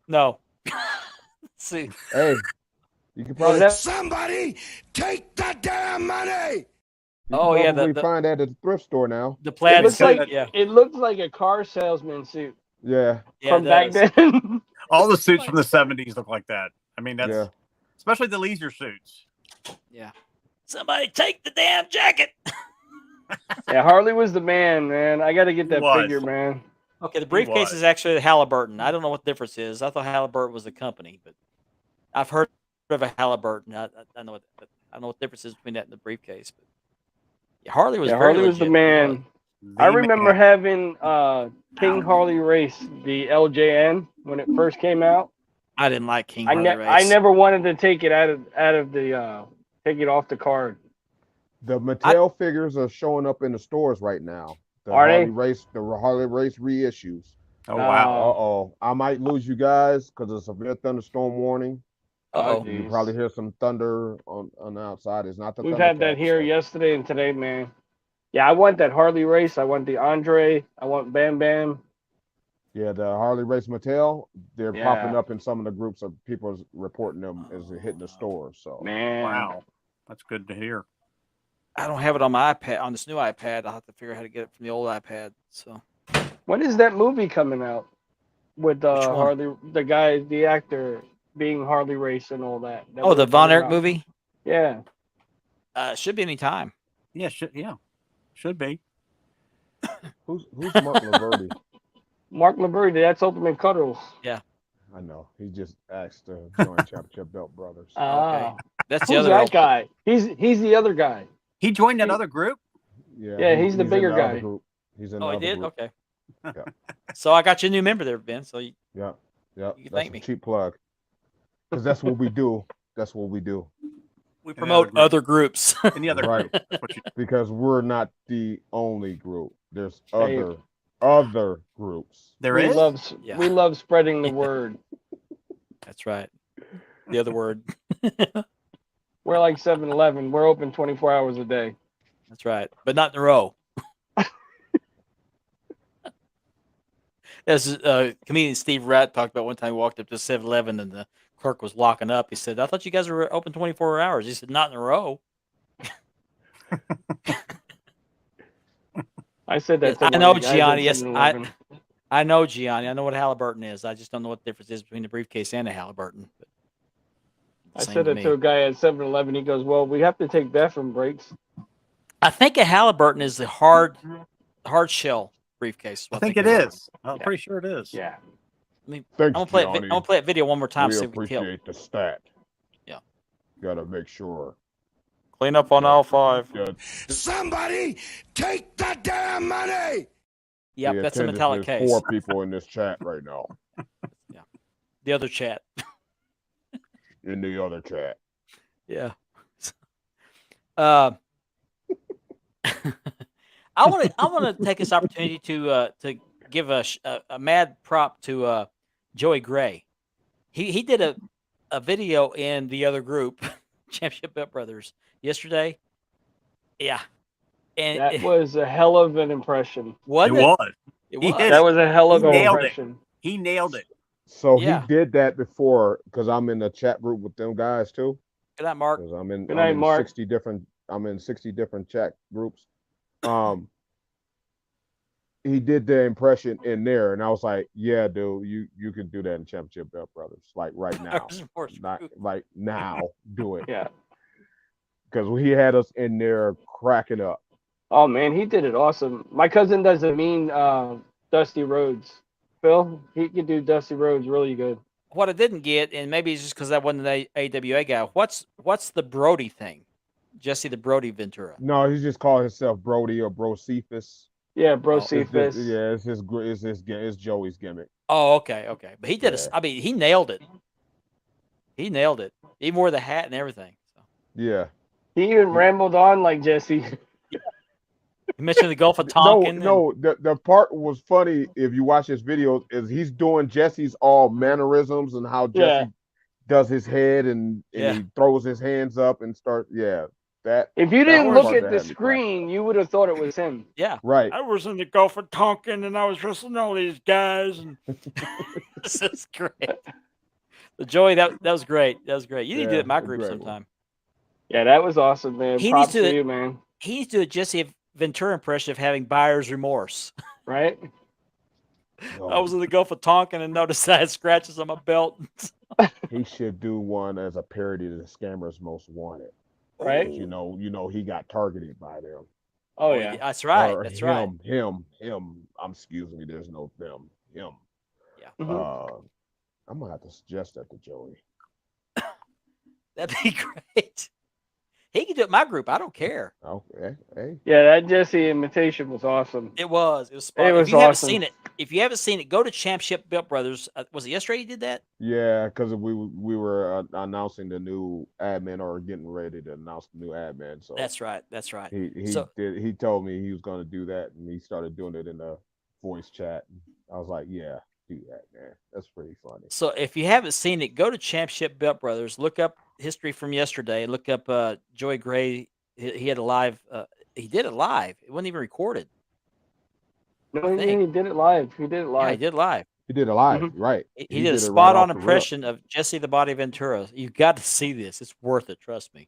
Speaker 1: No. See,
Speaker 3: Hey, you can
Speaker 2: Well,
Speaker 3: probably,
Speaker 2: that's
Speaker 6: Somebody take the damn money!
Speaker 1: Oh, yeah,
Speaker 3: probably
Speaker 1: the-
Speaker 3: find that at the thrift store now.
Speaker 1: the
Speaker 2: it
Speaker 1: plaid
Speaker 2: looks
Speaker 1: suit.
Speaker 2: like
Speaker 1: Yeah,
Speaker 2: it looks like a car salesman suit
Speaker 3: Yeah,
Speaker 1: yeah.
Speaker 2: from
Speaker 1: it
Speaker 2: back
Speaker 1: does.
Speaker 2: then.
Speaker 4: All the suits from the 70s look like that. I mean, that's
Speaker 3: yeah.
Speaker 4: especially the leisure suits.
Speaker 1: Yeah. Somebody take the damn jacket.
Speaker 2: Yeah, Harley was the man. I got to get that
Speaker 4: Was.
Speaker 2: figure, man.
Speaker 1: Okay, the briefcase
Speaker 4: was.
Speaker 1: is actually Halliburton. I don't know what the difference is. I thought Halliburton was a company, but I've heard of a Halliburton. I know what I don't know what the difference is between that and the briefcase. But yeah, Harley was
Speaker 2: Yeah,
Speaker 1: very
Speaker 2: Harley was the
Speaker 1: legit.
Speaker 2: man.
Speaker 4: The
Speaker 2: I remember
Speaker 4: man.
Speaker 2: having King Harley Race, the LJN, when it first came out.
Speaker 1: I didn't like King
Speaker 2: I
Speaker 1: Harley Race.
Speaker 2: I never wanted to take it out of the take it off the card.
Speaker 3: The Mattel figures are showing up in the stores right now. The
Speaker 2: Are they?
Speaker 3: The Harley Race reissues.
Speaker 4: Oh wow.
Speaker 3: Uh-oh. I might lose you guys because it's a severe thunderstorm warning.
Speaker 1: Uh-oh.
Speaker 3: You
Speaker 2: Jeez.
Speaker 3: probably hear some thunder on the outside. It's not the
Speaker 2: We've had that
Speaker 3: Thundercats,
Speaker 2: here
Speaker 3: so-
Speaker 2: yesterday and today, man. Yeah, I want that Harley Race. I want the Andre. I want Bam Bam.
Speaker 3: Yeah, the Harley Race Mattel, they're
Speaker 2: Yeah.
Speaker 3: popping up in some of the groups of people reporting them as they're hitting the stores. So
Speaker 2: Man.
Speaker 4: Wow. That's good to hear.
Speaker 1: I don't have it on my iPad, on this new iPad. I'll have to figure out how to get it from the old iPad. So
Speaker 2: When is that movie coming out? With
Speaker 1: Which one?
Speaker 2: Harley, the guy, the actor being Harley Race and all that. That
Speaker 1: oh,
Speaker 2: was
Speaker 1: the Von
Speaker 2: coming
Speaker 1: Erich
Speaker 2: out.
Speaker 1: movie?
Speaker 2: Yeah.
Speaker 1: Should be any time.
Speaker 4: Yeah, should be.
Speaker 3: who's Mark Laverty?
Speaker 2: Mark Laverty, that's Ultimate Cuddles.
Speaker 3: I know. He just asked to join Championship Belt Brothers.
Speaker 2: Ah.
Speaker 1: That's the
Speaker 2: Who's
Speaker 1: other
Speaker 2: that
Speaker 1: old-
Speaker 2: guy? He's the other guy.
Speaker 4: He joined that other group.
Speaker 2: Yeah, he's the
Speaker 3: in
Speaker 2: bigger
Speaker 3: other
Speaker 2: guy.
Speaker 3: Group. He's in
Speaker 1: Oh,
Speaker 3: the
Speaker 1: he
Speaker 3: other
Speaker 1: did?
Speaker 3: group.
Speaker 1: Okay.
Speaker 3: Yeah.
Speaker 1: So I got you a new member there, Ben. So you,
Speaker 3: Yeah.
Speaker 1: You can
Speaker 3: That's
Speaker 1: thank
Speaker 3: a
Speaker 1: me.
Speaker 3: cheap plug. Because that's what we do. That's what we do.
Speaker 1: we
Speaker 4: the
Speaker 1: promote
Speaker 4: other
Speaker 1: other groups.
Speaker 4: And the other
Speaker 3: Right.
Speaker 4: group. That's what you
Speaker 3: Because we're not the only group. There's
Speaker 2: Hey.
Speaker 3: other groups.
Speaker 4: there
Speaker 2: we
Speaker 4: is.
Speaker 1: Yeah.
Speaker 2: we love spreading the
Speaker 1: Yeah.
Speaker 2: word.
Speaker 1: That's right. The other word.
Speaker 2: We're like 7-Eleven. We're open 24 hours a day.
Speaker 1: That's right. But not in a row. As comedian Steve Ratt talked about one time, he walked up to 7-Eleven and the clerk was locking up. He said, I thought you guys were open 24 hours. He said, not in a row.
Speaker 2: I said that. To
Speaker 1: I
Speaker 2: one
Speaker 1: know,
Speaker 2: of the guys at
Speaker 1: Gianni. Yes,
Speaker 2: 7-Eleven.
Speaker 1: I know, Gianni. I know what Halliburton is. I just don't know what the difference is between the briefcase and the Halliburton. But
Speaker 2: I
Speaker 1: same
Speaker 2: said
Speaker 1: to
Speaker 2: it to a guy at 7-Eleven. He goes, "Well, we have to take bathroom breaks."
Speaker 1: I think a Halliburton is the hard shell briefcase. is
Speaker 4: I
Speaker 1: what
Speaker 4: think
Speaker 1: it
Speaker 4: it
Speaker 1: is.
Speaker 4: is. I'm pretty sure it is.
Speaker 2: Yeah.
Speaker 3: Thanks,
Speaker 1: I'm gonna play it.
Speaker 3: Johnny.
Speaker 1: I'm gonna play that video one more time.
Speaker 3: We
Speaker 1: See if we can kill.
Speaker 3: appreciate the stat.
Speaker 1: Yeah.
Speaker 3: Gotta make sure.
Speaker 1: Clean up on all 5.
Speaker 3: Yeah,
Speaker 6: Somebody take the damn money!
Speaker 1: Yep,
Speaker 3: the
Speaker 1: that's a
Speaker 3: attendance
Speaker 1: metallic
Speaker 3: is
Speaker 1: case.
Speaker 3: 4 people in this chat right now.
Speaker 1: The other chat.
Speaker 3: In the other chat.
Speaker 1: Yeah. I want to take this opportunity to give a mad prop to Joey Gray. He did a video in the other group, Championship Bet Brothers, yesterday. Yeah, and
Speaker 2: That was a hell of an impression.
Speaker 1: wasn't
Speaker 4: It
Speaker 1: it?
Speaker 4: was.
Speaker 1: It
Speaker 4: He
Speaker 1: was.
Speaker 4: did
Speaker 2: That was a hell of
Speaker 4: He
Speaker 2: an
Speaker 4: nailed it.
Speaker 2: impression.
Speaker 4: He nailed it.
Speaker 3: So
Speaker 1: Yeah.
Speaker 3: he did that before because I'm in the chat group with them guys too.
Speaker 1: Good night, Mark.
Speaker 3: Because I'm in,
Speaker 2: Good
Speaker 3: I'm
Speaker 2: night,
Speaker 3: in
Speaker 2: Mark.
Speaker 3: 60 different chat groups. He did the impression in there, and I was like, "Yeah, dude, you can do that in Championship Bet Brothers, like right now, not like now, do it."
Speaker 2: Yeah.
Speaker 3: Because he had us in there cracking up.
Speaker 2: Oh man, he did it awesome. My cousin doesn't mean Dusty Rhodes. Phil, he could do Dusty Rhodes really good.
Speaker 1: What I didn't get, and maybe it's just because I wasn't an AWA guy. What's the Brody thing? Jesse the Brody Ventura.
Speaker 3: No, he just called himself Brody or Bro Cephas.
Speaker 2: Yeah, Bro
Speaker 3: It's
Speaker 2: Cephas.
Speaker 3: it's Joey's gimmick.
Speaker 1: Oh, okay. But he did
Speaker 3: Yeah.
Speaker 1: I mean, he nailed it. He nailed it. He wore the hat and everything. So.
Speaker 3: Yeah.
Speaker 2: He even rambled on like Jesse.
Speaker 1: He mentioned the Gulf of Tonkin.
Speaker 3: No, the part was funny if you watch his videos is he's doing Jesse's all mannerisms and how Jesse
Speaker 2: Yeah.
Speaker 3: does his head and
Speaker 1: Yeah.
Speaker 3: he throws his hands up and start that
Speaker 2: If you
Speaker 3: That
Speaker 2: didn't
Speaker 3: was
Speaker 2: look
Speaker 3: part
Speaker 2: at
Speaker 3: that
Speaker 2: the
Speaker 3: had me
Speaker 2: screen, you would have thought it was him.
Speaker 1: Yeah.
Speaker 3: right.
Speaker 1: I was in the Gulf of Tonkin and I was wrestling all these guys. And this is great. But Joey, that was great. That was great. You need to do
Speaker 3: Yeah,
Speaker 1: it in my
Speaker 3: a
Speaker 1: group
Speaker 3: great one.
Speaker 1: sometime.
Speaker 2: Yeah, that was awesome, man.
Speaker 1: He
Speaker 2: Props
Speaker 1: needs to-
Speaker 2: to you, man.
Speaker 1: He needs to do a Jesse Ventura impression of having buyer's remorse.
Speaker 2: Right?
Speaker 1: I was in the Gulf of Tonkin and noticed I had scratches on my belt.
Speaker 3: He should do one as a parody to the Scammers Most Wanted.
Speaker 2: Right?
Speaker 3: 'Cause you know he got targeted by them.
Speaker 2: Oh yeah.
Speaker 1: That's right.
Speaker 3: Or
Speaker 1: That's right.
Speaker 3: Him. Excuse me. There's no them. Him.
Speaker 1: Yeah.
Speaker 2: Mhm.
Speaker 3: I'm gonna have to suggest that to Joey.
Speaker 1: That'd be great. He can do it in my group. I don't care.
Speaker 3: Okay. Hey.
Speaker 2: Yeah, that Jesse imitation was awesome.
Speaker 1: It was. It was spot.
Speaker 2: It
Speaker 1: If
Speaker 2: was
Speaker 1: you haven't
Speaker 2: awesome.
Speaker 1: seen it, go to Championship Bet Brothers. Was it yesterday you did that?
Speaker 3: Yeah, because we were announcing the new admin or getting ready to announce the new admin. So
Speaker 1: That's right. That's right.
Speaker 3: he told me he was going to do that, and he started doing it in the voice chat. I was like, yeah, do that, man. That's pretty funny.
Speaker 1: So if you haven't seen it, go to Championship Bet Brothers. Look up history from yesterday. Look up Joey Gray. He had a live. He did it live. It wasn't even recorded.
Speaker 2: No, he
Speaker 1: think.
Speaker 2: did it live. He did it
Speaker 1: Yeah, he
Speaker 2: live.
Speaker 1: did live.
Speaker 3: He did it live,
Speaker 2: Mhm.
Speaker 3: right?
Speaker 1: He
Speaker 3: He
Speaker 1: did a
Speaker 3: did it right
Speaker 1: spot on
Speaker 3: off the rip.
Speaker 1: impression of Jesse the Body Ventura. You got to see this. It's worth it. Trust me.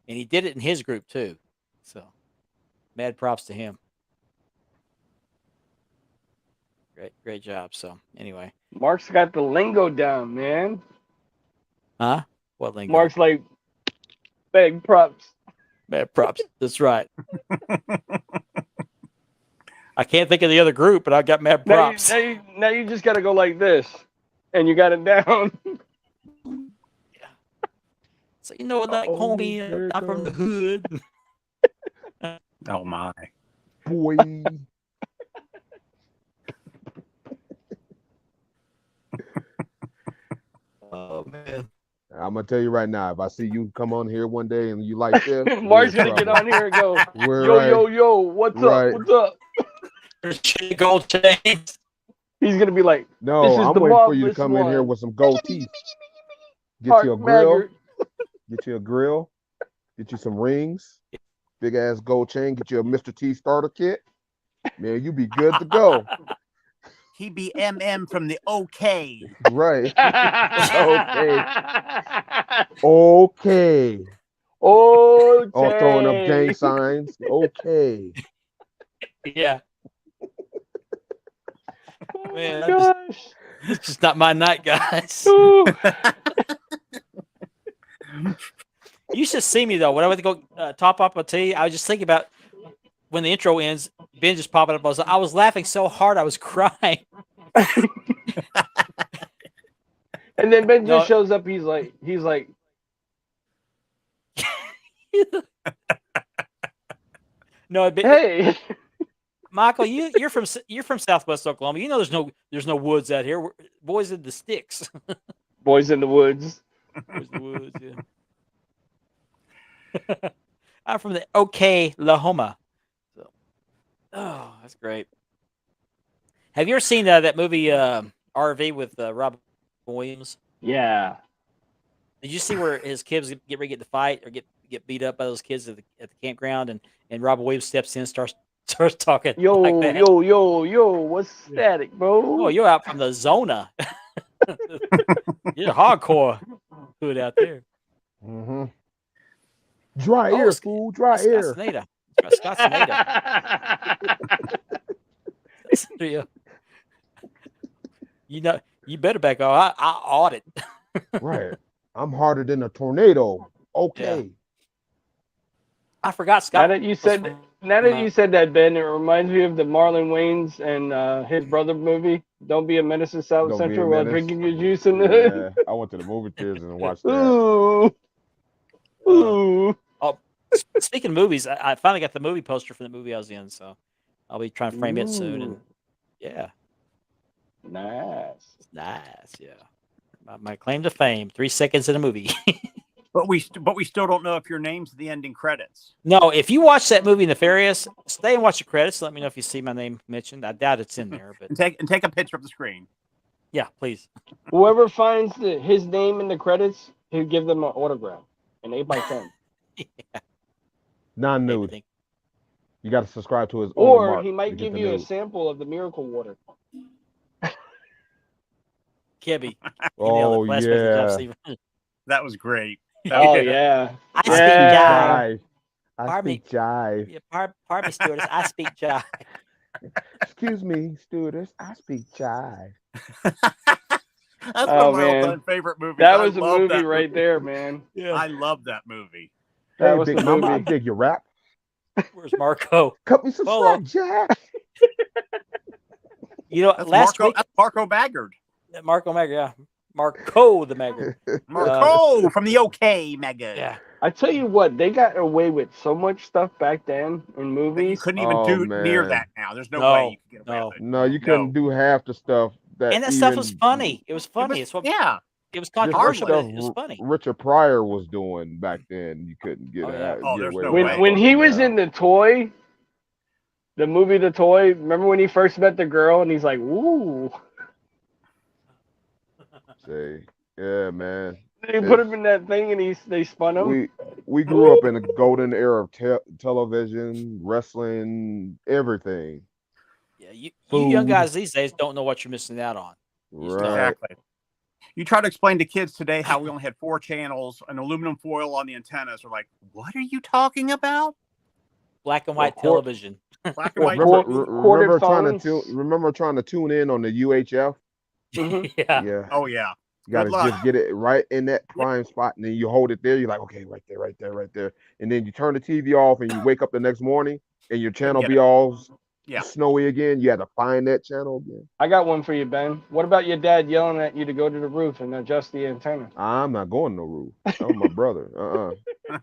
Speaker 1: And he did it in his group too. So, mad props to him. Great job. So, anyway,
Speaker 2: Mark's got the lingo down, man.
Speaker 1: huh? What lingo?
Speaker 2: Mark's like, big props.
Speaker 1: Mad props. That's right. I can't think of the other group, but I got mad
Speaker 2: Now
Speaker 1: props.
Speaker 2: now you just got to go like this, and you got it down.
Speaker 1: So you know what, like,
Speaker 3: Uh-oh,
Speaker 1: homie,
Speaker 3: there it
Speaker 1: I'm from the
Speaker 3: goes.
Speaker 1: hood.
Speaker 4: Oh my.
Speaker 3: Boy.
Speaker 1: Oh man.
Speaker 3: I'm gonna tell you right now, if I see you come on here one day and you like this,
Speaker 2: Mark's
Speaker 3: we're in
Speaker 2: gonna get
Speaker 3: trouble.
Speaker 2: on here and go,
Speaker 3: We're
Speaker 2: yo,
Speaker 3: right.
Speaker 2: yo, what's
Speaker 3: Right.
Speaker 2: up? What's up?
Speaker 1: There's gold chains.
Speaker 2: He's gonna be like,
Speaker 3: No,
Speaker 2: This is
Speaker 3: I'm
Speaker 2: the
Speaker 3: waiting for you to
Speaker 2: marvelous
Speaker 3: come in here
Speaker 2: one.
Speaker 3: with some gold teeth. Get
Speaker 2: Mark
Speaker 3: you a grill.
Speaker 2: Maggart.
Speaker 3: Get you a grill. Get you some rings. Big ass gold chain. Get you a Mr. T starter kit. Man, you be good to go.
Speaker 4: He be MM from the OK.
Speaker 3: Right. Okay.
Speaker 2: Okay.
Speaker 3: Oh, throwing up gang signs. Okay.
Speaker 1: Yeah.
Speaker 2: Oh
Speaker 1: Man,
Speaker 2: my
Speaker 1: I just-
Speaker 2: gosh.
Speaker 1: It's just not my night, guys.
Speaker 2: Ooh.
Speaker 1: You should see me though. When I went to go top up a tea, I was just thinking about when the intro ends, Ben just popping up. I was laughing so hard I was crying.
Speaker 2: And then Ben
Speaker 1: No.
Speaker 2: just shows up. He's like,
Speaker 1: No, Ben,
Speaker 2: hey.
Speaker 1: Michael, you're from Southwest Oklahoma. You know there's no woods out here. We're boys in the sticks.
Speaker 2: Boys in the woods.
Speaker 1: Boys in the woods, yeah. I'm from the Oklahoma. So, oh, that's great. Have you ever seen that movie RV with Robin Williams?
Speaker 2: Yeah.
Speaker 1: Did you see where his kids get ready to get in the fight or get beat up by those kids at the campground, and Robin Williams steps in, starts talking
Speaker 2: Yo,
Speaker 1: like that?
Speaker 2: yo, what's static, bro?
Speaker 1: Oh, you're out from the Zona. You're hardcore hood out there.
Speaker 3: Mm-hmm. Dry
Speaker 1: Oh,
Speaker 3: ear,
Speaker 1: it's-
Speaker 3: fool. Dry
Speaker 1: Scott
Speaker 3: ear.
Speaker 1: Snyder. Scott Snyder. You know, you better back off. I audit.
Speaker 3: Right. I'm harder than a tornado. Okay.
Speaker 1: I forgot
Speaker 2: Now
Speaker 1: Scott.
Speaker 2: that you
Speaker 1: was
Speaker 2: said
Speaker 1: from-
Speaker 2: you said that, Ben, it reminds me of the Marlon Wayans and his brother movie. Don't be a menace to South
Speaker 3: Don't Be a
Speaker 2: Central while
Speaker 3: Menace.
Speaker 2: drinking your juice in the hood.
Speaker 3: Yeah, I went to the movie theaters and watched that.
Speaker 2: Ooh. Ooh.
Speaker 1: Speaking of movies, I finally got the movie poster for the movie I was in, so I'll be trying to frame it soon. And
Speaker 2: Ooh.
Speaker 1: yeah,
Speaker 2: Nice.
Speaker 1: nice. Yeah, my claim to fame: 3 seconds in a movie.
Speaker 4: But we still don't know if your name's at the ending credits.
Speaker 1: No, if you watch that movie Nefarious, stay and watch the credits. Let me know if you see my name mentioned. I doubt it's in there, but
Speaker 4: And take a picture of the screen.
Speaker 1: yeah, please.
Speaker 2: Whoever finds his name in the credits, he'll give them an autograph. An 8x10.
Speaker 3: Non-nude.
Speaker 1: Anything.
Speaker 3: You got to subscribe to his
Speaker 2: Or
Speaker 3: OnlyMark
Speaker 2: he
Speaker 3: to
Speaker 2: might
Speaker 3: get
Speaker 2: give
Speaker 3: the
Speaker 2: you a
Speaker 3: nude.
Speaker 2: sample of the miracle water.
Speaker 1: Kebby.
Speaker 3: Oh yeah.
Speaker 4: That was great.
Speaker 2: Oh yeah.
Speaker 1: I speak
Speaker 2: Yeah.
Speaker 1: jive.
Speaker 3: Jive. I
Speaker 1: Pardon me.
Speaker 3: speak jive.
Speaker 1: Yeah, pardon me, stewardess. I speak jive.
Speaker 3: Excuse me, stewardess. I speak jive.
Speaker 4: That's
Speaker 2: Oh,
Speaker 4: one of my
Speaker 2: man.
Speaker 4: all-time favorite movies.
Speaker 2: That
Speaker 4: I
Speaker 2: was a
Speaker 4: love
Speaker 2: movie
Speaker 4: that
Speaker 2: right there, man.
Speaker 1: Yeah.
Speaker 4: I love that movie.
Speaker 2: That
Speaker 3: Hey,
Speaker 2: was
Speaker 3: Big
Speaker 2: the
Speaker 3: Mama, I
Speaker 2: movie.
Speaker 3: dig your rap.
Speaker 1: Where's Marco?
Speaker 3: Cut me some
Speaker 1: Polo.
Speaker 3: slack, Jack.
Speaker 1: You know,
Speaker 4: That's
Speaker 1: last
Speaker 4: Marco,
Speaker 1: week,
Speaker 4: that's Marco Baggard.
Speaker 1: Marco Magger, yeah. Marco the Magger.
Speaker 4: Marco from the OK Mega.
Speaker 1: Yeah.
Speaker 2: I tell you what, they got away with so much stuff back then in
Speaker 4: That you
Speaker 2: movies.
Speaker 4: couldn't even
Speaker 3: Oh,
Speaker 4: do near
Speaker 3: man.
Speaker 4: that now. There's no,
Speaker 1: No,
Speaker 4: way you could get away
Speaker 1: no.
Speaker 4: with it.
Speaker 3: No, you couldn't do half the stuff that.
Speaker 1: And that stuff was
Speaker 3: even
Speaker 1: funny. It was funny.
Speaker 4: It
Speaker 1: It's
Speaker 4: was,
Speaker 1: what
Speaker 4: yeah.
Speaker 1: it was
Speaker 3: just the
Speaker 1: controversial, but
Speaker 3: stuff
Speaker 1: it was funny.
Speaker 3: Richard Pryor was doing back then. You couldn't get
Speaker 1: Oh, yeah.
Speaker 4: Oh,
Speaker 3: get
Speaker 4: there's
Speaker 3: away
Speaker 4: no
Speaker 3: with
Speaker 4: way.
Speaker 3: that
Speaker 2: When he
Speaker 3: stuff
Speaker 2: was
Speaker 3: now.
Speaker 2: in the toy, the movie The Toy, remember when he first met the girl and he's like, "Ooh."
Speaker 3: Say, yeah, man.
Speaker 2: They put him in that thing and they spun him.
Speaker 3: We grew up in a golden era of television, wrestling, everything.
Speaker 1: Yeah, you
Speaker 3: Food.
Speaker 1: young guys these days don't know what you're missing out on. Just don't.
Speaker 3: Right.
Speaker 4: Exactly. You try to explain to kids today how we only had 4 channels and aluminum foil on the antennas. They're like, what are you talking about?
Speaker 1: Black and white
Speaker 3: Or-
Speaker 1: television.
Speaker 4: Black and white
Speaker 2: Or-
Speaker 4: TV?
Speaker 3: Remember
Speaker 2: phones.
Speaker 3: trying to tune in on the UHF?
Speaker 2: Mhm.
Speaker 1: Yeah.
Speaker 3: Yeah.
Speaker 4: Oh, yeah.
Speaker 3: You gotta
Speaker 4: Good luck.
Speaker 3: just get it right in that prime spot, and then you hold it there. You're like, okay, right there, and then you turn the TV off, and you wake up the next morning, and your channel
Speaker 4: get
Speaker 3: be
Speaker 4: it.
Speaker 3: all
Speaker 4: Yeah.
Speaker 3: snowy again. You had to find that channel again.
Speaker 2: I got one for you, Ben. What about your dad yelling at you to go to the roof and adjust the antenna?
Speaker 3: I'm not going no roof. That was my brother.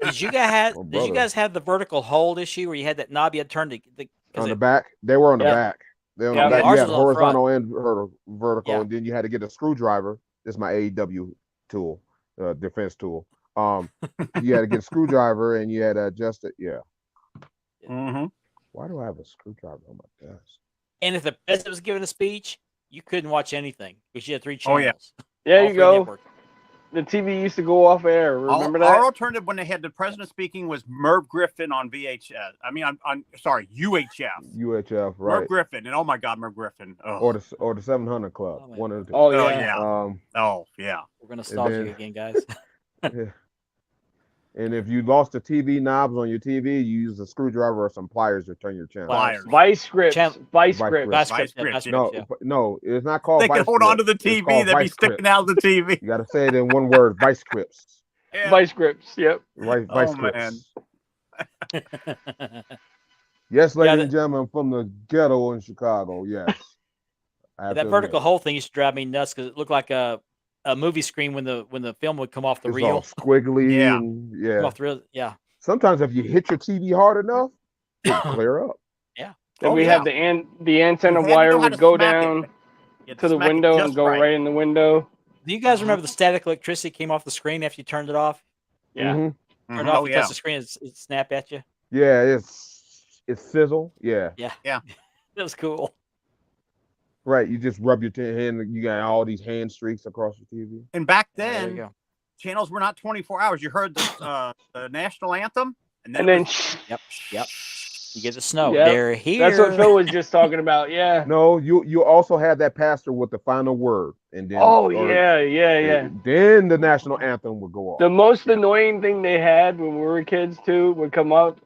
Speaker 1: Did you guys
Speaker 3: Oh,
Speaker 1: did you
Speaker 3: brother.
Speaker 1: guys have the vertical hold issue where you had that knob you had turned to
Speaker 3: On the back, they were on the
Speaker 2: Yeah.
Speaker 3: back. They're on
Speaker 2: Yeah,
Speaker 3: the back.
Speaker 1: ours
Speaker 3: You had
Speaker 1: was on the front.
Speaker 3: horizontal and vertical,
Speaker 1: Yeah.
Speaker 3: and then you had to get a screwdriver. This is my AEW tool, defense tool. You had to get a screwdriver, and you had to adjust it. Yeah.
Speaker 4: Mm-hmm.
Speaker 3: Why do I have a screwdriver on my desk?
Speaker 1: And if the president was giving a speech, you couldn't watch anything because you had 3
Speaker 4: Oh,
Speaker 1: channels.
Speaker 4: yeah.
Speaker 2: There
Speaker 1: all
Speaker 2: you
Speaker 1: 3
Speaker 2: go.
Speaker 1: networks.
Speaker 2: The TV used to go off air. Remember
Speaker 4: Our
Speaker 2: that?
Speaker 4: alternative when they had the president speaking was Merv Griffin on VHS. I mean, on sorry, UHF.
Speaker 3: UHF,
Speaker 4: Merv
Speaker 3: right?
Speaker 4: Griffin, and oh my God, Merv Griffin. Oh,
Speaker 3: Or the 700 Club.
Speaker 1: Oh, man.
Speaker 3: One of the two.
Speaker 2: Oh
Speaker 4: Oh,
Speaker 2: yeah.
Speaker 4: yeah. Oh, yeah.
Speaker 1: We're gonna nostalgia
Speaker 3: then-
Speaker 1: again, guys.
Speaker 3: Yeah. And if you lost the TV knobs on your TV, you use a screwdriver or some pliers to turn your channel.
Speaker 4: Pliers.
Speaker 2: Vice grips.
Speaker 1: Channel-
Speaker 2: Vice
Speaker 3: Vice
Speaker 2: grips.
Speaker 1: Vice
Speaker 4: Vice
Speaker 1: grips, yeah,
Speaker 4: grips,
Speaker 1: vice
Speaker 4: yeah.
Speaker 3: No,
Speaker 1: grips,
Speaker 3: no, it's not called.
Speaker 4: They
Speaker 3: vice
Speaker 4: can hold on to the
Speaker 3: grip. It's
Speaker 4: TV.
Speaker 3: called
Speaker 4: They'd be
Speaker 3: vice
Speaker 4: sticking
Speaker 3: grip.
Speaker 4: out of the TV.
Speaker 3: You got to say it in one word. Vice grips.
Speaker 4: Yeah.
Speaker 2: Vice grips. Yep.
Speaker 3: Right.
Speaker 4: Oh,
Speaker 3: Vice
Speaker 4: man.
Speaker 3: grips.
Speaker 1: yeah.
Speaker 3: Yes,
Speaker 1: Yeah,
Speaker 3: ladies and gentlemen, from the ghetto in Chicago. Yes. I have
Speaker 1: that
Speaker 3: to
Speaker 1: vertical
Speaker 3: admit,
Speaker 1: hole thing used to drive me nuts because it looked like a movie screen when the film would come off the
Speaker 3: it's
Speaker 1: reel.
Speaker 3: all squiggly
Speaker 4: Yeah.
Speaker 3: and
Speaker 1: Come
Speaker 3: yeah.
Speaker 1: off the reel. Yeah.
Speaker 3: Sometimes if you hit your TV hard enough, it'll clear up.
Speaker 1: Yeah.
Speaker 2: Then
Speaker 4: Oh,
Speaker 2: we
Speaker 4: yeah.
Speaker 2: have the antenna
Speaker 4: You had to
Speaker 2: wire
Speaker 4: know how
Speaker 2: would
Speaker 4: to
Speaker 2: go
Speaker 4: smack it.
Speaker 2: down
Speaker 4: You had
Speaker 2: to the
Speaker 4: smack it
Speaker 2: window and
Speaker 4: just
Speaker 2: go right in the window.
Speaker 1: Do you guys
Speaker 4: Mhm.
Speaker 1: remember the static electricity came off the screen after you turned it off?
Speaker 2: Yeah.
Speaker 3: Mhm.
Speaker 1: Turn
Speaker 4: Mhm.
Speaker 1: it off,
Speaker 4: Oh,
Speaker 1: you
Speaker 4: yeah.
Speaker 1: touch the screen, it snap at you.
Speaker 3: Yeah, it's sizzle. Yeah.
Speaker 1: Yeah.
Speaker 4: Yeah.
Speaker 1: That was cool.
Speaker 3: Right. You just rub your hand. You got all these hand streaks across your TV.
Speaker 4: And back
Speaker 1: There you
Speaker 4: then,
Speaker 1: go.
Speaker 4: channels were not 24 hours. You heard the national anthem, and then,
Speaker 2: And
Speaker 4: it
Speaker 2: then
Speaker 4: was,
Speaker 1: Yep. You get the snow.
Speaker 2: Yep.
Speaker 1: They're here.
Speaker 2: that's what Phil was just talking about. Yeah.
Speaker 3: No, you also have that pastor with the final word, and then
Speaker 2: Oh
Speaker 3: or-
Speaker 2: yeah.
Speaker 3: Then the national anthem would go off.
Speaker 2: The most annoying thing they had when we were kids too would come up.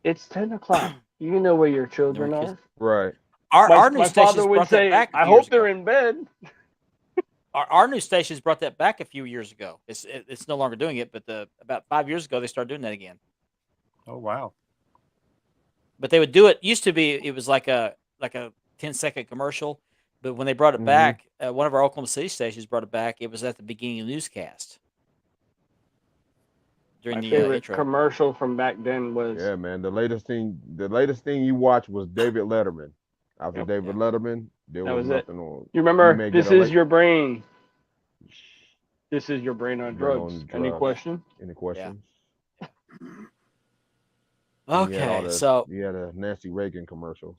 Speaker 2: It's 10 o'clock. You know where your children
Speaker 1: kids.
Speaker 2: are.
Speaker 3: Right.
Speaker 1: Our new
Speaker 2: My
Speaker 1: stations
Speaker 2: father would
Speaker 1: brought that
Speaker 2: say,
Speaker 1: back.
Speaker 2: "I hope they're in bed."
Speaker 1: Our new stations brought that back a few years ago. It's no longer doing it, but about 5 years ago they started doing that again.
Speaker 4: oh, wow.
Speaker 1: But they would do it. Used to be it was like a 10-second commercial, but when they brought it
Speaker 3: Mhm.
Speaker 1: back, one of our Oklahoma City stations brought it back. It was at the beginning of the newscast during
Speaker 2: My
Speaker 1: the
Speaker 2: favorite
Speaker 1: intro.
Speaker 2: commercial from back then was
Speaker 3: Yeah, man. The latest thing you watched was David Letterman. After
Speaker 2: Yep.
Speaker 3: David Letterman, there
Speaker 2: That
Speaker 3: was
Speaker 2: was it.
Speaker 3: nothing on.
Speaker 2: You remember,
Speaker 3: may
Speaker 2: this
Speaker 3: get a
Speaker 2: is
Speaker 3: late-
Speaker 2: your brain. This is your brain on
Speaker 3: Brain
Speaker 2: drugs.
Speaker 3: on
Speaker 2: Any
Speaker 3: drugs.
Speaker 2: question?
Speaker 3: Any questions? And you had all
Speaker 1: Okay,
Speaker 3: the-
Speaker 1: so
Speaker 3: you had the Nancy Reagan commercials.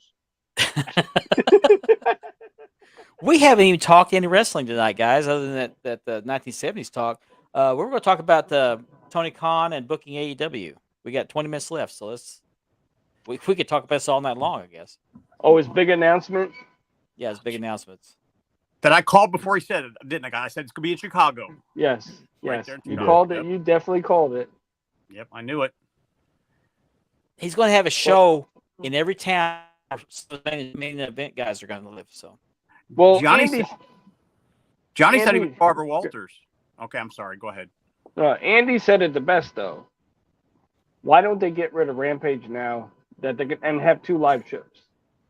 Speaker 1: we haven't even talked any wrestling tonight, guys, other than that the 1970s talk. We're going to talk about Tony Khan and booking AEW. We got 20 minutes left, so we could talk about this all night long, I guess.
Speaker 2: Oh, his big announcement.
Speaker 1: Yeah, it's big announcements.
Speaker 4: That I called before he said it, didn't I? I said it's gonna be in Chicago.
Speaker 2: Yes,
Speaker 4: Right
Speaker 2: yes.
Speaker 4: there in
Speaker 2: You
Speaker 3: Chicago.
Speaker 2: called it.
Speaker 4: Yep.
Speaker 2: You definitely called it.
Speaker 4: Yep, I knew it.
Speaker 1: He's going to have a show in every town. So the main event guys are going to live. So
Speaker 2: Well,
Speaker 4: Johnny
Speaker 2: Andy,
Speaker 4: Johnny said he was
Speaker 2: Andy-
Speaker 4: Barbara Walters. Okay, I'm sorry. Go ahead.
Speaker 2: Andy said it the best though. Why don't they get rid of Rampage now that they can and have 2 live shows?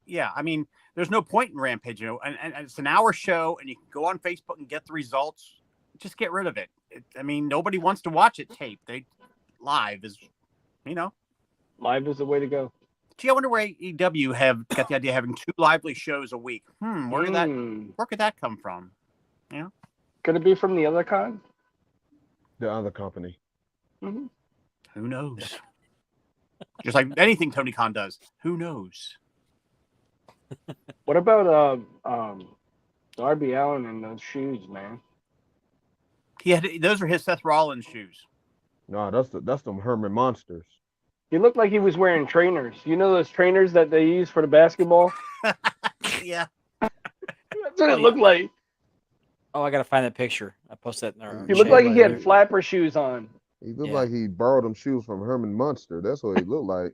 Speaker 4: Yeah, I mean, there's no point in Rampage, and it's an hour show, and you can go on Facebook and get the results. Just get rid of it. I mean, nobody wants to watch it tape. They live is,
Speaker 2: Live is the way to go.
Speaker 4: Gee, I wonder where AEW have got the idea of having 2 lively shows a week. Where did that come from?
Speaker 2: Could it be from the other con?
Speaker 3: The other company.
Speaker 2: Mm-hmm.
Speaker 4: Who knows? Just like anything Tony Khan does. Who knows?
Speaker 2: What about Darby Allin and those shoes, man?
Speaker 4: Those are his Seth Rollins shoes.
Speaker 3: No, that's them Herman Monsters.
Speaker 2: He looked like he was wearing trainers. You know those trainers that they use for the basketball?
Speaker 4: Yeah.
Speaker 2: That's what it looked like.
Speaker 1: I got to find that picture. I posted that in our
Speaker 2: He looked
Speaker 1: chat
Speaker 2: like he
Speaker 1: right
Speaker 2: had
Speaker 1: here.
Speaker 2: flapper shoes on.
Speaker 3: He looked
Speaker 1: Yeah.
Speaker 3: like he borrowed them shoes from Herman Munster. That's what he looked like.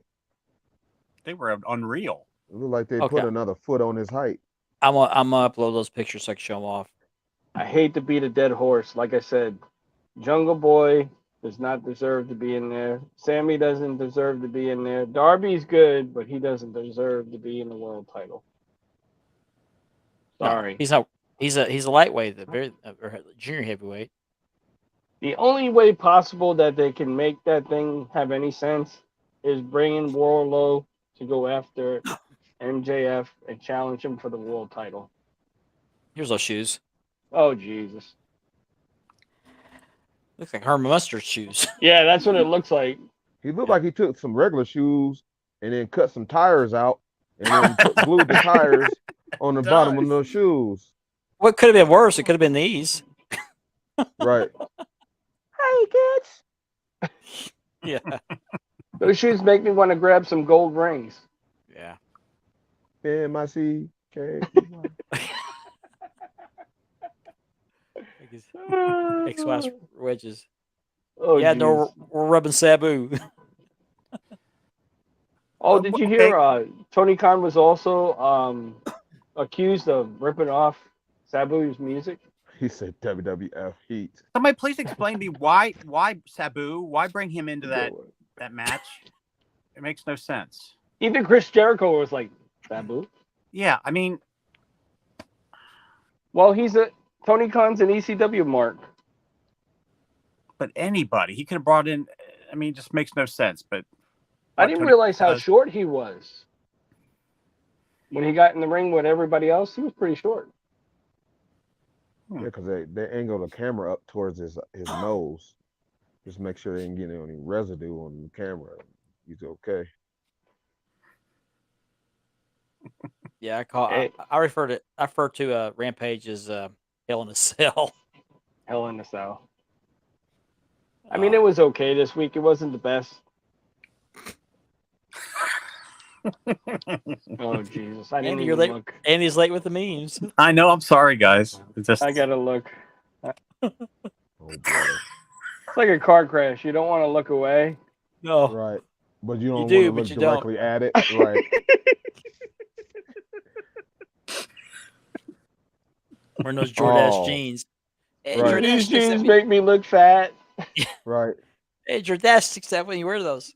Speaker 4: They were unreal.
Speaker 3: It looked like they
Speaker 1: Okay.
Speaker 3: put another foot on his height.
Speaker 1: I'm gonna upload those pictures so I can show them off.
Speaker 2: I hate to beat a dead horse. Like I said, Jungle Boy does not deserve to be in there. Sammy doesn't deserve to be in there. Darby's good, but he doesn't deserve to be in the world title.
Speaker 1: No,
Speaker 2: Sorry.
Speaker 1: he's not. He's a lightweight, or junior heavyweight.
Speaker 2: The only way possible that they can make that thing have any sense is bringing Wardlow to go after MJF and challenge him for the world title.
Speaker 1: Here's those shoes.
Speaker 2: Oh, Jesus.
Speaker 1: Looks like Herman Mustard's shoes.
Speaker 2: Yeah, that's what it looks like.
Speaker 3: He looked like he took some regular shoes and then cut some tires out and then glued the tires on the bottom of those shoes.
Speaker 1: What could have been worse? It could have been these.
Speaker 3: Right. Hey, kids.
Speaker 1: Yeah.
Speaker 2: Those shoes make me want to grab some gold rings.
Speaker 1: Yeah.
Speaker 3: M-I-C-K.
Speaker 1: X-Wise wedges.
Speaker 2: Oh,
Speaker 1: Yeah,
Speaker 2: geez.
Speaker 1: no, we're rubbing Sabu.
Speaker 2: Oh, did you hear Tony Khan was also accused of ripping off Sabu's music?
Speaker 3: He said WWF Heat.
Speaker 4: Somebody please explain to me why Sabu? Why bring him into that match? It makes no sense.
Speaker 2: Even Chris Jericho was like, Sabu.
Speaker 4: Yeah, I mean,
Speaker 2: Well, Tony Khan's an ECW mark.
Speaker 4: but anybody he could have brought in. I mean, it just makes no sense. But
Speaker 2: I
Speaker 4: what
Speaker 2: didn't
Speaker 4: Tony
Speaker 2: realize how
Speaker 4: does-
Speaker 2: short he was. When he got in the ring with everybody else, he was pretty short.
Speaker 3: Yeah, because they angle the camera up towards his nose. Just make sure they didn't get any residue on the camera. He's okay.
Speaker 1: Yeah,
Speaker 2: Hey.
Speaker 1: I refer to Rampage as Hell in a Cell.
Speaker 2: Hell in a Cell. I mean, it was okay this week. It wasn't the best. Oh, Jesus. I didn't
Speaker 1: Andy,
Speaker 2: even
Speaker 1: you're late.
Speaker 2: look.
Speaker 1: Andy's late with the memes.
Speaker 4: I know. I'm sorry, guys. It's just
Speaker 2: I got to look.
Speaker 3: Oh boy.
Speaker 2: It's like a car crash. You don't want to look away.
Speaker 1: No,
Speaker 3: Right. But you don't
Speaker 1: do,
Speaker 3: want
Speaker 1: but
Speaker 3: to
Speaker 1: you
Speaker 3: look
Speaker 1: don't.
Speaker 3: directly at it. Right.
Speaker 1: wearing those Jordache
Speaker 3: Oh,
Speaker 1: jeans. Hey,
Speaker 3: right.
Speaker 2: These
Speaker 1: Jordache thinks
Speaker 2: jeans
Speaker 1: that
Speaker 2: make me look fat.
Speaker 3: Right.
Speaker 1: hey, Jordache thinks that when you wear those.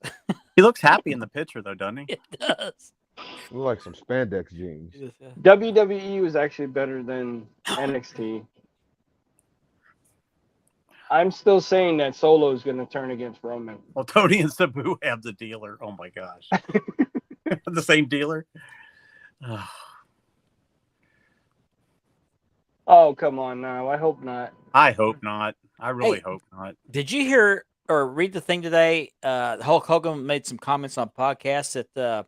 Speaker 4: he looks happy in the picture, though, doesn't he?
Speaker 1: It does.
Speaker 3: Look like some spandex jeans.
Speaker 2: WWE was actually better than NXT. I'm still saying that Solo is going to turn against Roman.
Speaker 4: Well, Tony and Sabu have the dealer. Oh my gosh, the same dealer.
Speaker 2: Oh, come on now. I hope not.
Speaker 4: I hope not. I really
Speaker 1: Hey.
Speaker 4: hope not.
Speaker 1: Did you hear or read the thing today? Hulk Hogan made some comments on podcasts that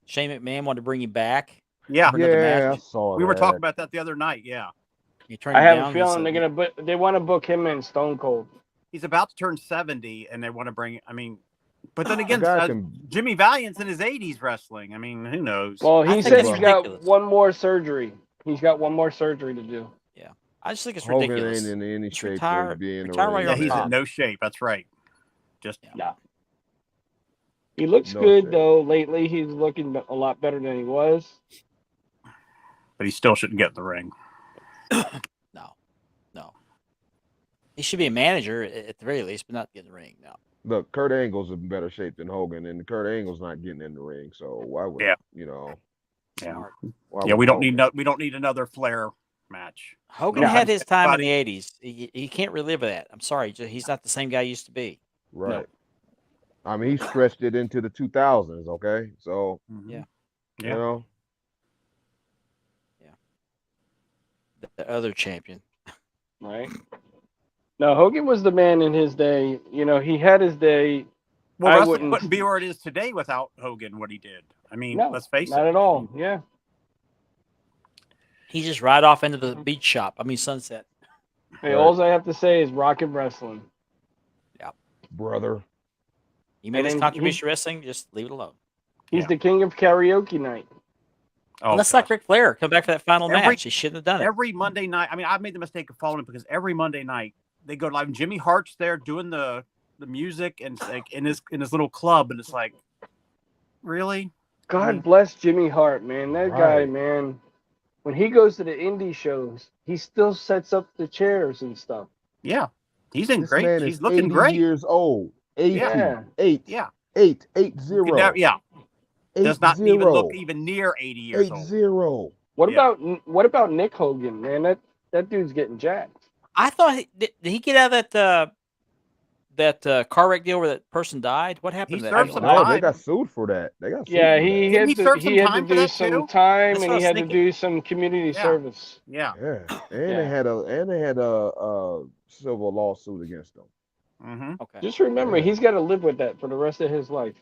Speaker 1: Shane McMahon wanted to bring him back.
Speaker 4: Yeah,
Speaker 1: For another
Speaker 3: Yeah, I
Speaker 1: match?
Speaker 3: saw
Speaker 4: we were
Speaker 3: that.
Speaker 4: talking about that the other night. Yeah,
Speaker 1: You turned
Speaker 2: I
Speaker 1: him
Speaker 2: have
Speaker 1: down.
Speaker 2: a
Speaker 1: He
Speaker 2: feeling
Speaker 1: said,
Speaker 2: they're going to they want to book him and Stone Cold.
Speaker 4: he's about to turn 70, and they want to bring. I mean, but then
Speaker 3: The
Speaker 4: again,
Speaker 3: guy can.
Speaker 4: Jimmy Valiant's in his 80s wrestling. I mean, who knows?
Speaker 2: Well,
Speaker 1: I
Speaker 2: he
Speaker 1: think
Speaker 2: said
Speaker 1: it's
Speaker 2: he's got
Speaker 1: ridiculous.
Speaker 2: one more surgery. He's got one more surgery to do.
Speaker 1: I just think it's
Speaker 3: Hogan
Speaker 1: ridiculous.
Speaker 3: ain't in any
Speaker 1: Just
Speaker 3: shape
Speaker 1: retire-
Speaker 3: to be in the
Speaker 1: retire while
Speaker 3: ring.
Speaker 1: you're
Speaker 4: yeah, he's
Speaker 1: top.
Speaker 4: in no shape. That's right. Just
Speaker 2: Yeah. He looks
Speaker 3: No
Speaker 2: good,
Speaker 3: shame.
Speaker 2: though. Lately, he's looking a lot better than he was.
Speaker 4: but he still shouldn't get in the ring.
Speaker 1: No. He should be a manager at the very least, but not get in the ring. No.
Speaker 3: Look, Kurt Angle's in better shape than Hogan, and Kurt Angle's not getting in the ring. So why would
Speaker 4: Yeah.
Speaker 3: you know?
Speaker 4: Yeah,
Speaker 1: Smart.
Speaker 3: Why
Speaker 4: yeah.
Speaker 3: would
Speaker 4: We don't
Speaker 3: Hogan?
Speaker 4: need we don't need another Flair match.
Speaker 1: Hogan
Speaker 4: Yeah.
Speaker 1: had his time in
Speaker 4: Buddy.
Speaker 1: the 80s. He can't relive that. I'm sorry. He's not the same guy he used to be.
Speaker 3: Right. I mean, he stretched it into the 2000s. Okay, so
Speaker 4: Mhm.
Speaker 1: Yeah.
Speaker 3: you
Speaker 4: Yeah.
Speaker 3: know,
Speaker 1: The other champion.
Speaker 2: Right? No, Hogan was the man in his day. You know, he had his day.
Speaker 4: Well,
Speaker 2: I
Speaker 4: wrestling
Speaker 2: wouldn't-
Speaker 4: wouldn't be where it is today without Hogan. What he did. I mean,
Speaker 2: No,
Speaker 4: let's face
Speaker 2: not
Speaker 4: it.
Speaker 2: at all. Yeah.
Speaker 1: He just ride off into the beach shop. I mean, Sunset.
Speaker 2: Hey,
Speaker 3: Right.
Speaker 2: all I have to say is rock and wrestling.
Speaker 3: brother.
Speaker 1: He made
Speaker 2: And
Speaker 1: his
Speaker 2: then
Speaker 1: contribution to wrestling. Just leave it alone.
Speaker 2: He's
Speaker 4: Yeah.
Speaker 2: the king of karaoke night.
Speaker 4: Oh,
Speaker 1: Unless
Speaker 4: gosh.
Speaker 1: like Ric Flair come back for that final
Speaker 4: Every-
Speaker 1: match. He shouldn't have done it.
Speaker 4: Every Monday night. I mean, I've made the mistake of following it because every Monday night they go live. And Jimmy Hart's there doing the music and it's like in his little club, and it's like, really?
Speaker 2: God bless Jimmy Hart, man. That guy,
Speaker 3: Right.
Speaker 2: man. When he goes to the indie shows, he still sets up the chairs and stuff.
Speaker 4: Yeah, he's in
Speaker 3: This
Speaker 4: great.
Speaker 3: man
Speaker 4: He's
Speaker 3: is
Speaker 4: looking
Speaker 3: 80
Speaker 4: great.
Speaker 3: years old. 80,
Speaker 2: Yeah.
Speaker 3: 8,
Speaker 4: Yeah.
Speaker 3: 8,
Speaker 4: You can
Speaker 3: 0.
Speaker 4: never- yeah, does not
Speaker 3: 80,
Speaker 4: even look even near 80 years old.
Speaker 3: 80.
Speaker 2: What
Speaker 4: Yeah.
Speaker 2: about Nick Hogan, man? That dude's getting jacked.
Speaker 1: I thought did he get out of that car wreck deal where that person died? What happened
Speaker 4: He
Speaker 1: to that?
Speaker 4: served
Speaker 1: deal?
Speaker 4: some
Speaker 3: No,
Speaker 4: time.
Speaker 3: they got sued for that. They got sued
Speaker 2: Yeah,
Speaker 3: for
Speaker 2: he
Speaker 3: that.
Speaker 4: Didn't he serve some time for
Speaker 2: do
Speaker 4: that,
Speaker 2: some
Speaker 4: too?
Speaker 2: time,
Speaker 1: That's
Speaker 2: and
Speaker 1: what I
Speaker 2: he
Speaker 1: was
Speaker 2: had to
Speaker 1: thinking.
Speaker 2: do some community
Speaker 4: Yeah.
Speaker 2: service.
Speaker 4: Yeah.
Speaker 3: Yeah, and
Speaker 2: Yeah.
Speaker 3: they had a civil lawsuit against them.
Speaker 4: Mm-hmm.
Speaker 1: Okay.
Speaker 2: Just remember,
Speaker 3: Yeah.
Speaker 2: he's got to live with that for the rest of his life.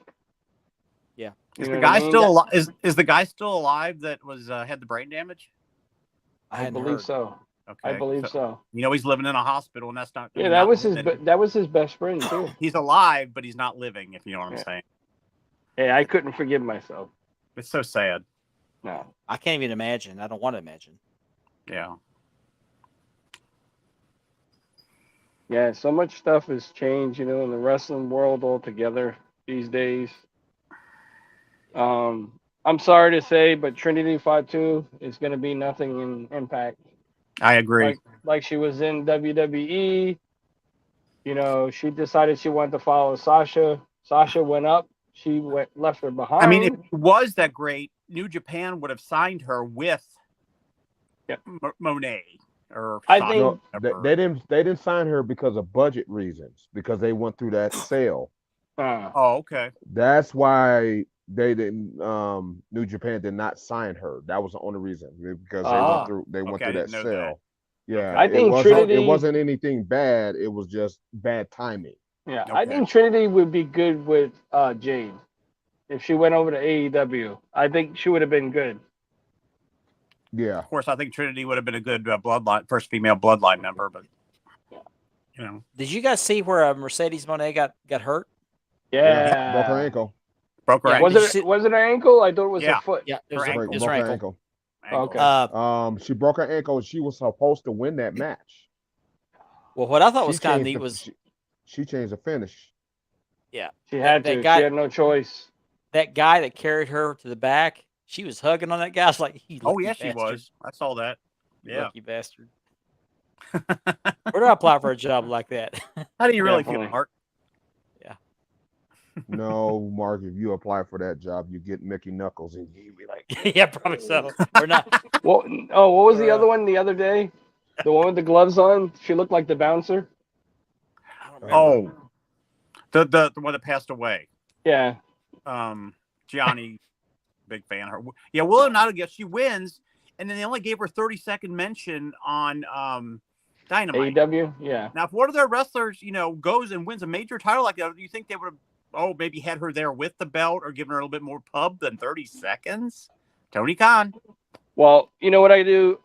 Speaker 1: Yeah.
Speaker 2: You
Speaker 4: Is
Speaker 2: know
Speaker 4: the
Speaker 2: what I
Speaker 4: guy
Speaker 2: mean?
Speaker 4: still alive? Is the guy still alive that was had the brain damage?
Speaker 1: I
Speaker 2: I
Speaker 1: hadn't
Speaker 2: believe
Speaker 1: heard.
Speaker 2: so.
Speaker 4: Okay.
Speaker 2: I believe so.
Speaker 4: You know, he's living in a hospital, and that's not.
Speaker 2: Yeah,
Speaker 4: not
Speaker 2: that was his.
Speaker 4: living.
Speaker 2: That was his best friend too.
Speaker 4: He's alive, but he's not living. If you know what I'm
Speaker 2: Yeah.
Speaker 4: saying.
Speaker 2: Hey, I couldn't forgive myself.
Speaker 4: It's so sad.
Speaker 2: No.
Speaker 1: I can't even imagine. I don't want to imagine.
Speaker 4: Yeah.
Speaker 2: Yeah, so much stuff has changed, in the wrestling world altogether these days. I'm sorry to say, but Trinity Fatu is going to be nothing in Impact.
Speaker 4: I agree.
Speaker 2: Like she was in WWE. She decided she wanted to follow Sasha. Sasha went up. she left her behind.
Speaker 4: I mean, if it was that great, New Japan would have signed her with
Speaker 2: Yep.
Speaker 4: Monet or
Speaker 2: I
Speaker 4: Sasha,
Speaker 2: think-
Speaker 3: No,
Speaker 4: whatever.
Speaker 3: they didn't sign her because of budget reasons, because they went through that sale.
Speaker 4: Oh, okay.
Speaker 3: That's why they didn't. New Japan did not sign her. That was the only reason, because
Speaker 2: Ah.
Speaker 3: they went
Speaker 4: Okay, I
Speaker 3: through that
Speaker 4: didn't know that.
Speaker 3: sale. Yeah,
Speaker 2: I
Speaker 3: it
Speaker 2: think
Speaker 3: wasn't,
Speaker 2: Trinity-
Speaker 3: it wasn't anything bad. It was just bad timing.
Speaker 2: Yeah, I
Speaker 4: Okay.
Speaker 2: think Trinity would be good with Jade. If she went over to AEW, I think she would have been good.
Speaker 3: Yeah,
Speaker 4: Of course, I think Trinity would have been a good bloodline, first female bloodline member, but you know,
Speaker 1: Did you guys see where Mercedes Monet got hurt?
Speaker 2: Yeah.
Speaker 3: broke her ankle.
Speaker 4: broke her
Speaker 1: Yeah,
Speaker 4: ankle.
Speaker 2: Was
Speaker 1: Did you
Speaker 2: it
Speaker 1: see-
Speaker 2: was it her ankle? I thought it was
Speaker 4: Yeah.
Speaker 2: her foot.
Speaker 1: Yeah, it was
Speaker 4: Her
Speaker 1: her,
Speaker 4: ankle.
Speaker 1: it was
Speaker 3: Broke
Speaker 1: her
Speaker 3: her
Speaker 1: ankle.
Speaker 2: Okay.
Speaker 3: She broke her ankle. She was supposed to win that match.
Speaker 1: Well, what I thought was
Speaker 3: She
Speaker 1: kind of
Speaker 3: changed
Speaker 1: neat
Speaker 3: the-
Speaker 1: was
Speaker 3: she changed the finish.
Speaker 2: She had
Speaker 1: that
Speaker 2: to.
Speaker 1: guy-
Speaker 2: She had no choice.
Speaker 1: that guy that carried her to the back. She was hugging on that guy. I was like, "You
Speaker 4: Oh
Speaker 1: lucky
Speaker 4: yeah, she
Speaker 1: bastard.
Speaker 4: was. I saw that.
Speaker 1: You
Speaker 4: Yeah.
Speaker 1: lucky bastard." Where do I apply for a job like that?
Speaker 4: How do you really
Speaker 2: Definitely.
Speaker 4: feel, Mark?
Speaker 3: No, Mark, if you apply for that job, you get Mickey Knuckles, and you be like,
Speaker 1: Yeah, probably so. Or not.
Speaker 2: Well, oh, what was the
Speaker 1: Uh,
Speaker 2: other one the other day? The one with the gloves on. She looked like the bouncer.
Speaker 1: I don't remember.
Speaker 4: Oh, the one that passed away.
Speaker 2: Yeah.
Speaker 4: Gianni, big fan of her. Yeah, Willow Nightingale, she wins, and then they only gave her 30-second mention on Dynamite.
Speaker 2: AEW. Yeah.
Speaker 4: Now, if one of their wrestlers, goes and wins a major title like that, do you think they would have, maybe had her there with the belt or given her a little bit more pub than 30 seconds? Tony Khan.
Speaker 2: Well, you know what I do?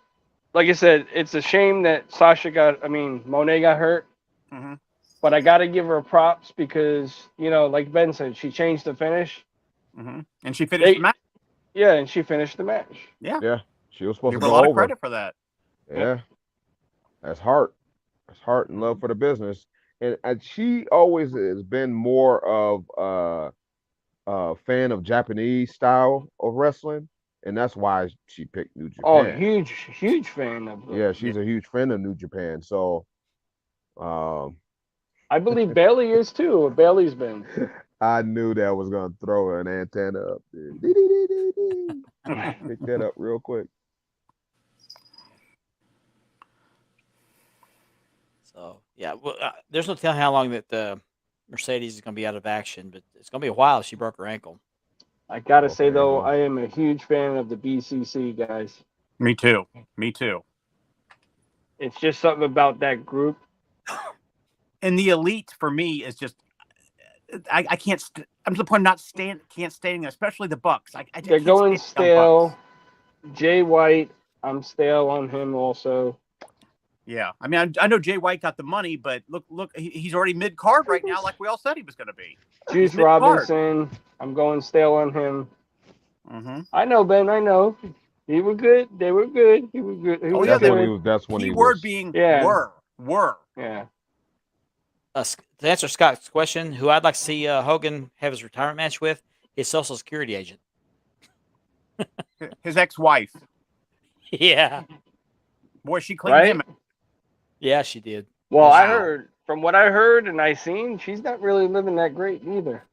Speaker 2: Like I said, it's a shame that Monet got hurt.
Speaker 4: Mhm.
Speaker 2: But I got to give her props because, like Ben said, she changed the finish.
Speaker 4: Mm-hmm. And she finished the match.
Speaker 2: Yeah, and she finished the match.
Speaker 3: she was supposed
Speaker 4: Give
Speaker 3: to
Speaker 4: her a
Speaker 3: go
Speaker 4: lot of
Speaker 3: over.
Speaker 4: credit for that.
Speaker 3: Yeah, that's heart. That's heart and love for the business. And she always has been more of a fan of Japanese style of wrestling, and that's why she picked New Japan.
Speaker 2: Oh, huge fan of them.
Speaker 3: Yeah, she's a huge fan of New Japan. So,
Speaker 2: I believe Bailey is too. Or Bailey's been.
Speaker 3: I knew that was gonna throw an antenna up there. Dee, dee, dee, dee, dee. Pick that up real quick.
Speaker 1: So yeah, well, there's no telling how long that Mercedes is going to be out of action, but it's going to be a while if she broke her ankle.
Speaker 2: I gotta say
Speaker 3: Okay,
Speaker 2: though,
Speaker 3: well.
Speaker 2: I am a huge fan of the BCC guys.
Speaker 4: Me too. Me too.
Speaker 2: It's just something about that group.
Speaker 4: And the elite for me is just, I can't. I'm to the point of not can't stand, especially the Bucks. I
Speaker 2: They're
Speaker 4: can't
Speaker 2: going
Speaker 4: stand the Bucks.
Speaker 2: stale. Jay White, I'm stale on him also.
Speaker 4: Yeah, I mean, I know Jay White got the money, but look, he's already mid card right now, like we all said he was going to be.
Speaker 2: Juice
Speaker 4: mid-card.
Speaker 2: Robinson, I'm going stale on him.
Speaker 4: Mm-hmm.
Speaker 2: I know, Ben. I know. He were good. They were good. He was good. He
Speaker 4: Oh,
Speaker 2: was
Speaker 4: yeah,
Speaker 3: That's when he
Speaker 2: good.
Speaker 3: was. That's when he
Speaker 4: Keyword
Speaker 3: was.
Speaker 4: being
Speaker 2: Yeah.
Speaker 4: were.
Speaker 2: Yeah.
Speaker 1: To answer Scott's question, who I'd like to see Hogan have his retirement match with, his Social Security agent.
Speaker 4: His ex-wife.
Speaker 1: Yeah,
Speaker 4: Boy, she cleaned
Speaker 2: Right?
Speaker 4: him.
Speaker 1: yeah, she did.
Speaker 2: Well, I
Speaker 4: Wow.
Speaker 2: heard from what I heard and I seen, she's not really living that great either.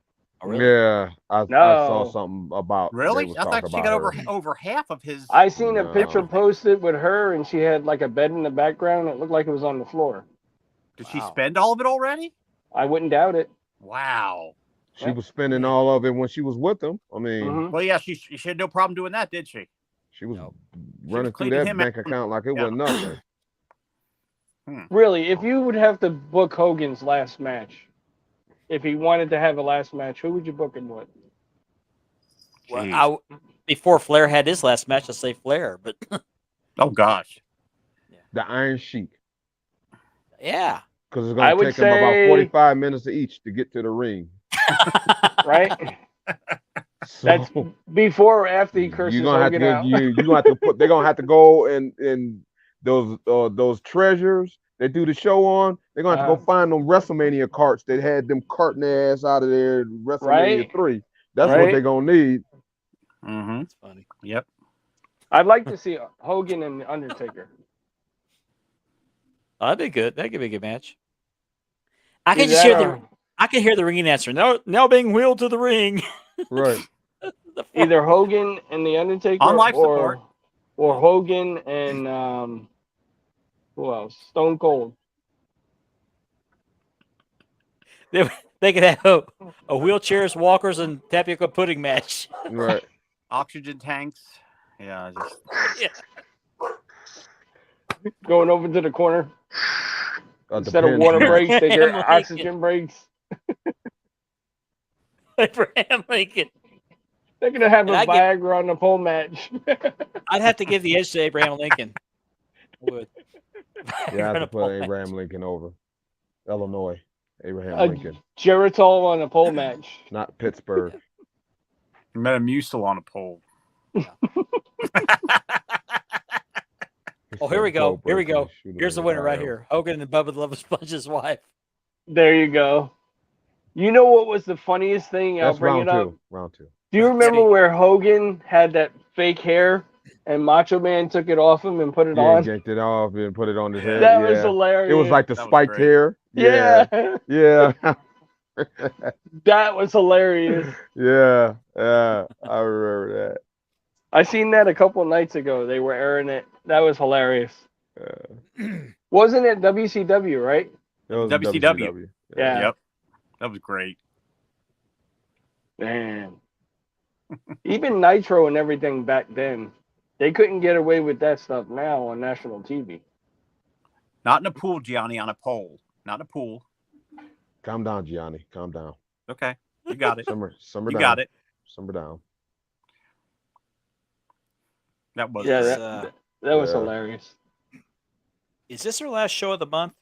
Speaker 1: Oh, really?
Speaker 3: Yeah, I
Speaker 2: No.
Speaker 3: saw something about. they
Speaker 4: Really?
Speaker 3: was
Speaker 4: I thought
Speaker 3: talking
Speaker 4: she
Speaker 3: about
Speaker 4: got
Speaker 3: her.
Speaker 4: over half of his.
Speaker 2: I seen a
Speaker 3: No.
Speaker 2: picture posted with her, and she had like a bed in the background. It looked like it was on the floor.
Speaker 4: Did she
Speaker 1: Wow.
Speaker 4: spend all of it already?
Speaker 2: I wouldn't doubt it.
Speaker 4: Wow.
Speaker 3: She
Speaker 2: Yeah.
Speaker 3: was spending all of it when she was with him. I mean,
Speaker 2: Mhm.
Speaker 4: Well, yeah, she had no problem doing that, did she?
Speaker 3: she was
Speaker 1: No.
Speaker 3: running through
Speaker 4: cleaning
Speaker 3: that
Speaker 4: him
Speaker 3: bank
Speaker 4: out.
Speaker 3: account like it
Speaker 4: Yeah.
Speaker 3: was nothing.
Speaker 2: Really, if you would have to book Hogan's last match, if he wanted to have a last match, who would you book him with?
Speaker 1: Well, before Flair had his last match, I'd say Flair, but
Speaker 4: Oh gosh.
Speaker 3: The Iron Sheik,
Speaker 1: yeah,
Speaker 3: because it's
Speaker 2: I
Speaker 3: going to
Speaker 2: would
Speaker 3: take him about
Speaker 2: say-
Speaker 3: 45 minutes each to get to the ring.
Speaker 2: Right?
Speaker 3: So
Speaker 2: That's before or after he curses
Speaker 3: you're gonna have
Speaker 2: Hogan
Speaker 3: to
Speaker 2: out.
Speaker 3: you gonna have to put. They're gonna have to go and those treasures they do the show on. They're gonna have to go find them WrestleMania carts that had them carting their ass out of there. WrestleMania
Speaker 2: Right.
Speaker 3: 3. That's what
Speaker 2: Right.
Speaker 3: they're gonna need.
Speaker 4: Mm-hmm.
Speaker 1: it's funny.
Speaker 4: Yep.
Speaker 2: I'd like to see Hogan and the Undertaker.
Speaker 1: Oh, that'd be good. That could be a good match. I could
Speaker 2: Either
Speaker 1: just
Speaker 2: that
Speaker 1: hear
Speaker 2: or
Speaker 1: I can hear the ringing answer. Now being wheeled to the ring.
Speaker 3: Right.
Speaker 2: Either Hogan and the Undertaker,
Speaker 4: On life support.
Speaker 2: or Hogan and who else? Stone Cold.
Speaker 1: They could have a wheelchairs, walkers, and tapioca pudding match.
Speaker 3: Right.
Speaker 4: Oxygen tanks. Yeah, just
Speaker 2: Going over to the corner. Instead of
Speaker 3: Depends.
Speaker 2: water breaks, they get
Speaker 1: Abraham
Speaker 2: oxygen breaks.
Speaker 1: Abraham Lincoln.
Speaker 2: They're gonna have a
Speaker 1: And
Speaker 2: Viagra on the pole match.
Speaker 1: I'd have to give the edge to Abraham Lincoln. I would.
Speaker 3: You have
Speaker 1: On
Speaker 3: to
Speaker 1: a
Speaker 3: put
Speaker 1: pole
Speaker 3: Abraham Lincoln over. Illinois. Abraham
Speaker 2: A
Speaker 3: Lincoln.
Speaker 2: Geritol on a pole match.
Speaker 3: Not Pittsburgh.
Speaker 4: Metamucil on a pole.
Speaker 1: Oh, here we go. Here we
Speaker 3: Goldberg
Speaker 1: go.
Speaker 3: can shoot him
Speaker 1: Here's the
Speaker 3: in
Speaker 1: winner right
Speaker 3: eye.
Speaker 1: here. Hogan and Bubba the Love Sponge's wife.
Speaker 2: There you go. You know what was the funniest thing? I'll
Speaker 3: That's
Speaker 2: bring
Speaker 3: round
Speaker 2: it up.
Speaker 3: two. Round two.
Speaker 2: Do you remember
Speaker 1: Speak.
Speaker 2: where Hogan had that fake hair and Macho Man took it off him and put it
Speaker 3: Yeah,
Speaker 2: on?
Speaker 3: yanked it off and put it on his head.
Speaker 2: That
Speaker 3: yeah.
Speaker 2: was hilarious.
Speaker 3: It was like the
Speaker 4: That was
Speaker 3: spiked
Speaker 4: great.
Speaker 3: hair.
Speaker 2: yeah,
Speaker 3: Yeah.
Speaker 2: that was hilarious.
Speaker 3: Yeah. Yeah. I remember that.
Speaker 2: I seen that a couple nights ago. They were airing it. That was hilarious. Wasn't it WCW, right?
Speaker 3: That was
Speaker 4: WCW.
Speaker 2: Yeah.
Speaker 4: Yep. That was great.
Speaker 2: Man. Even Nitro and everything back then, they couldn't get away with that stuff now on national TV.
Speaker 4: Not in a pool, Gianni, on a pole. Not in a pool.
Speaker 3: Calm down, Gianni. Calm down.
Speaker 4: Okay. You got it.
Speaker 3: Simmer
Speaker 4: You
Speaker 3: down.
Speaker 4: got it.
Speaker 3: Simmer down.
Speaker 4: That was
Speaker 2: Yeah,
Speaker 1: Is,
Speaker 2: that was
Speaker 3: Yeah.
Speaker 2: hilarious.
Speaker 1: is this our last show of the month?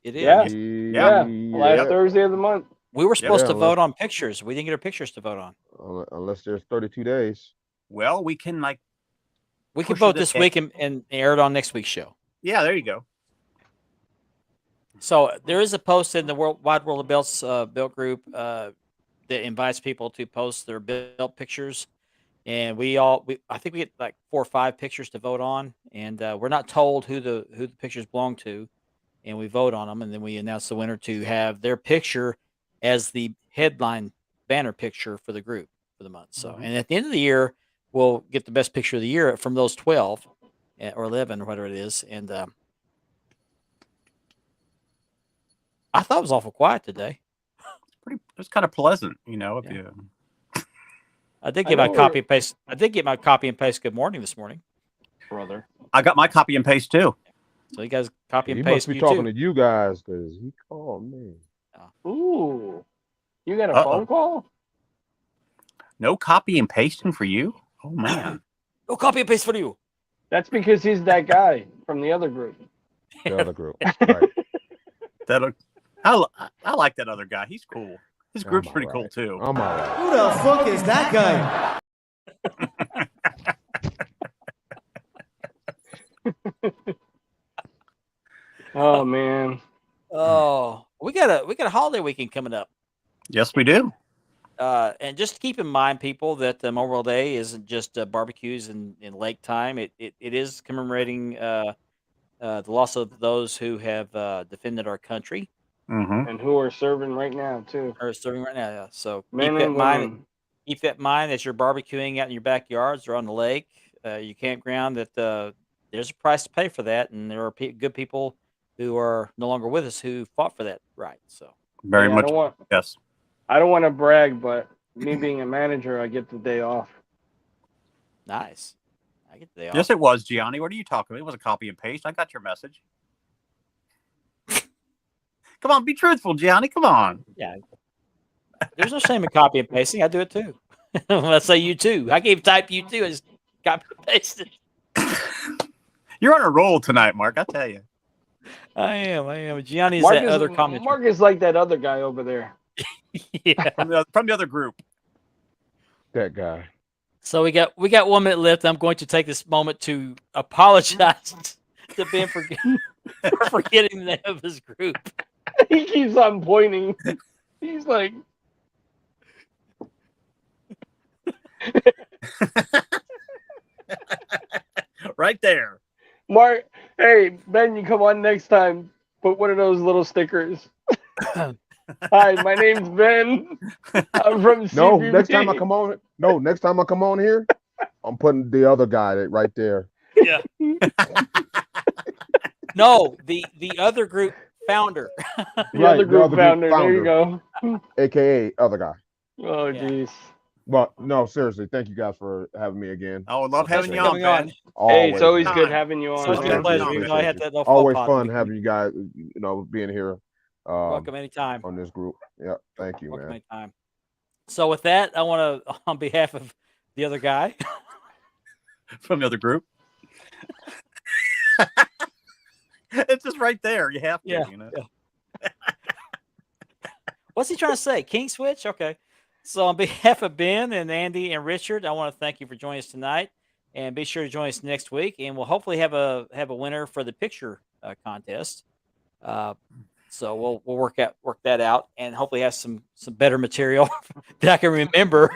Speaker 1: It is.
Speaker 2: Yeah.
Speaker 4: Yeah.
Speaker 2: Last Thursday of the month.
Speaker 1: We were supposed
Speaker 3: Yeah,
Speaker 1: to
Speaker 3: well-
Speaker 1: vote on pictures. We didn't get our pictures to vote on.
Speaker 3: Unless there's 32 days.
Speaker 4: Well, we can
Speaker 1: We can
Speaker 4: Push
Speaker 1: vote
Speaker 4: it
Speaker 1: this
Speaker 4: ahead.
Speaker 1: week and air it on next week's show.
Speaker 4: yeah, there you go.
Speaker 1: So there is a post in the Wide World of Belts built group that invites people to post their belt pictures, and I think we get like 4 or 5 pictures to vote on, and we're not told who the pictures belong to, and we vote on them, and then we announce the winner to have their picture as the headline banner picture for the group for the month. So, and at the end of the year, we'll get the best picture of the year from those 12 or 11 or whatever it is, and I thought it was awful quiet today.
Speaker 4: It's kind of pleasant, you know. If
Speaker 1: Yeah.
Speaker 4: you
Speaker 1: I did
Speaker 2: I
Speaker 1: get my
Speaker 2: know
Speaker 1: copy and paste. I did get my copy and paste. Good morning this morning.
Speaker 2: Brother.
Speaker 4: I got my copy and paste too.
Speaker 1: So you guys copy and
Speaker 3: He
Speaker 1: paste.
Speaker 3: must be
Speaker 1: You
Speaker 3: talking
Speaker 1: too.
Speaker 3: to you guys because he called me.
Speaker 2: Ooh. You got a
Speaker 4: Uh-oh.
Speaker 2: phone call?
Speaker 4: No copy and pasting for you. Oh man.
Speaker 1: No copy and paste for you.
Speaker 2: That's because he's that guy from the other group.
Speaker 3: The other group. Right.
Speaker 4: That I like that other guy. He's cool. His
Speaker 3: I'm
Speaker 4: group's pretty cool
Speaker 3: alright.
Speaker 4: too.
Speaker 3: I'm all right.
Speaker 6: Who the fuck is that guy?
Speaker 2: Oh man.
Speaker 1: Oh, we got a holiday weekend coming up.
Speaker 4: Yes, we do.
Speaker 1: And just keep in mind, people, that Memorial Day isn't just barbecues in lake time. It is commemorating the loss of those who have defended our country
Speaker 4: Mm-hmm.
Speaker 2: And who are serving right now too.
Speaker 1: or serving right now. Yeah. So
Speaker 2: Men
Speaker 1: keep that in
Speaker 2: and
Speaker 1: mind.
Speaker 2: women.
Speaker 1: Keep that in mind as you're barbecuing out in your backyards or on the lake, your campground. That there's a price to pay for that, and there are good people who are no longer with us who fought for that right. So
Speaker 4: Very
Speaker 2: Yeah,
Speaker 4: much. Yes.
Speaker 2: I don't want to brag, but me being a manager, I get the day off.
Speaker 1: nice. I get the day off.
Speaker 4: Yes, it was, Gianni. What are you talking about? It was a copy and paste. I got your message. Come on, be truthful, Gianni. Come on.
Speaker 1: There's no shame in copy and pasting. I do it too. Let's say you too. I can even type you too. I just copy and paste it.
Speaker 4: You're on a roll tonight, Mark. I tell you.
Speaker 1: I am. Gianni's
Speaker 2: Mark
Speaker 1: that
Speaker 2: is,
Speaker 1: other comment.
Speaker 2: Mark is like that other guy over there.
Speaker 1: Yeah.
Speaker 4: From the other group.
Speaker 3: That guy.
Speaker 1: So we got 1 minute left. I'm going to take this moment to apologize to Ben for forgetting the name of his group.
Speaker 2: He keeps on pointing. He's like,
Speaker 4: Right there.
Speaker 2: Mark, hey, Ben, you come on next time. put one of those little stickers. Hi, my name's Ben. I'm from CBB.
Speaker 3: No, next time I come on here, I'm putting the other guy right there.
Speaker 1: Yeah. No, the other group founder.
Speaker 2: The other group
Speaker 3: other
Speaker 2: founder. There you go.
Speaker 3: AKA other guy.
Speaker 2: Oh,
Speaker 1: Yeah.
Speaker 2: jeez.
Speaker 3: But no, seriously, thank you guys for having me again.
Speaker 4: I would love
Speaker 1: Thanks
Speaker 4: having
Speaker 1: for
Speaker 4: you on,
Speaker 1: coming on.
Speaker 4: Ben.
Speaker 2: Hey, it's always
Speaker 4: Time.
Speaker 2: good having you on.
Speaker 1: So it's been a
Speaker 3: Thank you.
Speaker 1: pleasure.
Speaker 3: Appreciate
Speaker 1: Even though I had
Speaker 3: you.
Speaker 1: that little
Speaker 3: Always
Speaker 1: faux pas at
Speaker 3: fun
Speaker 1: the
Speaker 3: having you guys, being here
Speaker 1: Welcome anytime.
Speaker 3: on this group. Yeah, thank you,
Speaker 1: Welcome
Speaker 3: man.
Speaker 1: anytime. So with that, I want to, on behalf of the other guy,
Speaker 4: From the other group. It's just right there. You have to.
Speaker 1: Yeah,
Speaker 4: You know?
Speaker 1: what's he trying to say? King switch? Okay. So on behalf of Ben and Andy and Richard, I want to thank you for joining us tonight, and be sure to join us next week, and we'll hopefully have a winner for the picture contest. So we'll work that out, and hopefully have some better material that I can remember.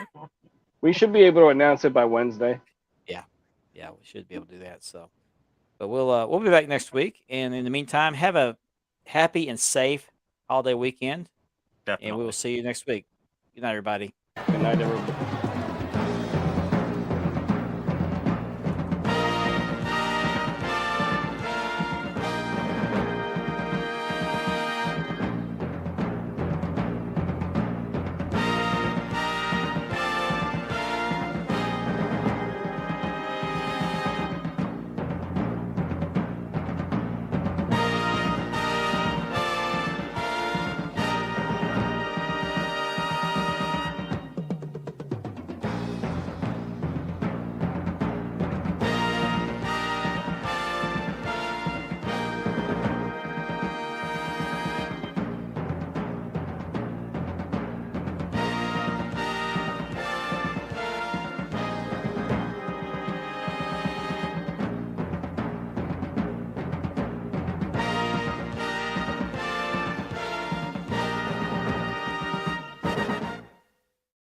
Speaker 2: We should be able to announce it by Wednesday.
Speaker 1: Yeah, we should be able to do that. So, but we'll be back next week, and in the meantime, have a happy and safe holiday weekend,
Speaker 4: Definitely.
Speaker 1: and we will see you next week. Good night, everybody.
Speaker 2: Good night, everybody.